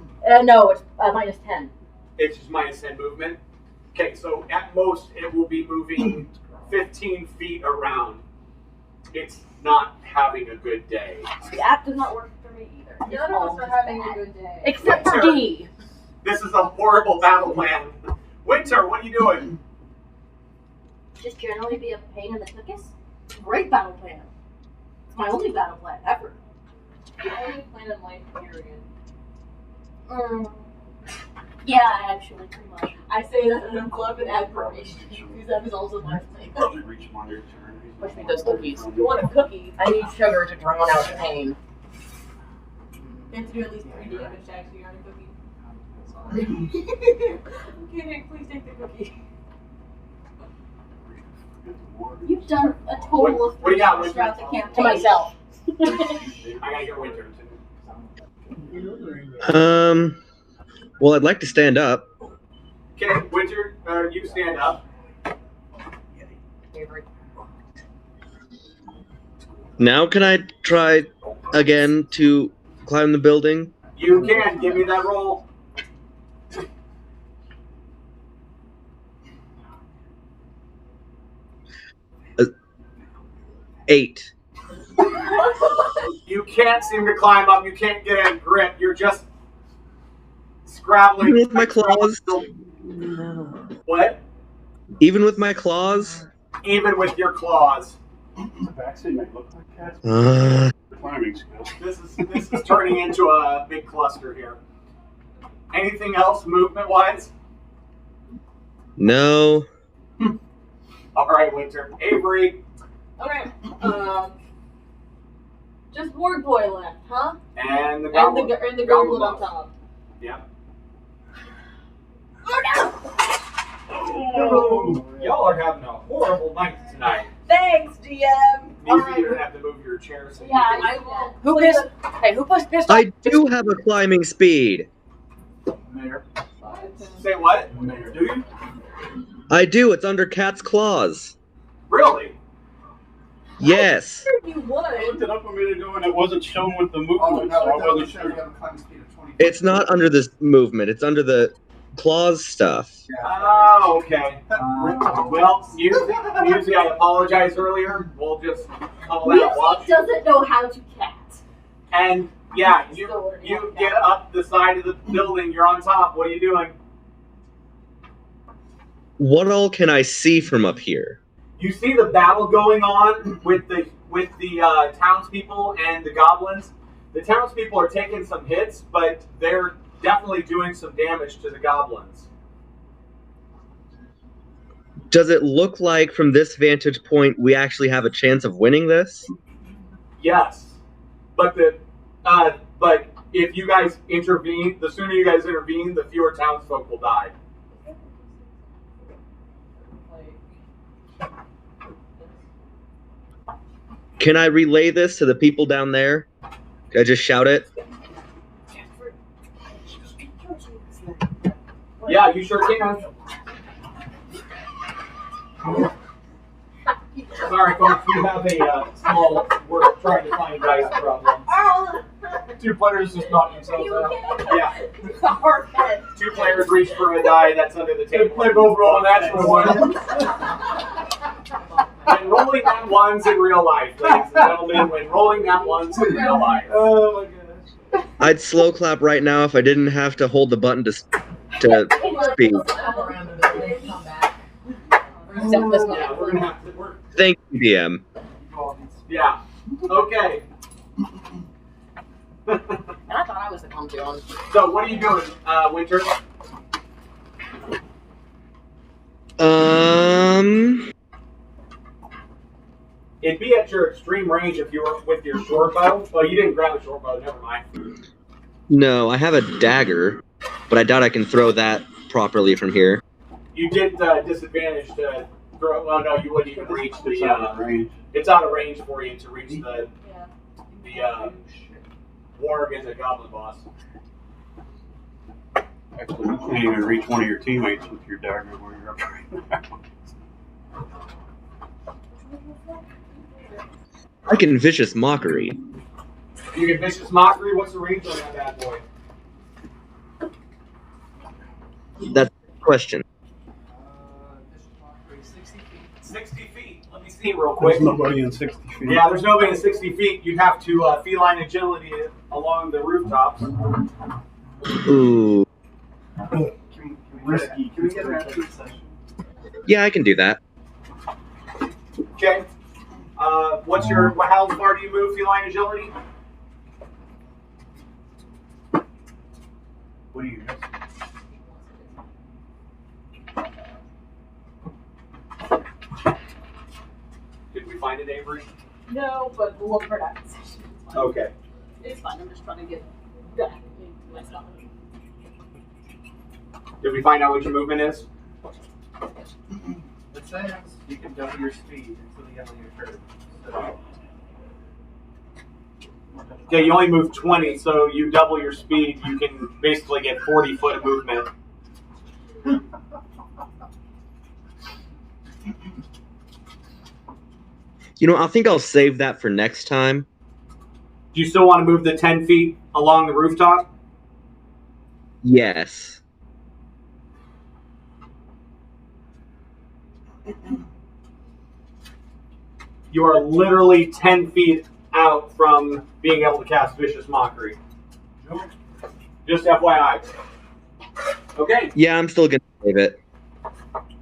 No, it's minus 10. It's just minus 10 movement. Okay, so at most it will be moving 15 feet around. It's not having a good day. The app does not work for me either. None of us are having a good day. Except for D. This is a horrible battle plan. Winter, what are you doing? Just generally be a pain in the cookies. Great battle plan. It's my only battle plan ever. The only plan in life, period. Yeah, actually, pretty much. I say that in a club in admiration because that is also my plan. Probably reach my turn. Push me those cookies. You want a cookie? I need sugar to drown out the pain. You have to do at least 3 damage to actually earn a cookie. Okay, please take the cookie. You've done a total of What do you got, 3 Winter? throughout the campaign. To myself. I gotta get Winter. Well, I'd like to stand up. Okay, Winter, you stand up. Now can I try again to climb the building? You can. Give me that roll. Eight. You can't seem to climb up. You can't get a grip. You're just scrabbling. Even with my claws? What? Even with my claws? Even with your claws. The vaccine may look like cats. climbing skills. This is turning into a big cluster here. Anything else movement-wise? No. All right, Winter. Avery. Okay. Just Ward Boy left, huh? And the And goblin. the goblin on top. Yeah. Oh, Y'all are having a horrible night tonight. Thanks, DM. Maybe you don't have to move your chair. So Yeah, you can- I will. Who pissed? Hey, who pissed off? I do have a climbing speed. Mayor. Say what? Mayor. Do you? I do. It's under cat's claws. Really? Yes. You I looked would. it up a minute ago and it wasn't shown with the Oh, movement, no, so I it wasn't doesn't show you sure. have a climbing speed of 20. It's not under this movement. It's under the claws stuff. Oh, okay. Well, Musi, I apologize earlier. We'll just call that Lucy watch. doesn't know how to cat. And yeah, you get up the side of the building. You're on top. What are you doing? What all can I see from up here? You see the battle going on with the townspeople and the goblins. The townspeople are taking some hits, but they're definitely doing some damage to the goblins. Does it look like from this vantage point we actually have a chance of winning this? Yes, but but if you guys intervene, the sooner you guys intervene, the fewer townsfolk will die. Can I relay this to the people down there? Can I just shout it? Yeah, you sure can. Sorry, folks, we have a small, we're trying to find dice problem. Two players just knocked themselves out. Yeah. Two players reach for a die that's under the table. They both roll a natural one. When rolling that ones in real life, ladies and gentlemen, when rolling that ones in real life. Oh my gosh. I'd slow clap right now if I didn't have to hold the button to speed. Come around a bit and come back. Except this one. Yeah, we're gonna have to. Thank you, DM. Yeah. Okay. And I thought I was the clumsy one. So, what are you doing, Winter? It'd be at your extreme range if you were with your short bow. Well, you didn't grab a short bow. Never mind. No, I have a dagger, but I doubt I can throw that properly from here. You get disadvantage to throw. Well, no, you wouldn't even reach the. It's out of range. It's out of range for you to reach the warg and the goblin boss. Actually, you can't even reach one of your teammates with your dagger where you're up right now. I can vicious mockery. You can vicious mockery. What's the range on that bad boy? That's the question. 60 feet. Let me see real quick. There's nobody in 60 feet. Yeah, there's nobody in 60 feet. You'd have to feline agility it along the rooftops. Ooh. Risky. Can we get an after session? Yeah, I can do that. Okay. How far do you move feline agility? What do you guys? Did we find it, Avery? No, but we'll look for that session. Okay. It's fine. I'm just trying to get back into my stuff. Did we find out what your movement is? It says you can double your speed until the end of your turn. So, Yeah, you only move 20, so you double your speed. You can basically get 40 foot of movement. You know, I think I'll save that for next time. Do you still want to move the 10 feet along the rooftop? Yes. You are literally 10 feet out from being able to cast Vicious Mockery. Just FYI. Okay, Yeah, I'm still gonna save it.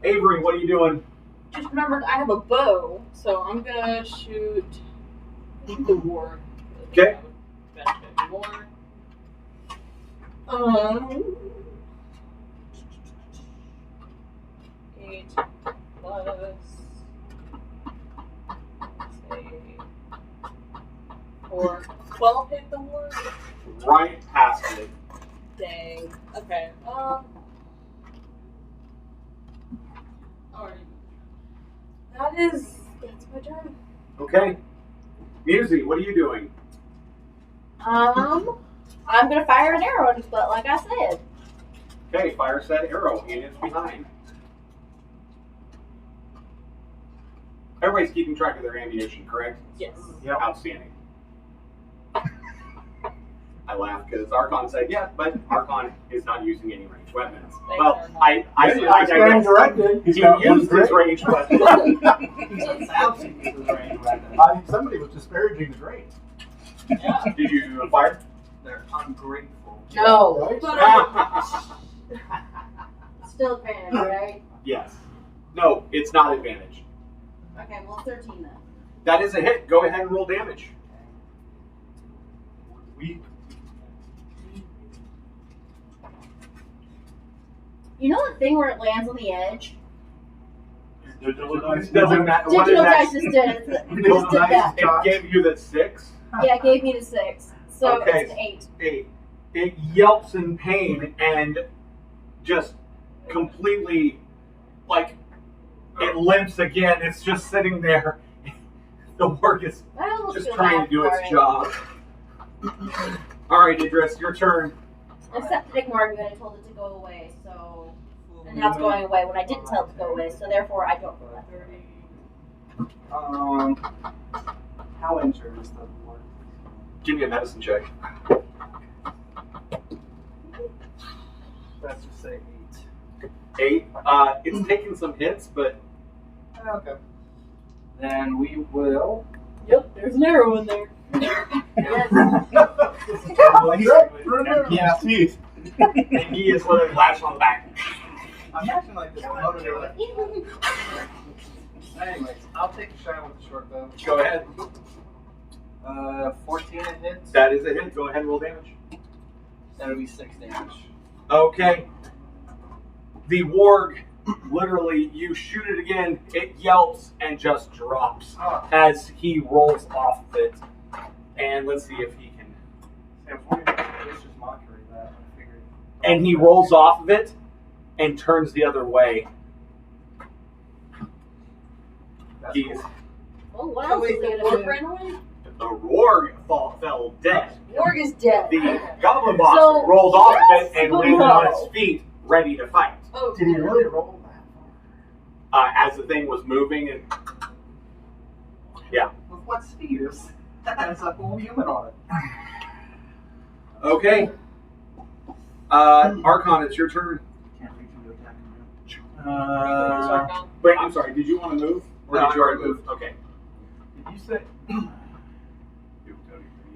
Avery, what are you doing? Just remember, I have a bow, so I'm gonna shoot the war. Okay. Benefit more. 8 plus. Say 4. 12 hit the ward? Right past it. Dang. Okay. Alright. That's my turn. Okay. Musi, what are you doing? I'm gonna fire an arrow in his butt, like I said. Okay, fire said arrow, and it's behind. Everybody's keeping track of their ammunition, correct? Yes. Yeah. Outstanding. I laugh because Archon said, yeah, but Archon is not using any ranged weapons. Well, I digress. directed. He used his ranged weapon. I think somebody was disparaging the great. Yeah. Did you fire? They're ungrateful. No. Right? Still advantage, right? Yes. No, it's not advantage. Okay, well 13 then. That is a hit. Go ahead and roll damage. Weak. You know the thing where it lands on the edge? Doesn't matter. What Digital did that- dice just did it. It just did that. It gave you the 6. Yeah, it gave me the 6. So Okay. it's an 8. 8. It yelps in pain and just completely, like, it limps again. It's just sitting there. The work is I almost just feel trying bad to do for its it. job. All right, Idris, your turn. Except it ignored me when I told it to go away, so... And now it's going away when I didn't tell it to go away, so therefore I don't feel that. How injured is the ward? Give me a medicine check. Let's just say 8. It's taken some hits, but 8. Okay. Then we will. Yep, there's an arrow in there. Yeah, teeth. and he is literally lashing on the back. Imagine like this motor like. Anyways, I'll take a shot with the short bow. Go ahead. 14 it hits. That is a hit. Go ahead and roll damage. That'll be 6 damage. Okay. The warg, literally, you shoot it again, it yelps and just drops as he rolls off of it. And let's see if he can. It's just mockery that I figured. And he rolls off of it and turns the other way. That's He's, Oh, what else is he gonna do? the warg fell dead. Warg is dead. The goblin boss So, rolled off of it and yes, landed no. on his feet, ready to fight. Oh, Did he really roll that? As the thing was moving and With what spears? That has a whole human on it. okay. Archon, it's your turn. Can't reach him to attack him. Archon. Wait, I'm sorry. Did you want to move, or No, did you I already moved. move? Okay. Did you say?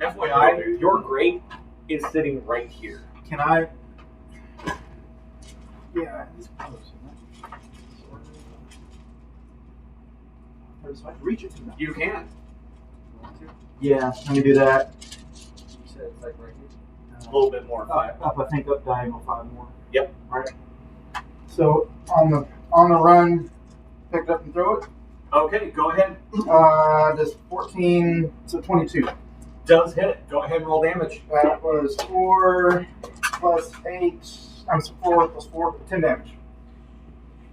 FYI, your grate is sitting right here. Can I? Yeah, he's close. So I can reach it to him. You can. Yeah, let me do that. You said it's like right here. A little bit more. 5. Up, I think up diagonal 5 more. Yep. All right. So on the run, pick it up and throw it. Okay, go ahead. Just 14, so 22. Does hit. Go ahead and roll damage. That was 4 plus 8. I'm 4 plus 4, 10 damage.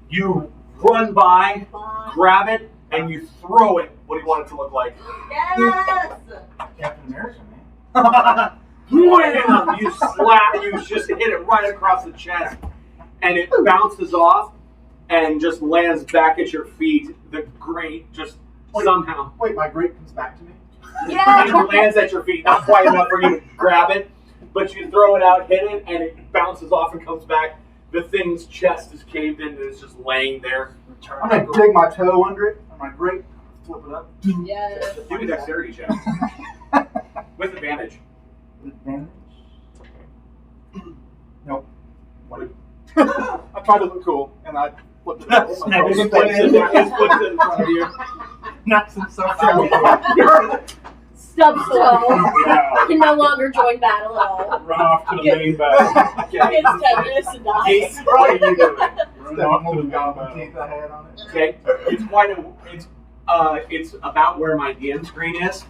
You run by, grab it, and you throw it. What do you want it to look like? Yes! Captain America, man. Wham! You slap. You just hit it right across the chest, and it bounces off and just lands back at your feet. The grate just somehow. Wait, my grate comes back to me? It lands at your feet, not quite enough for you to grab it, but you throw it out, hit it, and it bounces off and comes back. The thing's chest is caved in and it's just laying there. I'm going to dig my toe under it, on my grate, flip it up. Yes. Do a dexterity check. With advantage. With advantage? Nope. I tried to look cool, and I flipped it up. It flips it in front of you. Knocks himself out. Stubs toe. Yeah. Can no longer join battle at all. Run off to the main battle. Gets tetanus and dies. Gates, what are you doing? Run off to the main goblin teeth battle. I had on it. Okay, it's about where my DM screen is.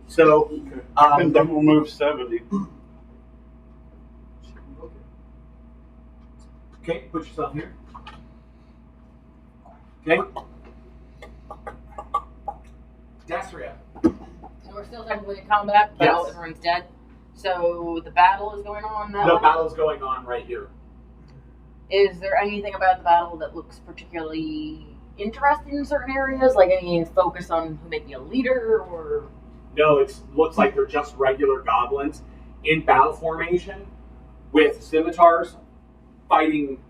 So, And then we'll move 70. okay, put yourself here. Okay. Dasria. So we're still technically in combat. Yes. Battle, everyone's dead. So the battle is going on now. The battle's going on right here. Is there anything about the battle that looks particularly interesting in certain areas? Like any focus on who may be a leader or... No, it looks like they're just regular goblins in battle formation with scimitars fighting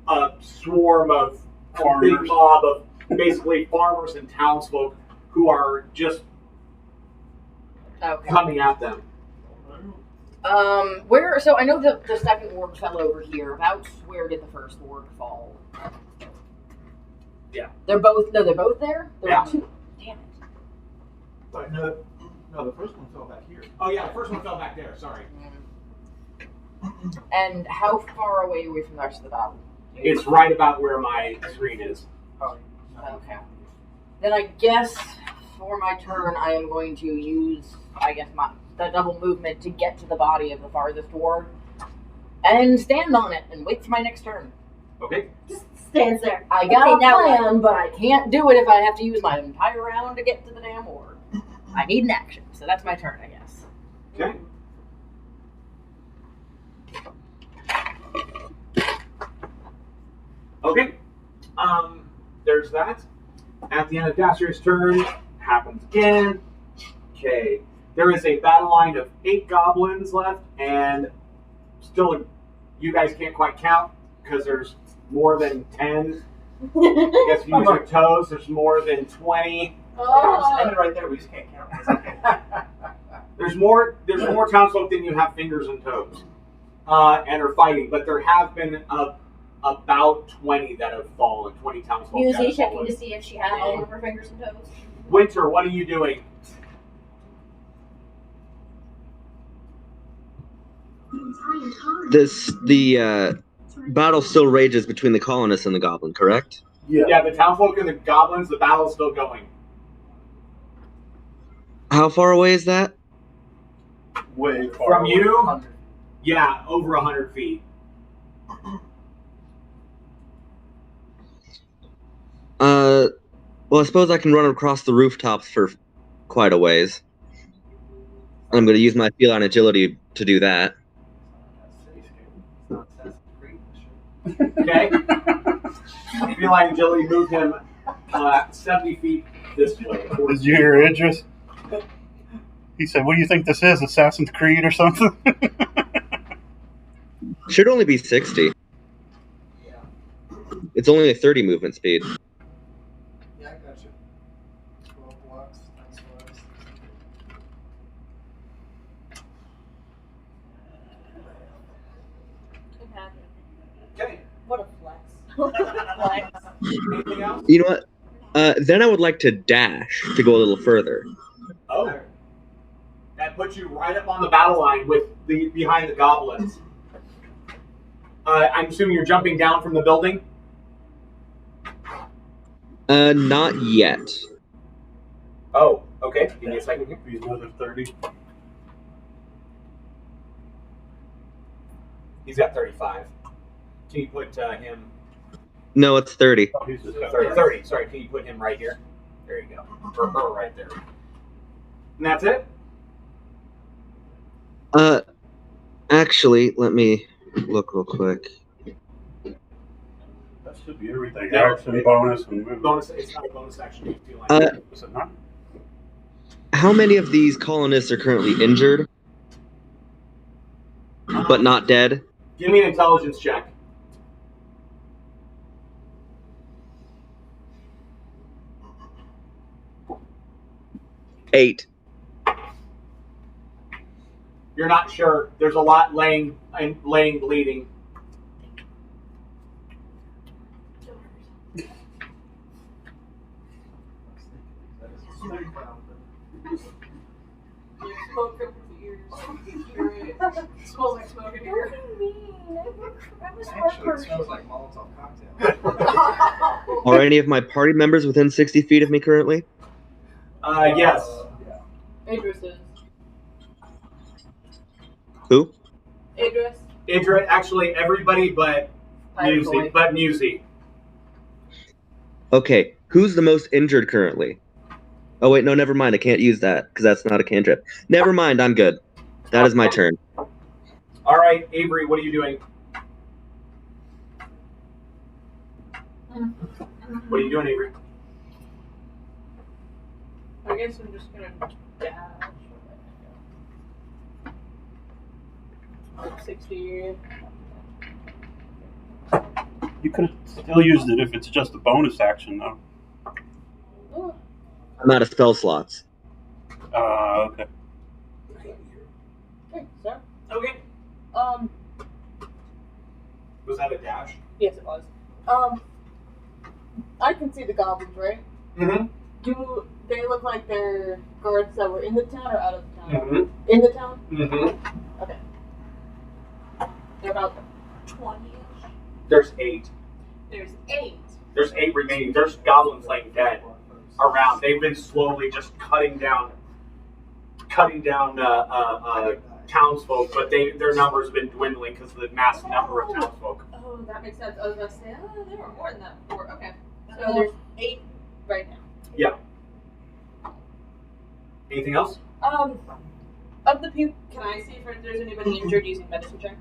a swarm of a big Farmers. mob of basically farmers and townsfolk who are just Okay. coming at them. Where? So I know the second orc fell over here. About where did the first orc fall? Yeah. They're both. No, they're both there. There Yeah. were two. Damn it. But no, the first one fell back here. Oh yeah, the first one fell back there. Sorry. And how far away are we from the rest of the battle? It's right about where my screen is. Oh, Okay. Then I guess for my turn, I am going to use, the double movement to get to the body of the farthest orc and stand on it and wait for my next turn. Okay. Just stands there. I got Okay, a now what? plan, but I can't do it if I have to use my entire round to get to the damn orc. I need an action, so that's my turn, I guess. Okay. Okay. There's that. At the end of Dasher's turn, happens again. Okay. There is a battle line of 8 goblins left, and still, you guys can't quite count because there's more than 10. I guess if you use your toes, there's more than 20. Oh. End it right there. We just can't count. It's okay. There's more townsfolk than you have fingers and toes, and are fighting. But there have been about 20 that have fallen. 20 townsfolk. that Usually have checking fallen. to see if she had all of her fingers and toes. Winter, what are you doing? The battle still rages between the colonists and the goblin, correct? Yeah, the townsfolk and the goblins. The battle's still going. How far away is that? Way far From away. you? Yeah, over 100 feet. Well, I suppose I can run across the rooftops for quite a ways. I'm going to use my feline agility to do that. Okay. Feline agility moved him 70 feet this way. Did you hear Idris? He said, "What do you think this is? Assassin's Creed or something?" Should only be 60. It's only a 30 movement speed. Yeah, I got you. 12 blocks times 5. Okay. What a flex. Anything else? You know what? Then I would like to dash to go a little further. Oh. That puts you right up on the battle line with behind the goblins. I'm assuming you're jumping down from the building? Not yet. Oh, okay. Give me a second here. He's another 30. He's got 35. Can you put him... No, it's 30. Oh, he's just got 30. Sorry, can you put him right here? There you go. Or her right there. And that's it? Actually, let me look real quick. That should be everything. No. Action, bonus, and movement. Bonus. It's not a bonus action. You feel like Is it not? How many of these colonists are currently injured, but not dead? Give me an intelligence check. Eight. You're not sure. There's a lot laying bleeding. smells like smoke in here. Actually, it smells like Molotov cocktail. Are any of my party members within 60 feet of me currently? Yes. Idris is. Who? Idris. Idris, actually, everybody but Musy. But Musy. Okay, who's the most injured currently? Oh wait, no, never mind. I can't use that because that's not a cantrip. Never mind, I'm good. That is my turn. All right, Avery, what are you doing? What are you doing, Avery? I guess I'm just gonna dash. 60. You could have still used it if it's just a bonus action, though. Oh, I'm out of spell slots. Okay. okay, sir. Okay. Was that a dash? Yes, it was. I can see the goblins, right? Mm-hmm. Do they look like they're guards that were in the town or out of the town? Mm-hmm. In the town? Mm-hmm. Okay. They're about 20-ish. There's 8. There's 8. There's 8 remaining. There's goblins laying dead around. They've been slowly just cutting down townsfolk, but their numbers have been dwindling because of the massive number of townsfolk. Oh, that makes sense. I was about to say, there were more than that before. Okay. So there's 8 right now. Yeah. Anything else? Of the people, can I see if there's anybody injured using medicine check?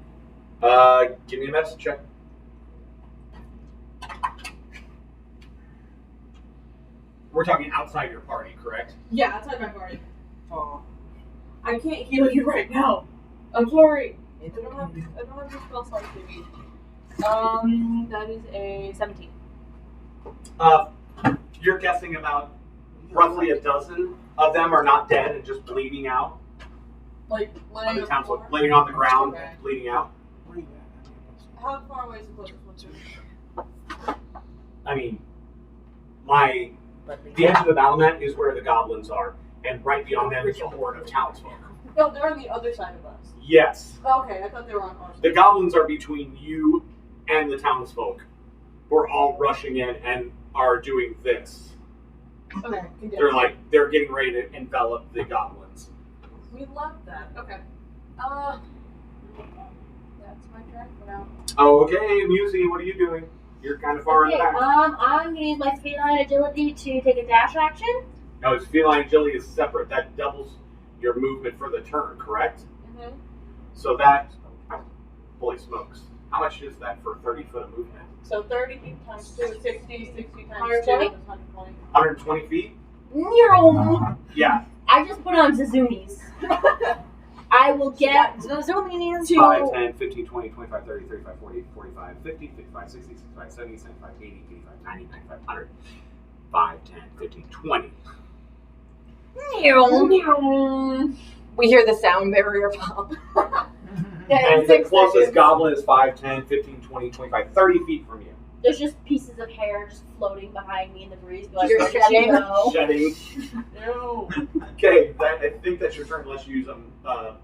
Give me a medicine check. We're talking outside your party, correct? Yeah, outside my party. Oh. I can't heal you right now. I'm sorry. I don't have the spell slots to me. That is a 17. You're guessing about roughly a dozen of them are not dead and just bleeding out. Like laying on the townsfolk, laying on the ground, okay. Bleeding out. How far away is the closest one to me? I mean, the edge of the battle mat is where the goblins are, and right beyond them is a horde of townsfolk. No, they're on the other side of us. Yes. Okay, I thought they were on our side. The goblins are between you and the townsfolk. We're all rushing in and are doing this. Okay, continue. They're getting ready to envelop the goblins. We love that. Okay. That's my turn for now. Okay, Musy, what are you doing? You're kind of far in the back. I'm gonna use my feline agility to take a dash action. No, it's feline agility is separate. That doubles your movement for the turn, correct? Mm-hmm. So that, holy smokes. How much is that for 30 foot of movement? So 30 feet times 2 is 60, 60 times 2 is 120? 120. 120 feet? No. Yeah. I just put on Zazumis. I will get Zazumis to 5, 10, 15, 20, 25, 30, 35, 40, 45, 50, 55, 60, 65, 70, 75, 80, 85, 90, 95, 100. 5, 10, 15, 20. We hear the sound barrier pop. And the closest goblin is 5, 10, 15, 20, 25, 30 feet from you. There's just pieces of hair just floating behind me in the breeze. But You're shedding. Shedding. No. Okay, I think that's your turn unless you use a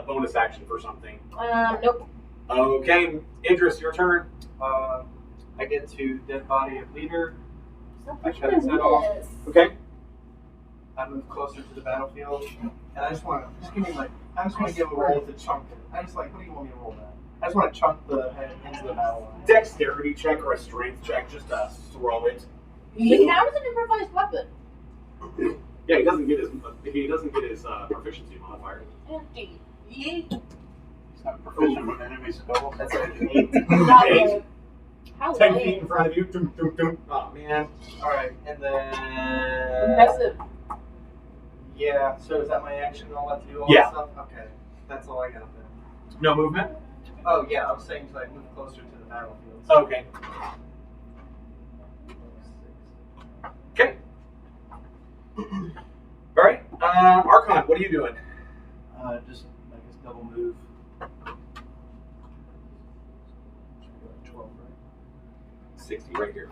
bonus action for something. Nope. Okay, Idris, your turn. I get to dead body of leader. Stop I pushing cut his head off. this. Okay. I move closer to the battlefield, and I just want to give a roll to chunk it. What do you want me to roll that? I just want to chunk the head into the battle line. Dexterity check or a strength check just to throw it. It counts as an improvised weapon. Yeah, he doesn't get his proficiency modifier. Empty. He's not proficient with enemy spells. That's like an 8. Eight. How 10 lame. feet in front of you. Doom, doom, doom. Oh man. All right, and then Impressive. yeah. So is that my action? I'll let you do all Yeah. that stuff. Okay, that's all I got then. No movement. Oh yeah, I was saying to move closer to the battlefield. Okay. Okay. All right. Archon, what are you doing? Just like this double move. 12, right? 60 right here.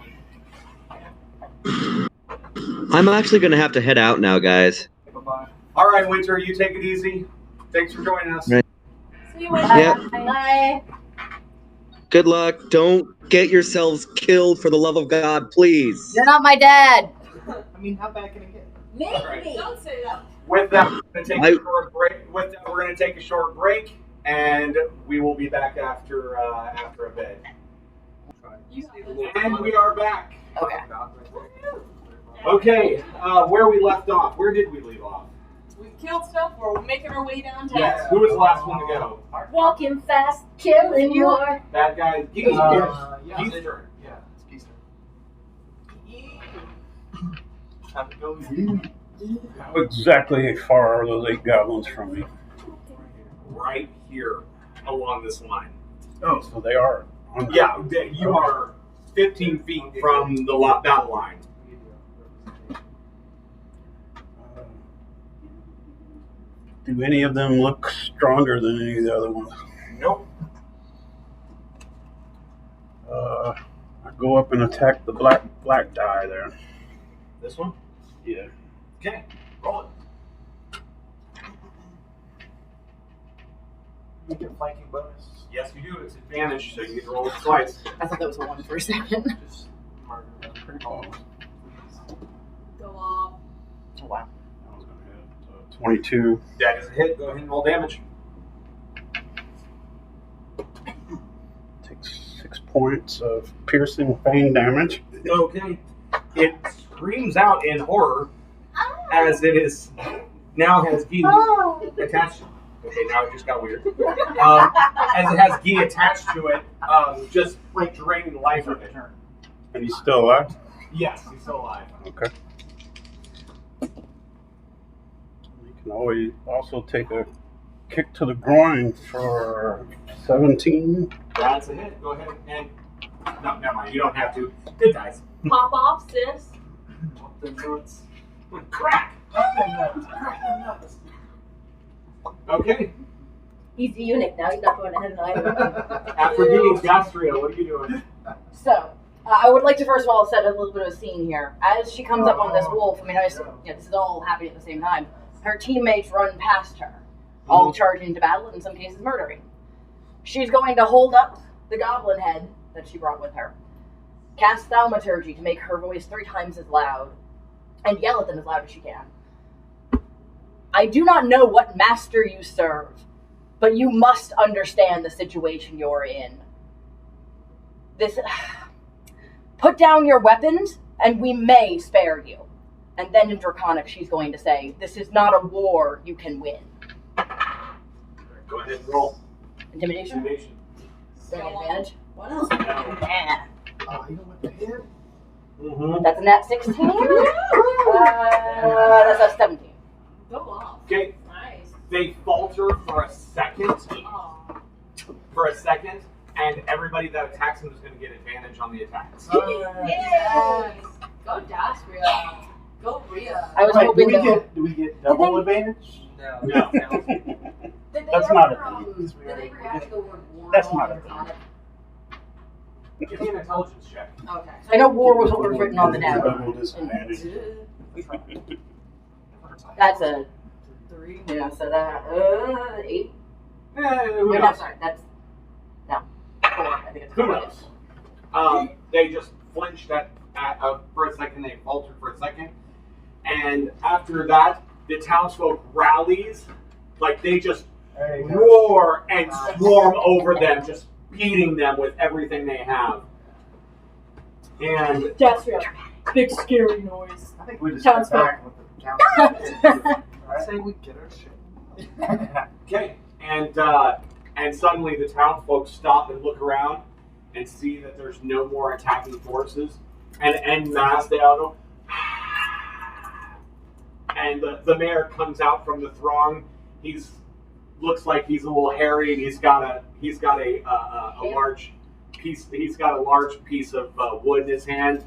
I'm actually going to have to head out now, guys. Bye-bye. All right, Winter, you take it easy. Thanks for joining us. Right. you, Wendy. Yep. Bye. Good luck. Don't get yourselves killed for the love of God, please. You're not my dad. I mean, how bad can it get? Maybe. Don't say that. With that, we're going to take a short break. With that, we're going to take a short break, and we will be back after a bit. And we are back. Okay. Okay, where we left off. Where did we leave off? We killed stuff. We're making our way downtown. Yes. Who was the last one to go? Walking fast, killing more. Bad guy. Gee's turn. Yeah. Gee's turn. Yeah, it's Gee's turn. Time to go. How exactly far are those 8 goblins from me? Right here, along this line. Oh, so they are. On Yeah, you are 15 feet from the battle line. Do any of them look stronger than any of the other ones? Nope. I go up and attack the black die there. This one? Yeah. Okay, roll it. You get flanking bonus. Yes, you do. It's advantage, so you get to roll it twice. I thought that was a 1 for a second. Just murder them. Pretty cool. Go off. Oh, wow. I was going to hit 22. That is a hit. Go ahead and roll damage. Takes 6 points of piercing fang damage. Okay. It screams out in horror as it is now has Gee attached. Okay, now it just got weird. As it has Gee attached to it, just like draining life from it. And he's still alive? Yes, he's still alive. Okay. You can always also take a kick to the groin for 17. That's a hit. Go ahead and no, never mind. You don't have to. It dies. Pop off, sis. Crack. Okay. He's the eunuch now. He's not going ahead and hide. After getting Gastria, what are you doing? So, I would like to first of all set a little bit of a scene here. As she comes up on this wolf, I mean, obviously, this is all happening at the same time. Her teammates run past her, all charging into battle, and in some cases murdering. She's going to hold up the goblin head that she brought with her, cast thaumaturgy to make her voice 3 times as loud, and yell at them as loud as she can. I do not know what master you serve, but you must understand the situation you're in. Put down your weapons, and we may spare you. And then in Draconic, she's going to say, this is not a war you can win. Go ahead and roll. Intimidation? Intimidation. Don't get advantage. What else? Yeah. You know what the hit? Mm-hmm. That's a nat 16. That's a 17. Go off. Okay. Nice. They falter for a second. Oh. And everybody that attacks him is going to get advantage on the attacks. Yay! Go Dastria. Go Rhea. I was hoping do we get double advantage? No. No. That's not a Did they ever add the word war? That's not a on it? Give me an intelligence check. Okay. I know war was what was written on the net. Double disadvantage. That's a 3. Yeah, so that 8. Who Wait, no, knows? sorry. That's 4. I think it's 4. Who knows? They just flinched for a second. They faltered for a second. And after that, the townsfolk rallies. Like, they just roar and swarm over them, just beating them with everything they have. And Dastria. Big scary noise. I think we just Sounds got back with the count. I say we get our shit. okay, and suddenly the townsfolk stop and look around and see that there's no more attacking forces, and en masse they all go. And the mayor comes out from the throng. Looks like he's a little hairy, and he's got a large piece. He's got a large piece of wood in his hand.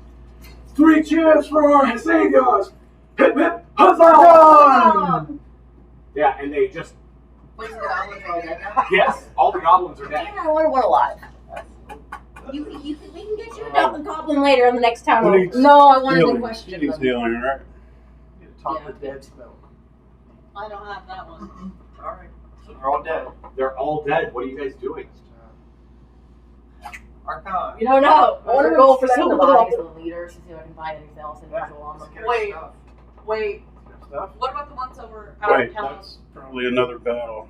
3 cheers for our saviors! Hip hip huzzah! Yeah, and they just Wait, so the goblins are all dead now? yes, all the goblins are dead. Yeah, I want one alive. We can get you a goblin later in the next town. Who needs- No, I wanted to Healing. question He's them. healing, right? Talk the dead spell. I don't have that one. Alright. So they're all dead. They're all dead. What are you guys doing? Archon. You don't know. I want to go for some of the bodies of the leaders to see if I can find anything else unusual on them. Let's get our Wait. stuff. Wait, Stuff. what about the ones over out Wait, of town? that's probably another battle.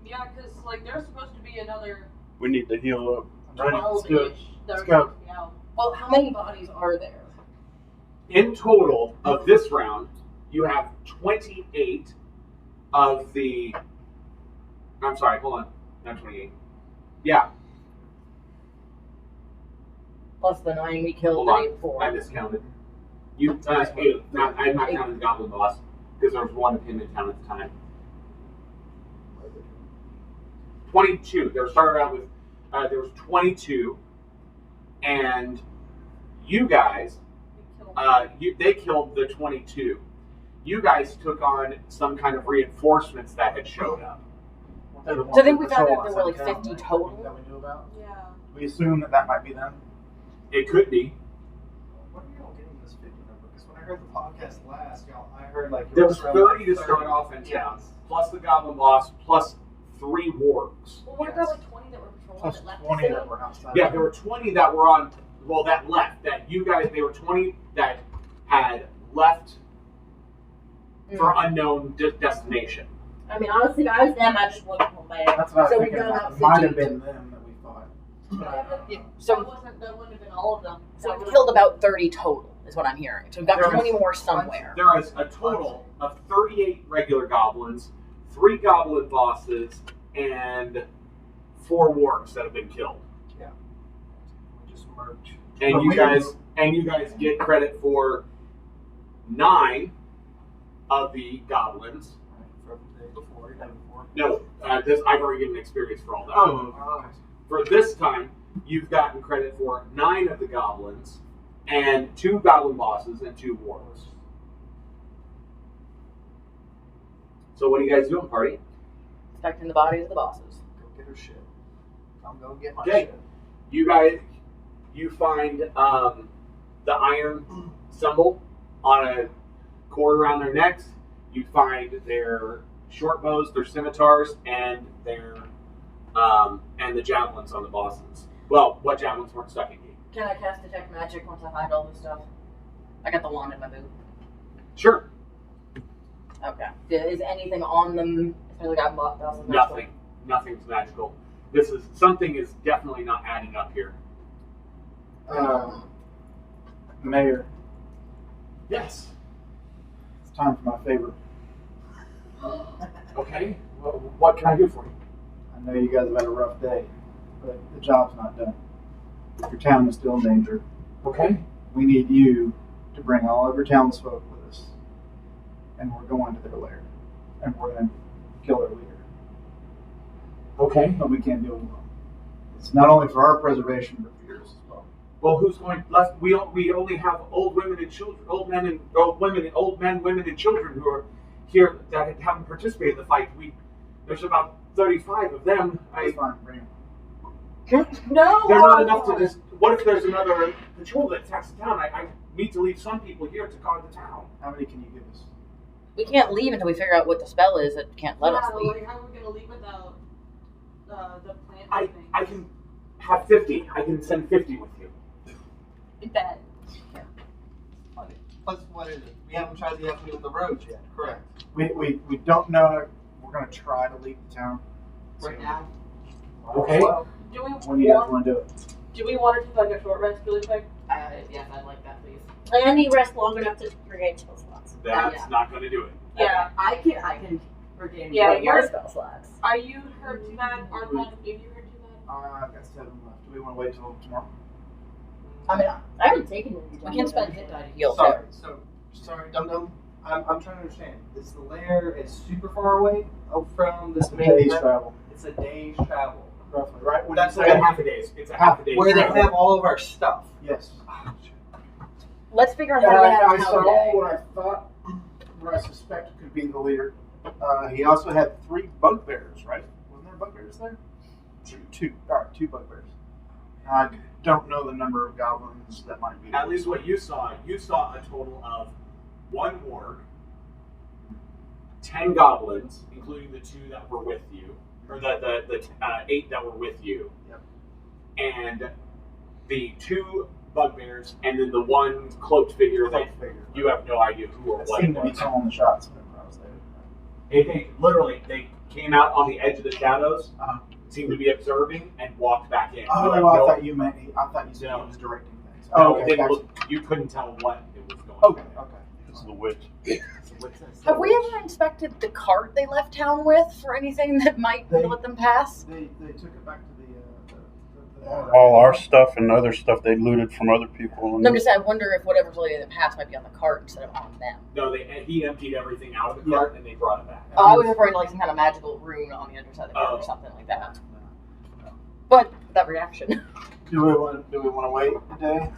Yeah, because like there's supposed to be another We need to heal up. Right, let's do it. 12-ish that Let's are go. supposed to be out. Well, how many bodies are there? In total of this round, you have 28 of the. I'm sorry, hold on. Not 28. Yeah, Plus the 9 we killed hold the on. day before. I miscounted. You 8. I'm not counting the goblin boss because there was one of him in town at the time. 22. They started out with there was 22, and you guys they killed the 22. You guys took on some kind of reinforcements that had showed up. So I think we found out there were like 50 total. That we knew about. Yeah. We assume that might be them. It could be. What are y'all getting this 50 number? Because when I heard the podcast last, I heard like There was around 30 to 30. start off in town, Yes. plus the goblin boss, plus 3 wargs. Well, what about like 20 that were patrolling Plus that left 20 the city? that were outside. Yeah, there were 20 that were on. Well, that left. That you guys. They were 20 that had left for unknown destination. I mean, honestly, if I was them, I'd just look away. That's what I was So we thinking. got About. about It might have 50. been them that we thought. Yeah, So- that wouldn't have been all of them. So we killed about 30 total, is what I'm hearing. So we've got There 20 more somewhere. There is a total of 38 regular goblins, 3 goblin bosses, and 4 wargs that have been killed. We just merged. And But you we- guys get credit for 9 of the goblins. From the day before, the day before. No, this I've already given experience for all that. Oh, For this time, you've gotten credit for 9 of the goblins, and 2 goblin bosses and 2 wargs. So what are you guys doing, party? Inspecting the bodies of the bosses. Go get her shit. I'm gonna get my Okay. shit. You find the iron symbol on a cord around their necks. You find their short bows, their scimitars, and their and the javelins on the bosses. Well, what javelins weren't stuck in you? Can I cast Detect Magic once I find all this stuff? I got the wand in my boot. Sure. Okay. Is anything on them? Especially got bosses. Nothing. Nothing's magical. Something is definitely not adding up here. Mayor, Yes. it's time for my favor. Okay. Well, what can I do for you? I know you guys have had a rough day, but the job's not done. Your town is still in danger. Okay. We need you to bring all of your townsfolk with us. And we're going to their lair. And we're going to kill their leader. Okay. But we can't do it alone. It's not only for our preservation, but for yours as well. Well, who's going left? We only have old women and children, old men, women, and children who are here that haven't participated in the fight. There's about 35 of them. That's fine, bring them. No! They're not enough to just. What if there's another patrol that attacks the town? I need to leave some people here to guard the town. How many can you give us? We can't leave until we figure out what the spell is that can't let us leave. Like, how are we gonna leave without the plant thing? I can have 50. I can send 50 with you. Bet. Plus, what is it? We haven't tried the avenue of the road yet, correct? We don't know. We're going to try to leave the town. Right now. Okay. Do we When do you guys want? want to do it? Do we want to take like a short rest really quick? Yes, I'd like that, please. I need rest long enough to regain chill slots. That's not going to do it. Yeah. I can regain Yeah, one of my you're- spell slots. Are you hurt too bad? Archon, if you hurt too bad? I've got 7 left. Do we want to wait till tomorrow? I mean, I haven't taken any. we can spend hit die to heal Sorry, too. sorry, Dum Dum. I'm trying to understand. Is the lair is super far away from this main Days map? travel, It's a day's travel. roughly, right? When That's you It's say a half a day. It's a half a day. Where they have all of our stuff. yes. Let's figure out And how to get I out of saw town today. what I suspect could be the leader. He also had 3 bugbears, right? Wasn't there bugbears there? 2. All right, 2 bugbears. I don't know the number of goblins that might be there. At least what you saw a total of 1 warg, 10 goblins, including the 2 that were with you, or the 8 that were with you, Yep. and the 2 bugbears, and then the 1 cloaked figure that you have no idea who or It what seemed it to be was. calling the shots whenever I was there. They came out on the edge of the shadows, Uh-huh. seemed to be observing, and walked back in. Oh, You have I no- thought you meant I thought you said No. he was directing things. no, Oh, it okay. didn't Gotcha. look, you couldn't tell what it was going Okay. on. Okay. It's the witch. Have we ever inspected the cart they left town with for anything that might They- let them pass? They took it back to the All our stuff and other stuff they looted from other people. No, I'm just saying, I wonder if whatever's letting them pass might be on the cart instead of on them. No, he emptied everything out of the cart and they brought it back. Oh, I was referring to like some kind of magical rune on the underside of the cart Oh. or something like that. But that reaction. Do we want to wait a day?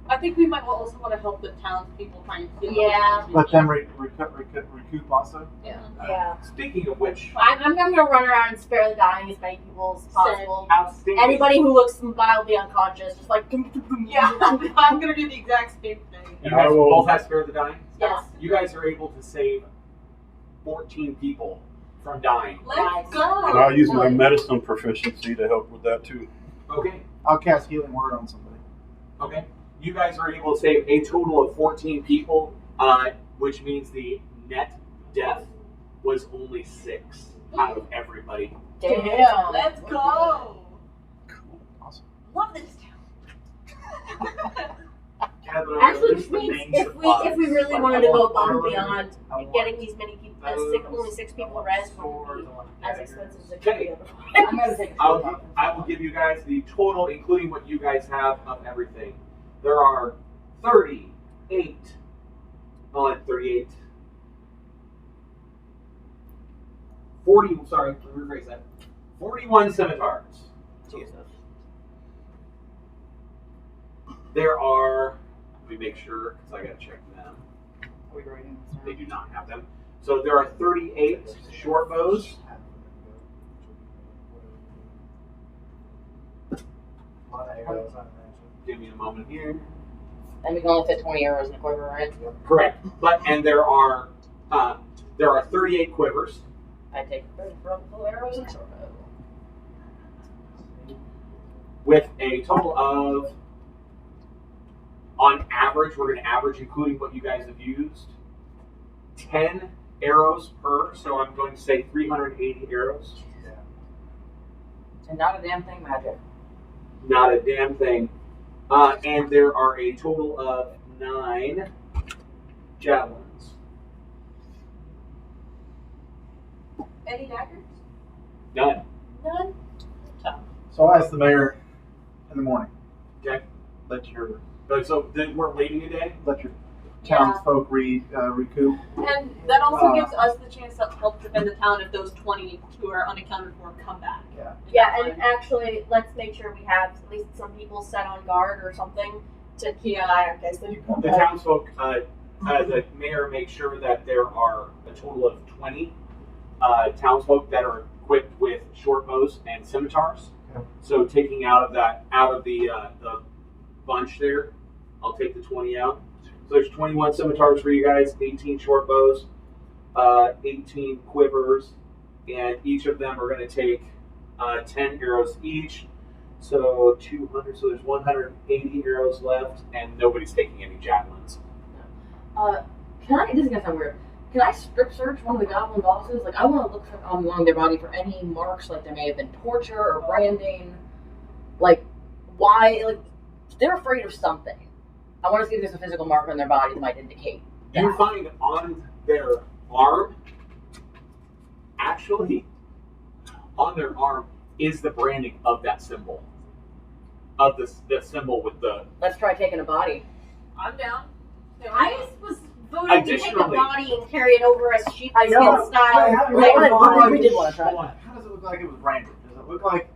I think we might also want to help the townspeople find food. Yeah. Let them recoup also. Yeah. Speaking of which, I'm gonna run around and spare the dying as many people as possible. outstanding. Anybody who looks mildly unconscious, just like Yeah, I'm gonna do the exact same thing. You guys I will- both have spare the dying? Yes. You guys are able to save 14 people from dying. Let's go. And I'll use my medicine proficiency to help with that too. Okay, I'll cast healing word on somebody. okay. You guys are able to save a total of 14 people, which means the net death was only 6 out of everybody. Damn. Let's go. Awesome. Love this town. Actually, which means if we really wanted to go above and beyond getting these many people, only 6 people rest would be as expensive as it could be. I'm gonna take a I will give you guys the total, including what you guys have of everything. There are 38. 38. 40. Sorry, let me rephrase that. 41 scimitars. Jesus. There are. Let me make sure because I gotta check them. Are we writing this They down? do not have them. So there are 38 short bows. Give me a moment here. And we can only fit 20 arrows in a quiver, right? Correct. And there are 38 quivers. I take full arrows and short bow. With a total of, on average, we're going to average, including what you guys have used, 10 arrows per. So I'm going to say 380 arrows. And not a damn thing magic. Not a damn thing. And there are a total of 9 javelins. Any daggers? None. None. So I asked the mayor in the morning. Okay. Let your So then we're waiting a day. townsfolk recoup. And that also Uh, gives us the chance to help defend the town if those 20 who are unaccounted for come back. Yeah, and actually, let's make sure we have at least some people set on guard or something to keep an eye on case they come The back. townsfolk, the mayor makes sure that there are a total of 20 townsfolk that are equipped with short bows and scimitars. Okay. So taking out of the bunch there, I'll take the 20 out. So there's 21 scimitars for you guys, 18 short bows, 18 quivers, and each of them are going to take 10 arrows each. So 200. So there's 180 arrows left, and nobody's taking any javelins. Can I, this is gonna sound weird, can I strip search one of the goblin bosses? Like, I want to look along their body for any marks, like there may have been torture or branding. Like, why, like, they're afraid of something. I want to see if there's a physical mark on their body that might indicate that. You find on their arm, actually, on their arm is the branding of that symbol. Of the symbol with the. Let's try taking a body. I'm down. I was voting to take the Additionally- body and carry it over as sheepskin I know. style. We did want to try. Hold on. How does it look like it was branded? Does it look like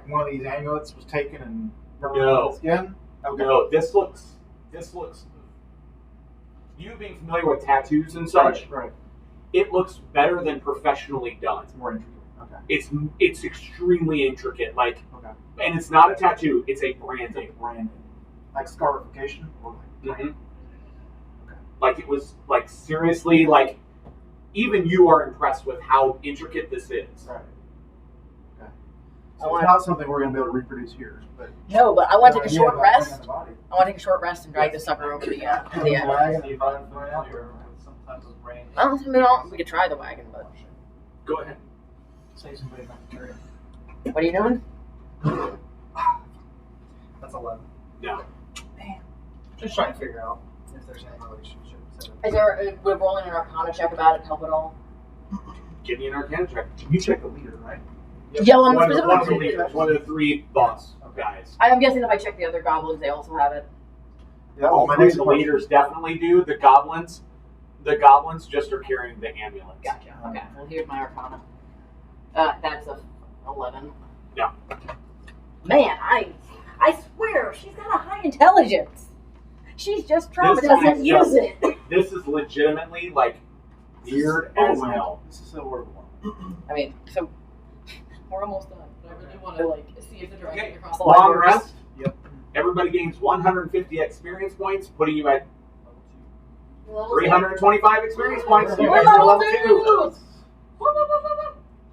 one of these amulets was taken and burned No. on the skin? Okay. No, this looks. You being familiar with tattoos and such, Right. it looks better than professionally done. It's more intricate. Okay. It's extremely intricate, like, Okay. and it's not a tattoo; it's a branding. Branded. Like scarification? Or like Mhm. Like it was like seriously like even you are impressed with how intricate this is. Right. Okay. So it's not something we're going to be able to reproduce here. But No, but I want to take a idea short about rest. bringing the body. I want to take a short rest and drag this sucker over the edge. See if I'm familiar with some type of brain. I don't. We could try the wagon, but Go ahead. Save somebody bacteria. what are you doing? That's 11. No. Just trying to figure out if there's any relationship. Is there? Would rolling an Arcana check about it help at all? Give me an Arcana check. You check the leader, right? Yeah, well, One of the specifically. leaders, one of the 3 boss guys. I'm guessing if I check the other goblins, they also have it. Yeah, All my 3 next of the question. leaders definitely do. The goblins just are carrying the amulet. Gotcha. Okay. Well, here's my Arcana. That's a 11. Yeah. Man, I swear she's got a high intelligence. She's just This doesn't is use just- it. This is legitimately like weird as hell. This is so horrible. I mean, so we're almost done. But I really want to see if the dragon Okay. across the line Long works. rest. Yep. Everybody gains 150 experience points, putting you at Level 325 experience points. You We're guys are level level 2.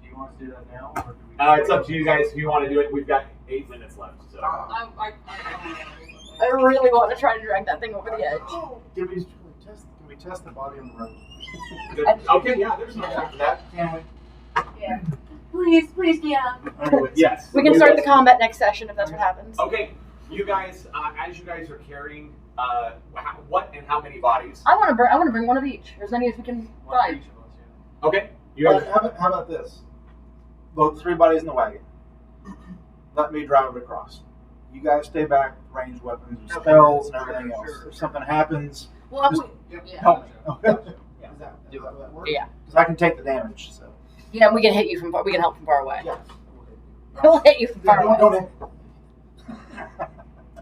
Do you want to do that now? Or do we It's up to you guys if you want to do it. We've got 8 minutes left. So. I really want to try to drag that thing over the edge. Can we test the body on the road? Okay, yeah, there's no time for that. Can we? Yeah. Please, yeah. Yes. We can start the combat next session if that's what happens. Okay, you guys, as you guys are carrying, what and how many bodies? I want to bring one of each, as many as we can One for find. each of us, yeah. Okay, you guys. How about this? Load 3 bodies in the wagon. Let me drive it across. You guys stay back with ranged weapons and spells and everything else. Sure. If something happens, Well, Just- yeah. help me. Yeah. Does that work? Yeah. Because I can take the damage. So. Yeah, we can hit you from far. We can help from far away. Yeah. We'll hit you from far away. Don't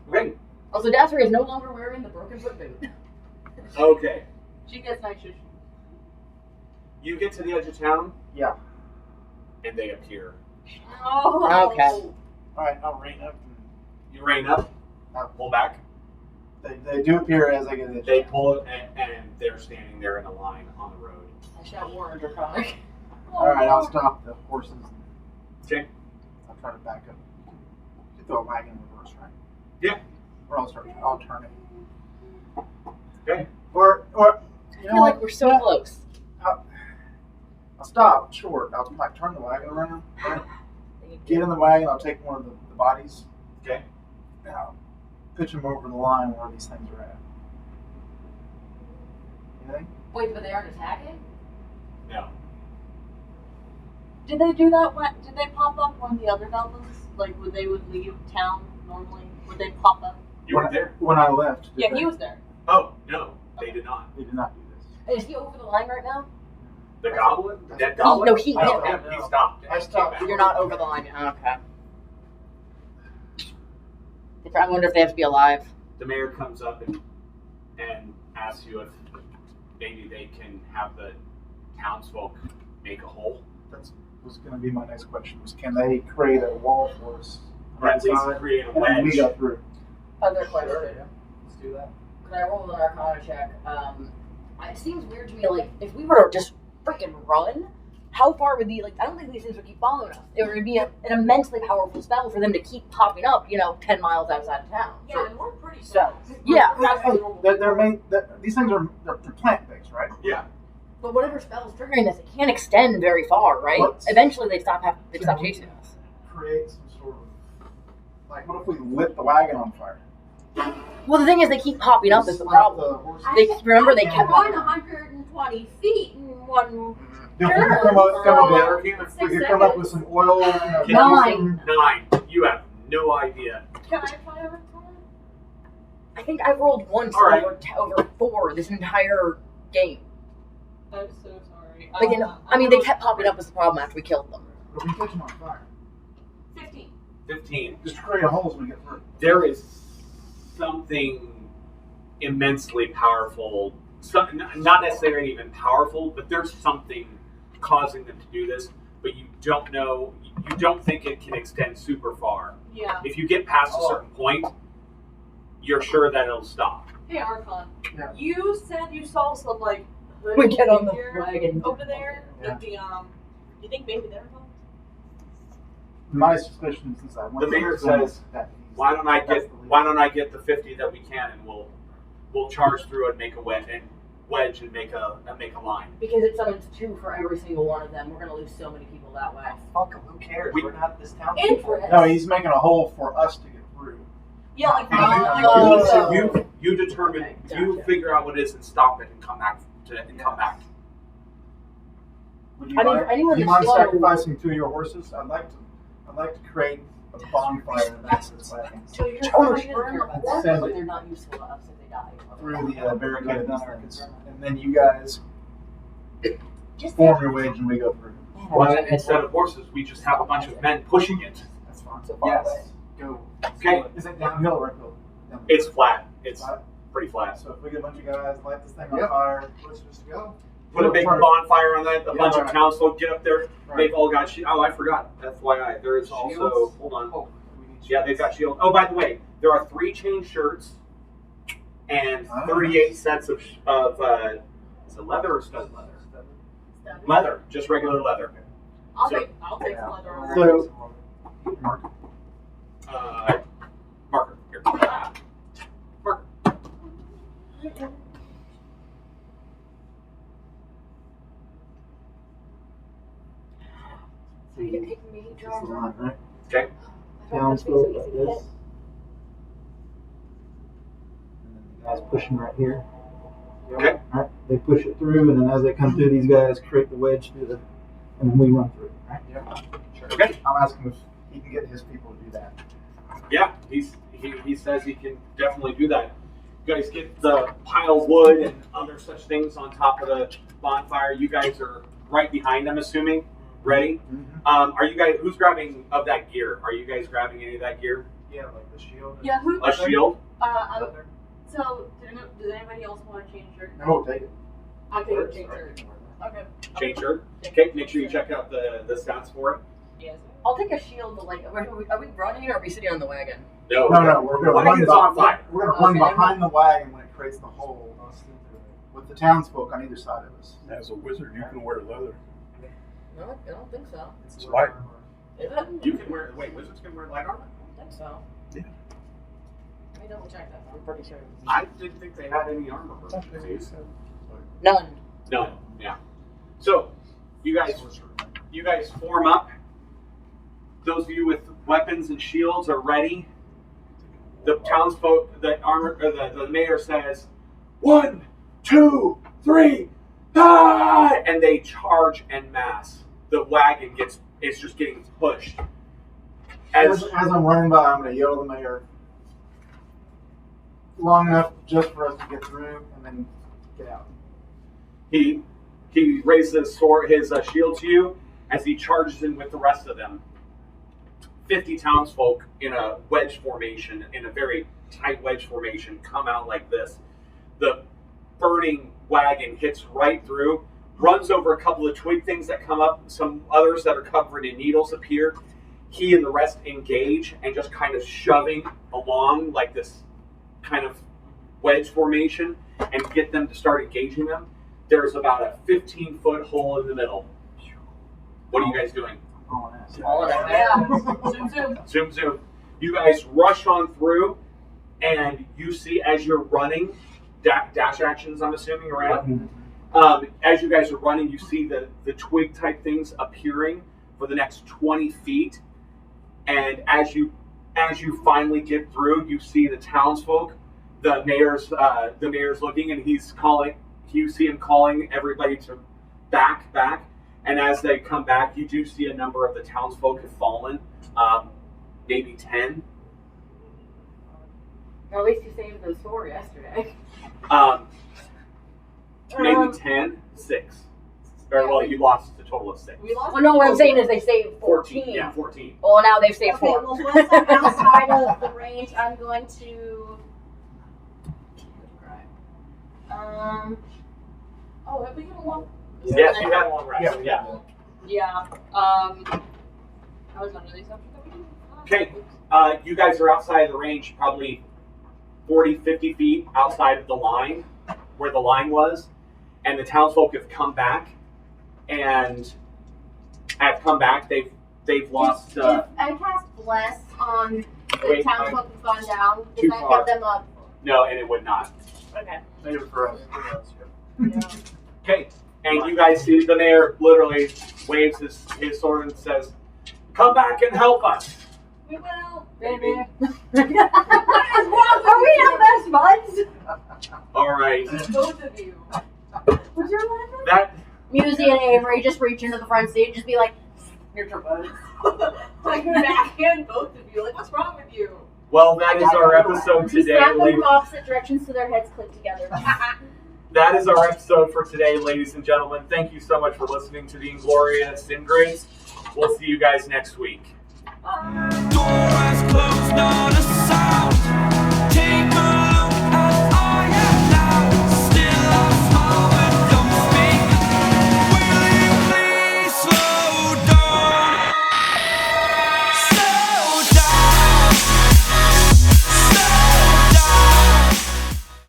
Okay. Also, Dassery is no longer wearing the broken foot boot. Okay. She gets night shift. You get to the edge of town, Yeah. and they appear. Oh. Okay. All right, I'll rein up. You rein up, pull back. They do appear as I get it. They pull it, and they're standing there in a line on the road. I shout war under Draconic. All right, I'll stop the horses. Okay. I'll try to back up. You can throw a wagon in reverse, right? Yeah. Or I'll turn it. Okay. Or I feel like we're so close. I'll stop short. I'll like turn the wagon around. Get in the wagon. I'll take one of the bodies. Okay. And I'll pitch them over the line where these things are at. Anything? Wait, but they aren't attacking? No. Did they do that when? Did they pop up when the other goblins, like when they would leave town normally? Would they pop up? You weren't there. When I left. Yeah, did he they? was there. Oh no, they did not. They did not do this. Is he over the line right now? The goblin, that goblin. No, he- Oh, him. He stopped. I stopped. You're not over the line. Okay. I wonder if they have to be alive. The mayor comes up and asks you if maybe they can have the townsfolk make a hole. That was going to be my next question. Was can they create a wall for us? Or at least inside, create a and then we wedge. go through. Other question. Let's do that. Could I roll an Arcana check? It seems weird to me, like, if we were to just freaking run, how far would I don't think these things would keep following us. It would be an immensely powerful spell for them to keep popping up, 10 miles outside of town. Yeah, and we're pretty So, yeah. These things are they're plant-based, right? Yeah. But whatever spell is triggering this, it can't extend very far, right? Let's- Eventually they stop chasing us. Create some sort of what if we lit the wagon on fire? Well, the thing is, they keep popping up is the Slap problem. the horses. Remember, they I'm kept going popping up. 120 feet in one. If we could Sure. come up Arcana. with, we could come up with some oil. Can you- 9. 9. You have no idea. Can I try over time? I think I've rolled once All right. over 4 this entire game. I'm so sorry. They kept popping up as the problem after we killed them. If we catch them on fire, 15. 15. just create a hole as we get through. There is something immensely powerful, not necessarily even powerful, but there's something causing them to do this, but you don't know, you don't think it can extend super far. Yeah. If you get past a certain point, you're sure that it'll stop. Hey, Archon. Yeah. You said you saw some We get on the Here, wagon. over there. Yeah. With the you think maybe they're involved? My suspicion since I went The mayor to the says, that Why don't I get the 50 that we can, and we'll charge through and make a wedge and make a line. Because it summons 2 for every single one of them. We're gonna lose so many people that way. Fuck 'em, who cares? We're not this town. No, he's making a hole for us to get through. Yeah, like You determine, Okay, you gotcha. figure out what it is and stop it and come back come back. Would you I mean, mind, anyone do you that's mind slow- sacrificing 2 of your horses? I'd like to create a bonfire in the back of this wagon So you're Oh, trying to burn them, Send but it. they're not useful to us if they die. through the barricaded entrance, and then you guys form your wedge and we go through. Well, instead of horses, we just have a bunch of men pushing it. That's fine. Yes. Go. Okay, Is it downhill or uphill? Downhill. it's flat. It's Flat? pretty flat. So if we get a bunch of guys, light this thing on Yep. fire, let's just go. Put a big bonfire on that. A bunch of right. townsfolk get up there. Right. They've all got shields. Oh, I forgot. FYI, there is also. Shields? Hold on. Oh, we need Yeah, they've got shields. Oh, by the way, there are 3 chain shirts and 38 sets of is it leather or stud leather? Leather, just regular leather. I'll So- take some leather over. So, Mark, Marker here. Marker. this is the line, right? Okay. Townsfolk like this. And then the guys pushing right here. Okay. Alright, they push it through, and then as they come through, these guys create the wedge through the, and then we run through. Right? Okay. I'm asking if he can get his people to do that. Yeah, he says he can definitely do that. You guys get the pile of wood and other such things on top of the bonfire. You guys are right behind them, assuming. Ready? Are you guys? Who's grabbing of that gear? Are you guys grabbing any of that gear? Yeah, like the shield. Yeah, who? A shield? So, does anybody else want to change shirt? No, take it. I'll take a change shirt. Okay. Change shirt. Okay. Make sure you check out the stats for it. Yes. I'll take a shield to like. Are we running or are we sitting on the wagon? No. No, we're going to Wagon's run on fire. We're going to run Okay. behind the wagon when it creates the hole, with the townsfolk on either side of us. As a wizard, you can wear leather. No, I don't think so. It's light. Is it? You can wear. Wait, wizards can wear light armor. I don't think so. Yeah. Let me double check that. I'm pretty sure. I didn't think they had any armor proficiencies. None. No. Yeah. So, you guys form up. Those of you with weapons and shields are ready. The townsfolk, the mayor says, 1, 2, 3, ah! And they charge en masse. The wagon it's just getting pushed. As I'm running by, I'm going to yell to the mayor long enough just for us to get through and then get out. He raises his sword, his shield to you as he charges in with the rest of them. 50 townsfolk in a wedge formation, in a very tight wedge formation, come out like this. The burning wagon hits right through, runs over a couple of twig things that come up. Some others that are covered in needles appear. He and the rest engage and just kind of shoving along like this kind of wedge formation and get them to start engaging them. There's about a 15-foot hole in the middle. What are you guys doing? All of that. Yeah. Zoom, zoom. Zoom, zoom. You guys rush on through, and you see as you're running, dash actions, I'm assuming, around. As you guys are running, you see the twig type things appearing for the next 20 feet. And as you finally get through, you see the townsfolk. The mayor's looking, and he's calling. You see him calling everybody to back. And as they come back, you do see a number of the townsfolk have fallen, maybe 10. Well, at least you saved those 4 yesterday. Maybe 10, 6. Very well, you lost a total of 6. We lost. Well, no, what I'm saying is they saved 14. Yeah, 14. Well, now they've saved Okay, 4. well, once I'm outside of the range, I'm going to. Oh, have we got a long? Yes, you had a long rest. Yeah. Yeah. I was under the assumption that we didn't. Okay. You guys are outside of the range, probably 40, 50 feet outside of the line, where the line was. and the townsfolk have come back, and they've lost. If I cast Bless on the Wait, townsfolk who's gone down, does too that far. give them a... No, and it would not. Okay. Maybe for us. Okay, and you guys see the mayor literally waves his sword and says, "Come back and help us." We will. Baby. What is wrong? Are we not best buds? All right. Both of you. What's your line? That Musie and Avery just reach into the front seat and just be like, "Here's your buds." Like backhand both of you. Like, what's wrong with you? well, that is our episode We today, snap them ladies. from opposite directions so their heads click together. That is our episode for today, ladies and gentlemen. Thank you so much for listening to the Inglorious Ingrates. We'll see you guys next week. Door was closed, not a